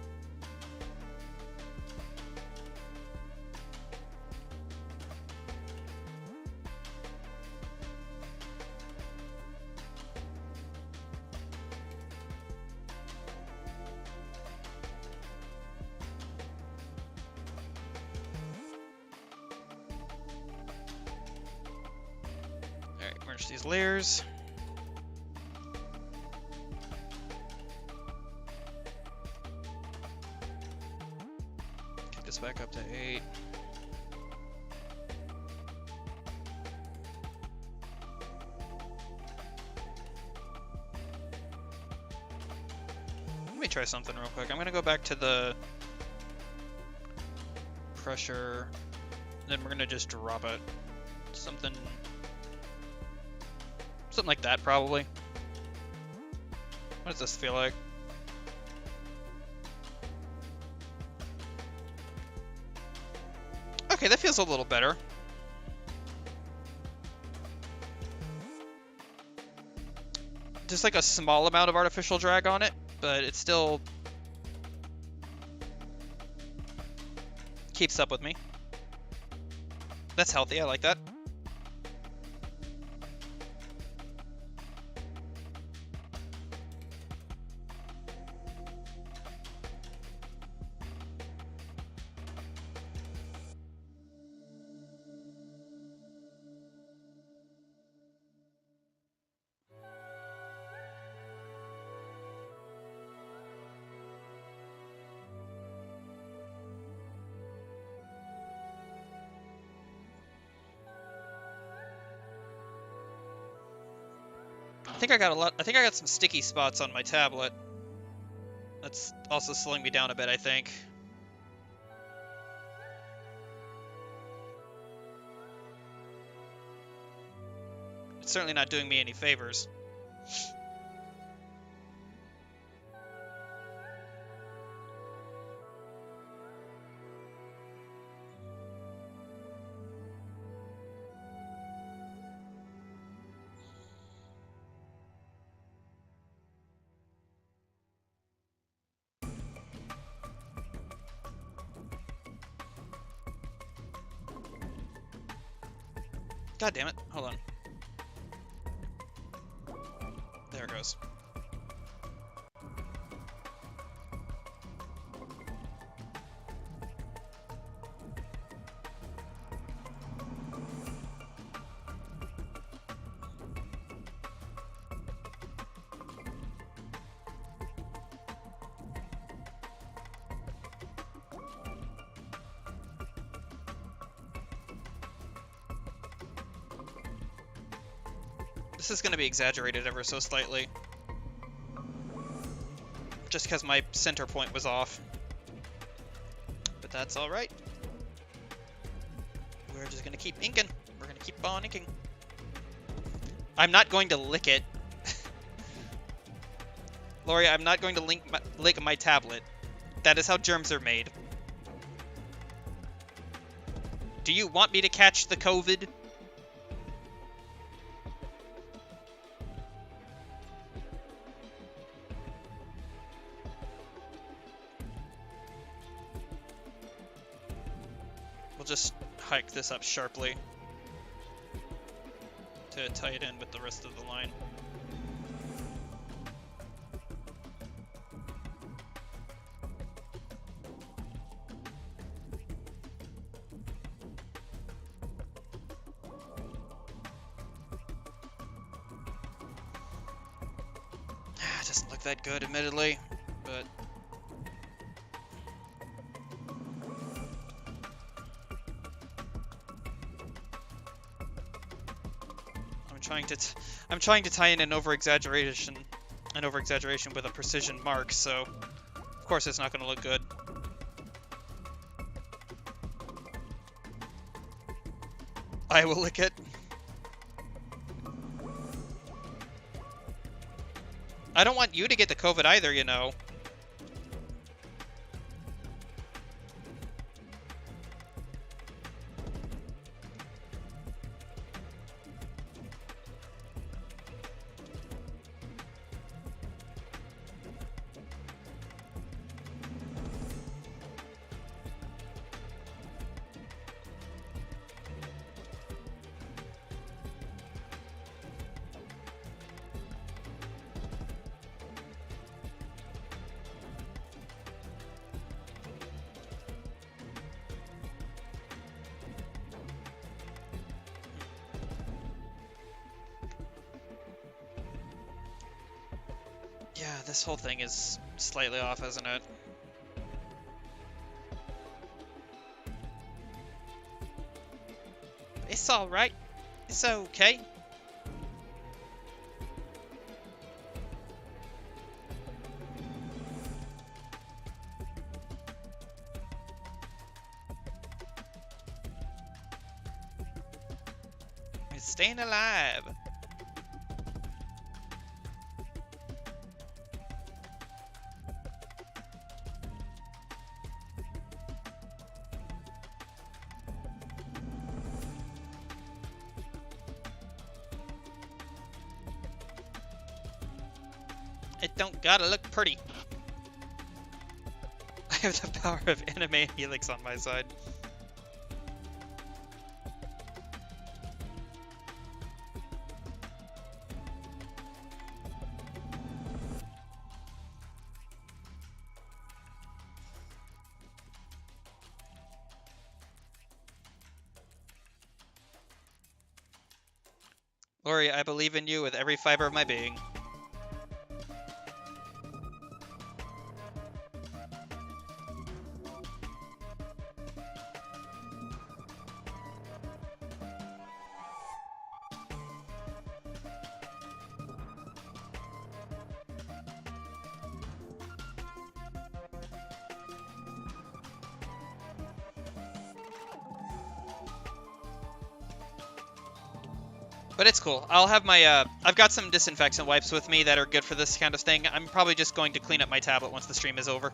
Alright, merge these layers. Kick this back up to 8. Let me try something real quick. I'm gonna go back to the pressure, then we're gonna just drop it. Something like that, probably. What does this feel like? Okay, that feels a little better. Just like a small amount of artificial drag on it, but it still keeps up with me. That's healthy, I like that. I think I got some sticky spots on my tablet. That's also slowing me down a bit, I think. It's certainly not doing me any favors. God damn it. Hold on. There it goes. This is going to be exaggerated ever so slightly. Just because my center point was off. But that's alright. We're just going to keep inking. We're going to keep on inking. I'm not going to lick it. Lori, I'm not going to lick my tablet. That is how germs are made. Do you want me to catch the COVID? Just hike this up sharply to tie it in with the rest of the line. It doesn't look that good, admittedly, but I'm trying to tie in an over-exaggeration with a precision mark, so of course it's not going to look good. I will lick it. I don't want you to get the COVID either, you know. Yeah, this whole thing is slightly off, isn't it? It's alright. It's okay. It's staying alive. It don't gotta look pretty. I have the power of anime helix on my side. Lori, I believe in you with every fiber of my being. But it's cool. I'll have my, I've got some disinfectant wipes with me that are good for this kind of thing. I'm probably just going to clean up my tablet once the stream is over.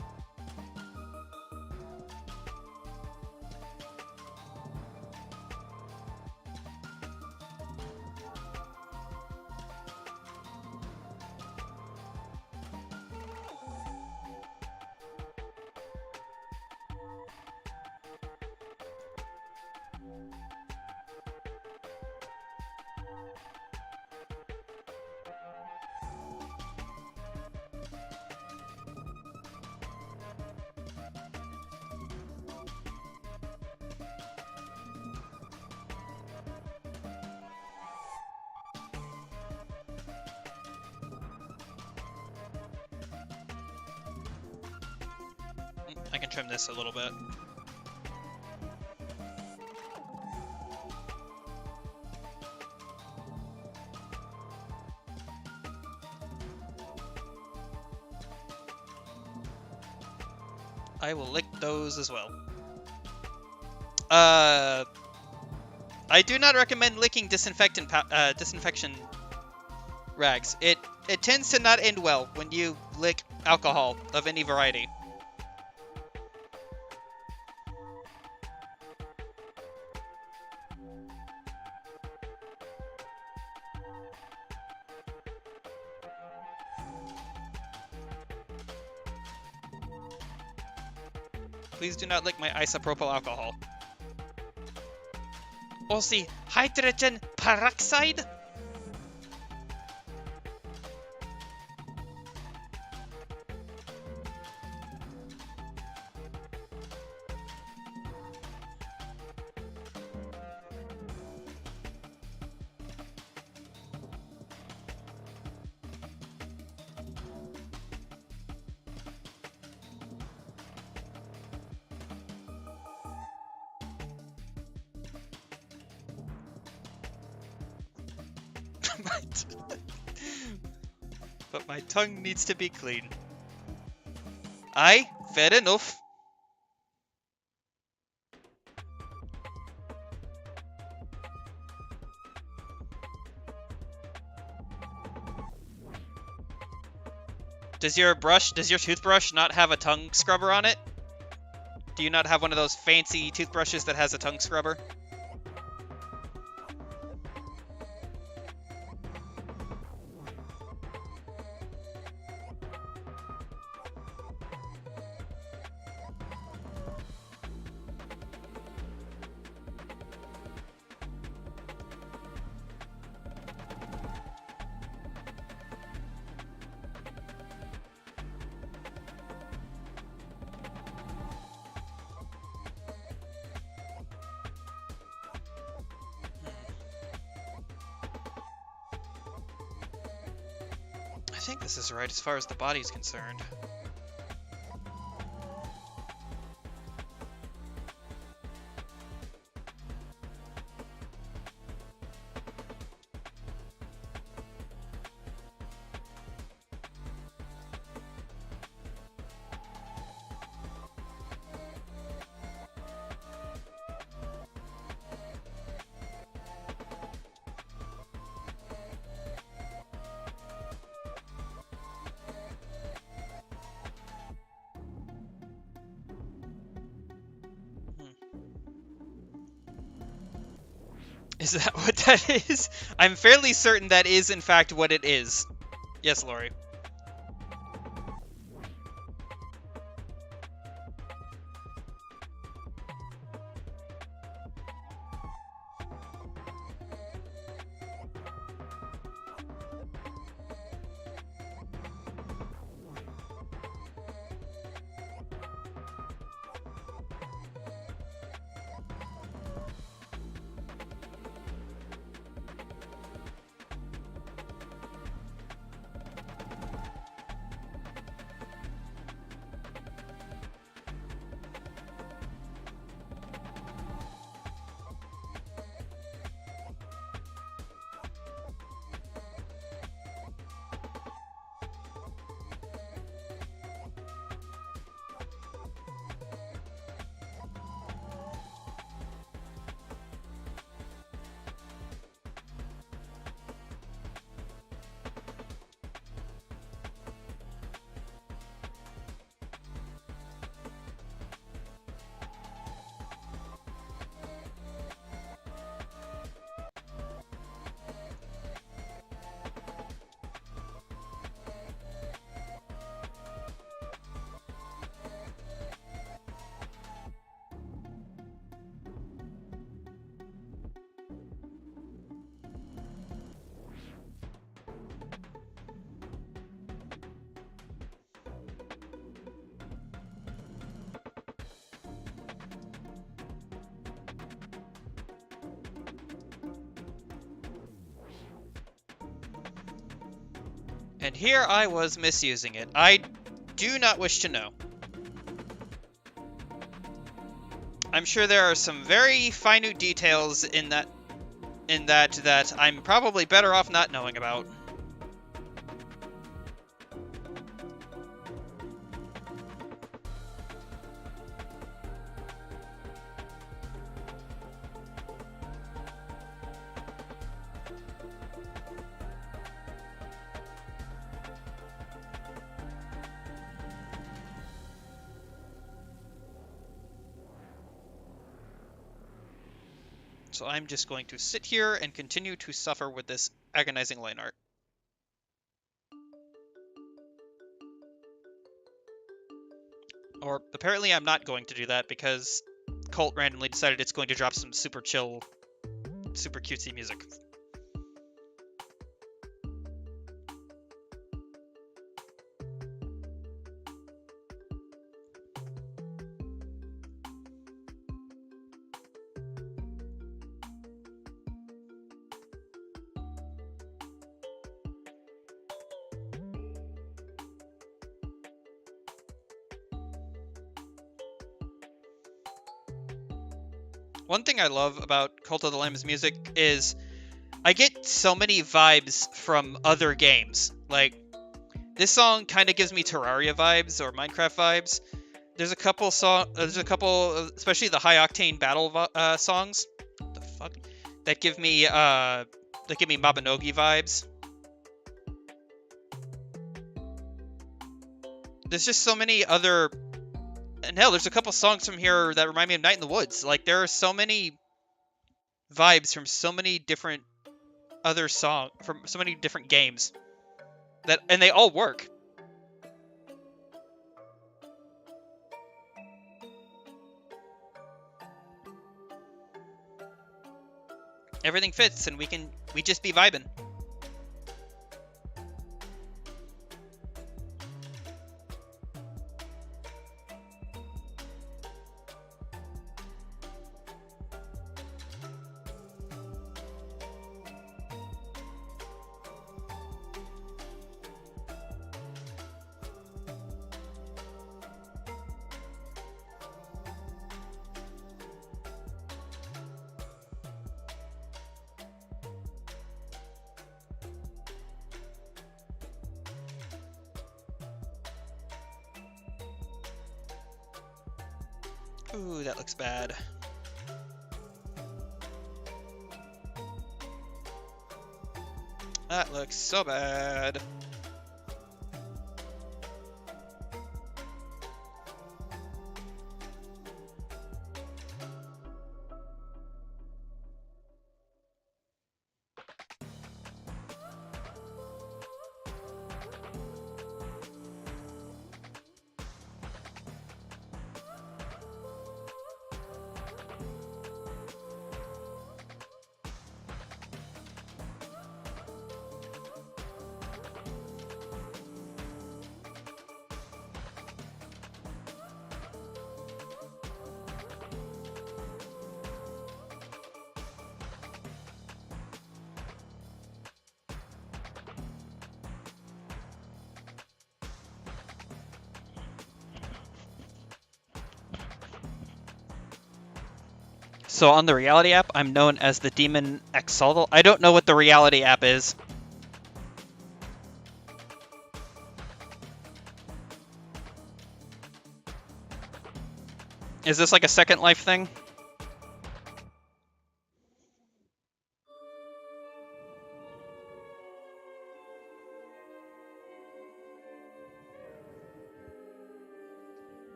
I can trim this a little bit. I will lick those as well. I do not recommend licking disinfection rags. It tends to not end well when you lick alcohol of any variety. Please do not lick my isopropyl alcohol. Also, hydrogen peroxide? But my tongue needs to be clean. Aye, fair enough. Does your toothbrush not have a tongue scrubber on it? Do you not have one of those fancy toothbrushes that has a tongue scrubber? I think this is right as far as the body is concerned. Is that what that is? I'm fairly certain that is, in fact, what it is. Yes, Lori. And here I was misusing it. I do not wish to know. I'm sure there are some very minute details in that that I'm probably better off not knowing about. So I'm just going to sit here and continue to suffer with this agonizing line art. Or apparently I'm not going to do that because Colt randomly decided it's going to drop some super chill, super cutesy music. One thing I love about Cult of the Lamb's music is I get so many vibes from other games. Like, this song kind of gives me Terraria vibes or Minecraft vibes. There's a couple, especially the high octane battle songs. What the fuck? That give me Mabinogi vibes. There's just so many other. And hell, there's a couple songs from here that remind me of Night in the Woods. Like, there are so many vibes from so many different other from so many different games and they all work. Everything fits, and we just be vibing. Ooh, that looks bad. That looks so bad. So on the Reality app, I'm known as the Demon Exaltal. I don't know what the Reality app is. Is this like a Second Life thing?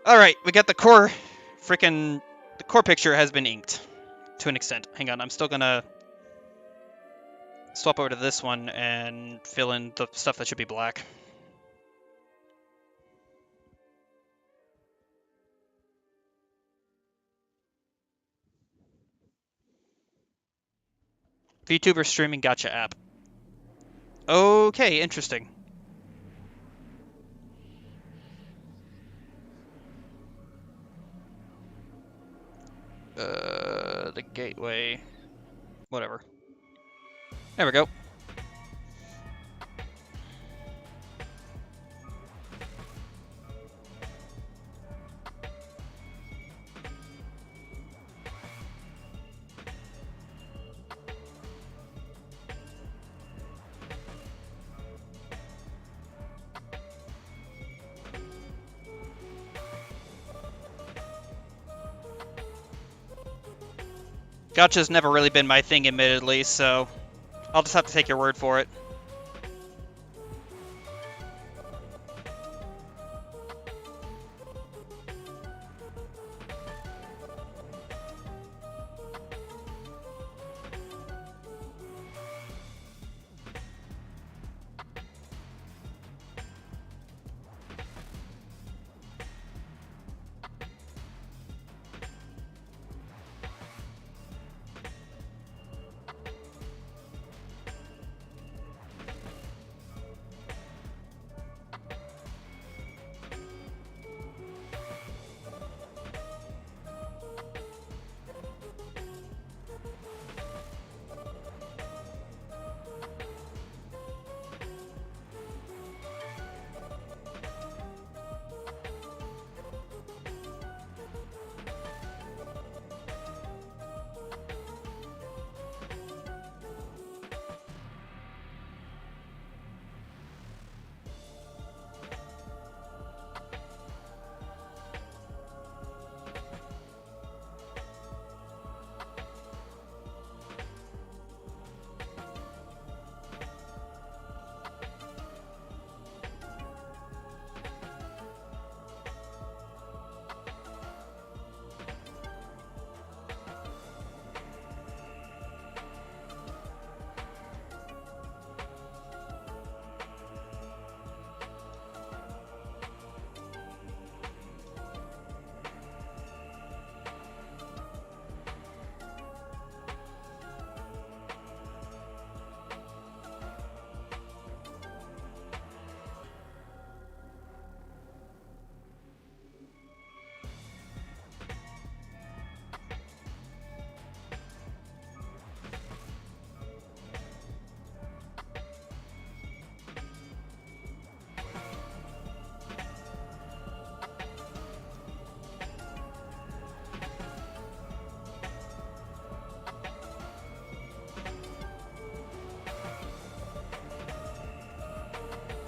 Alright, we got the core. The core picture has been inked. To an extent. Hang on, I'm still gonna swap over to this one and fill in the stuff that should be black. VTuber streaming gacha app. Okay, interesting. the gateway. Whatever. There we go. Gacha's never really been my thing, admittedly, so I'll just have to take your word for it.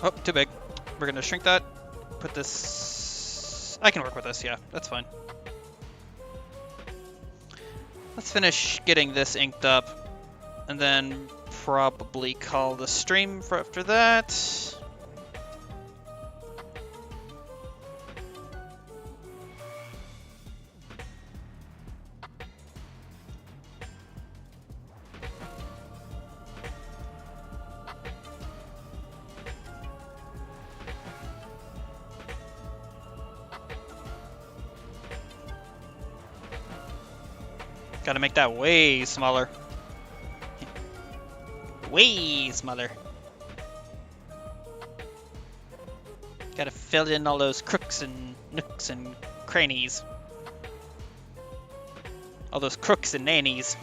Oh, too big. We're gonna shrink that. Put this... I can work with this, yeah. That's fine. Let's finish getting this inked up. And then probably call the stream for after that. Gotta make that way smaller. Way smaller. Gotta fill in all those crooks and nooks and crannies. All those crooks and nannies.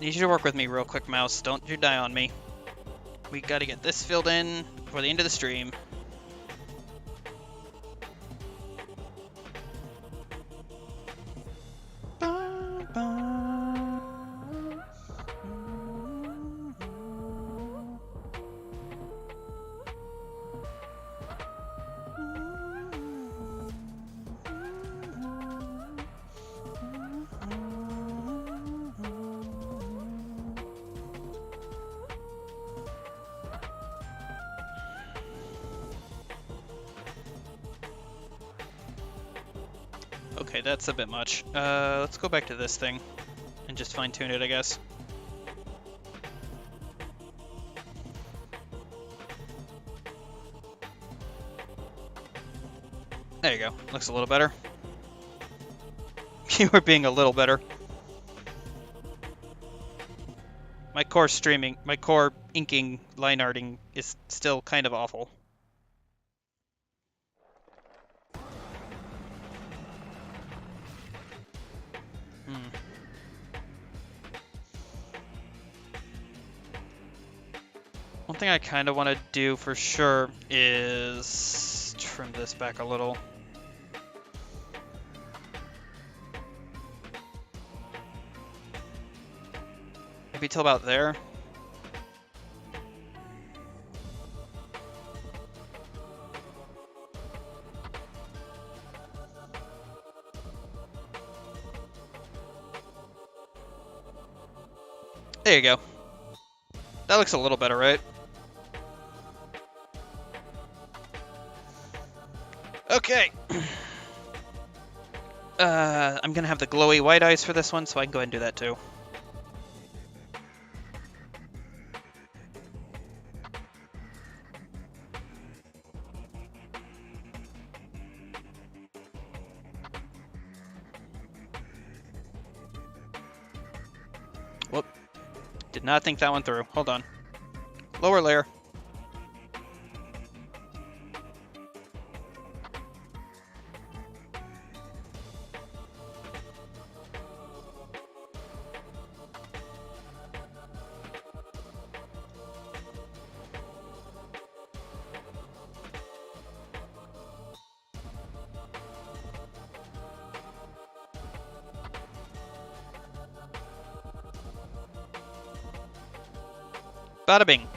Need you to work with me real quick, mouse. Don't you die on me. We gotta get this filled in before the end of the stream. Okay, that's a bit much. Let's go back to this thing and just fine-tune it, I guess. There you go. Looks a little better. You were being a little better. My core inking, line arting is still kind of awful. One thing I kind of want to do for sure is trim this back a little. Maybe till about there. There you go. That looks a little better, right? Okay. I'm gonna have the glowy white eyes for this one, so I can go ahead and do that too. Whoop. Did not think that one through. Hold on. Lower layer. Bada bing.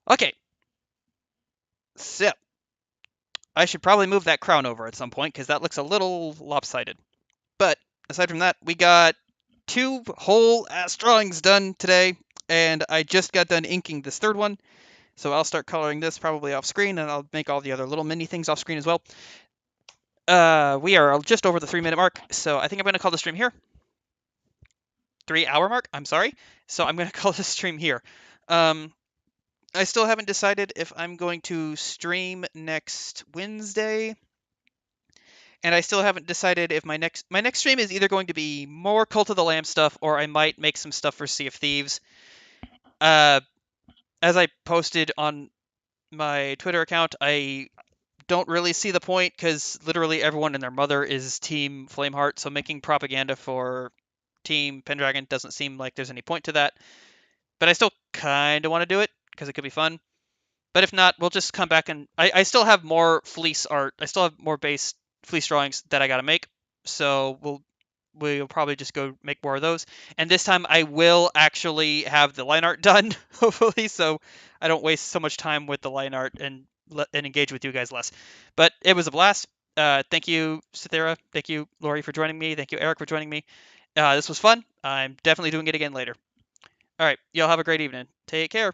Okay. So, I should probably move that crown over at some point, because that looks a little lopsided. But, aside from that, we got 2 whole ass drawings done today, and I just got done inking this third one. So I'll start coloring this probably off screen, and I'll make all the other little mini things off screen as well. We are just over the 3-minute mark, so I think I'm going to call the stream here. 3-hour mark? I'm sorry. So I'm going to call this stream here. I still haven't decided if I'm going to stream next Wednesday, and I still haven't decided if my next stream is either going to be more Cult of the Lamb stuff, or I might make some stuff for Sea of Thieves. As I posted on my Twitter account, I don't really see the point, because literally everyone and their mother is Team Flameheart, so making propaganda for Team Pendragon doesn't seem like there's any point to that. But I still kind of want to do it, because it could be fun. But if not, we'll just come back and... I still have more fleece art. I still have more base fleece drawings that I got to make, so we'll probably just go make more of those. And this time I will actually have the line art done, hopefully, so I don't waste so much time with the line art and engage with you guys less. But it was a blast. Thank you, Cythera. Thank you, Lori, for joining me. Thank you, Eric, for joining me. This was fun. I'm definitely doing it again later. All right, y'all have a great evening. Take care.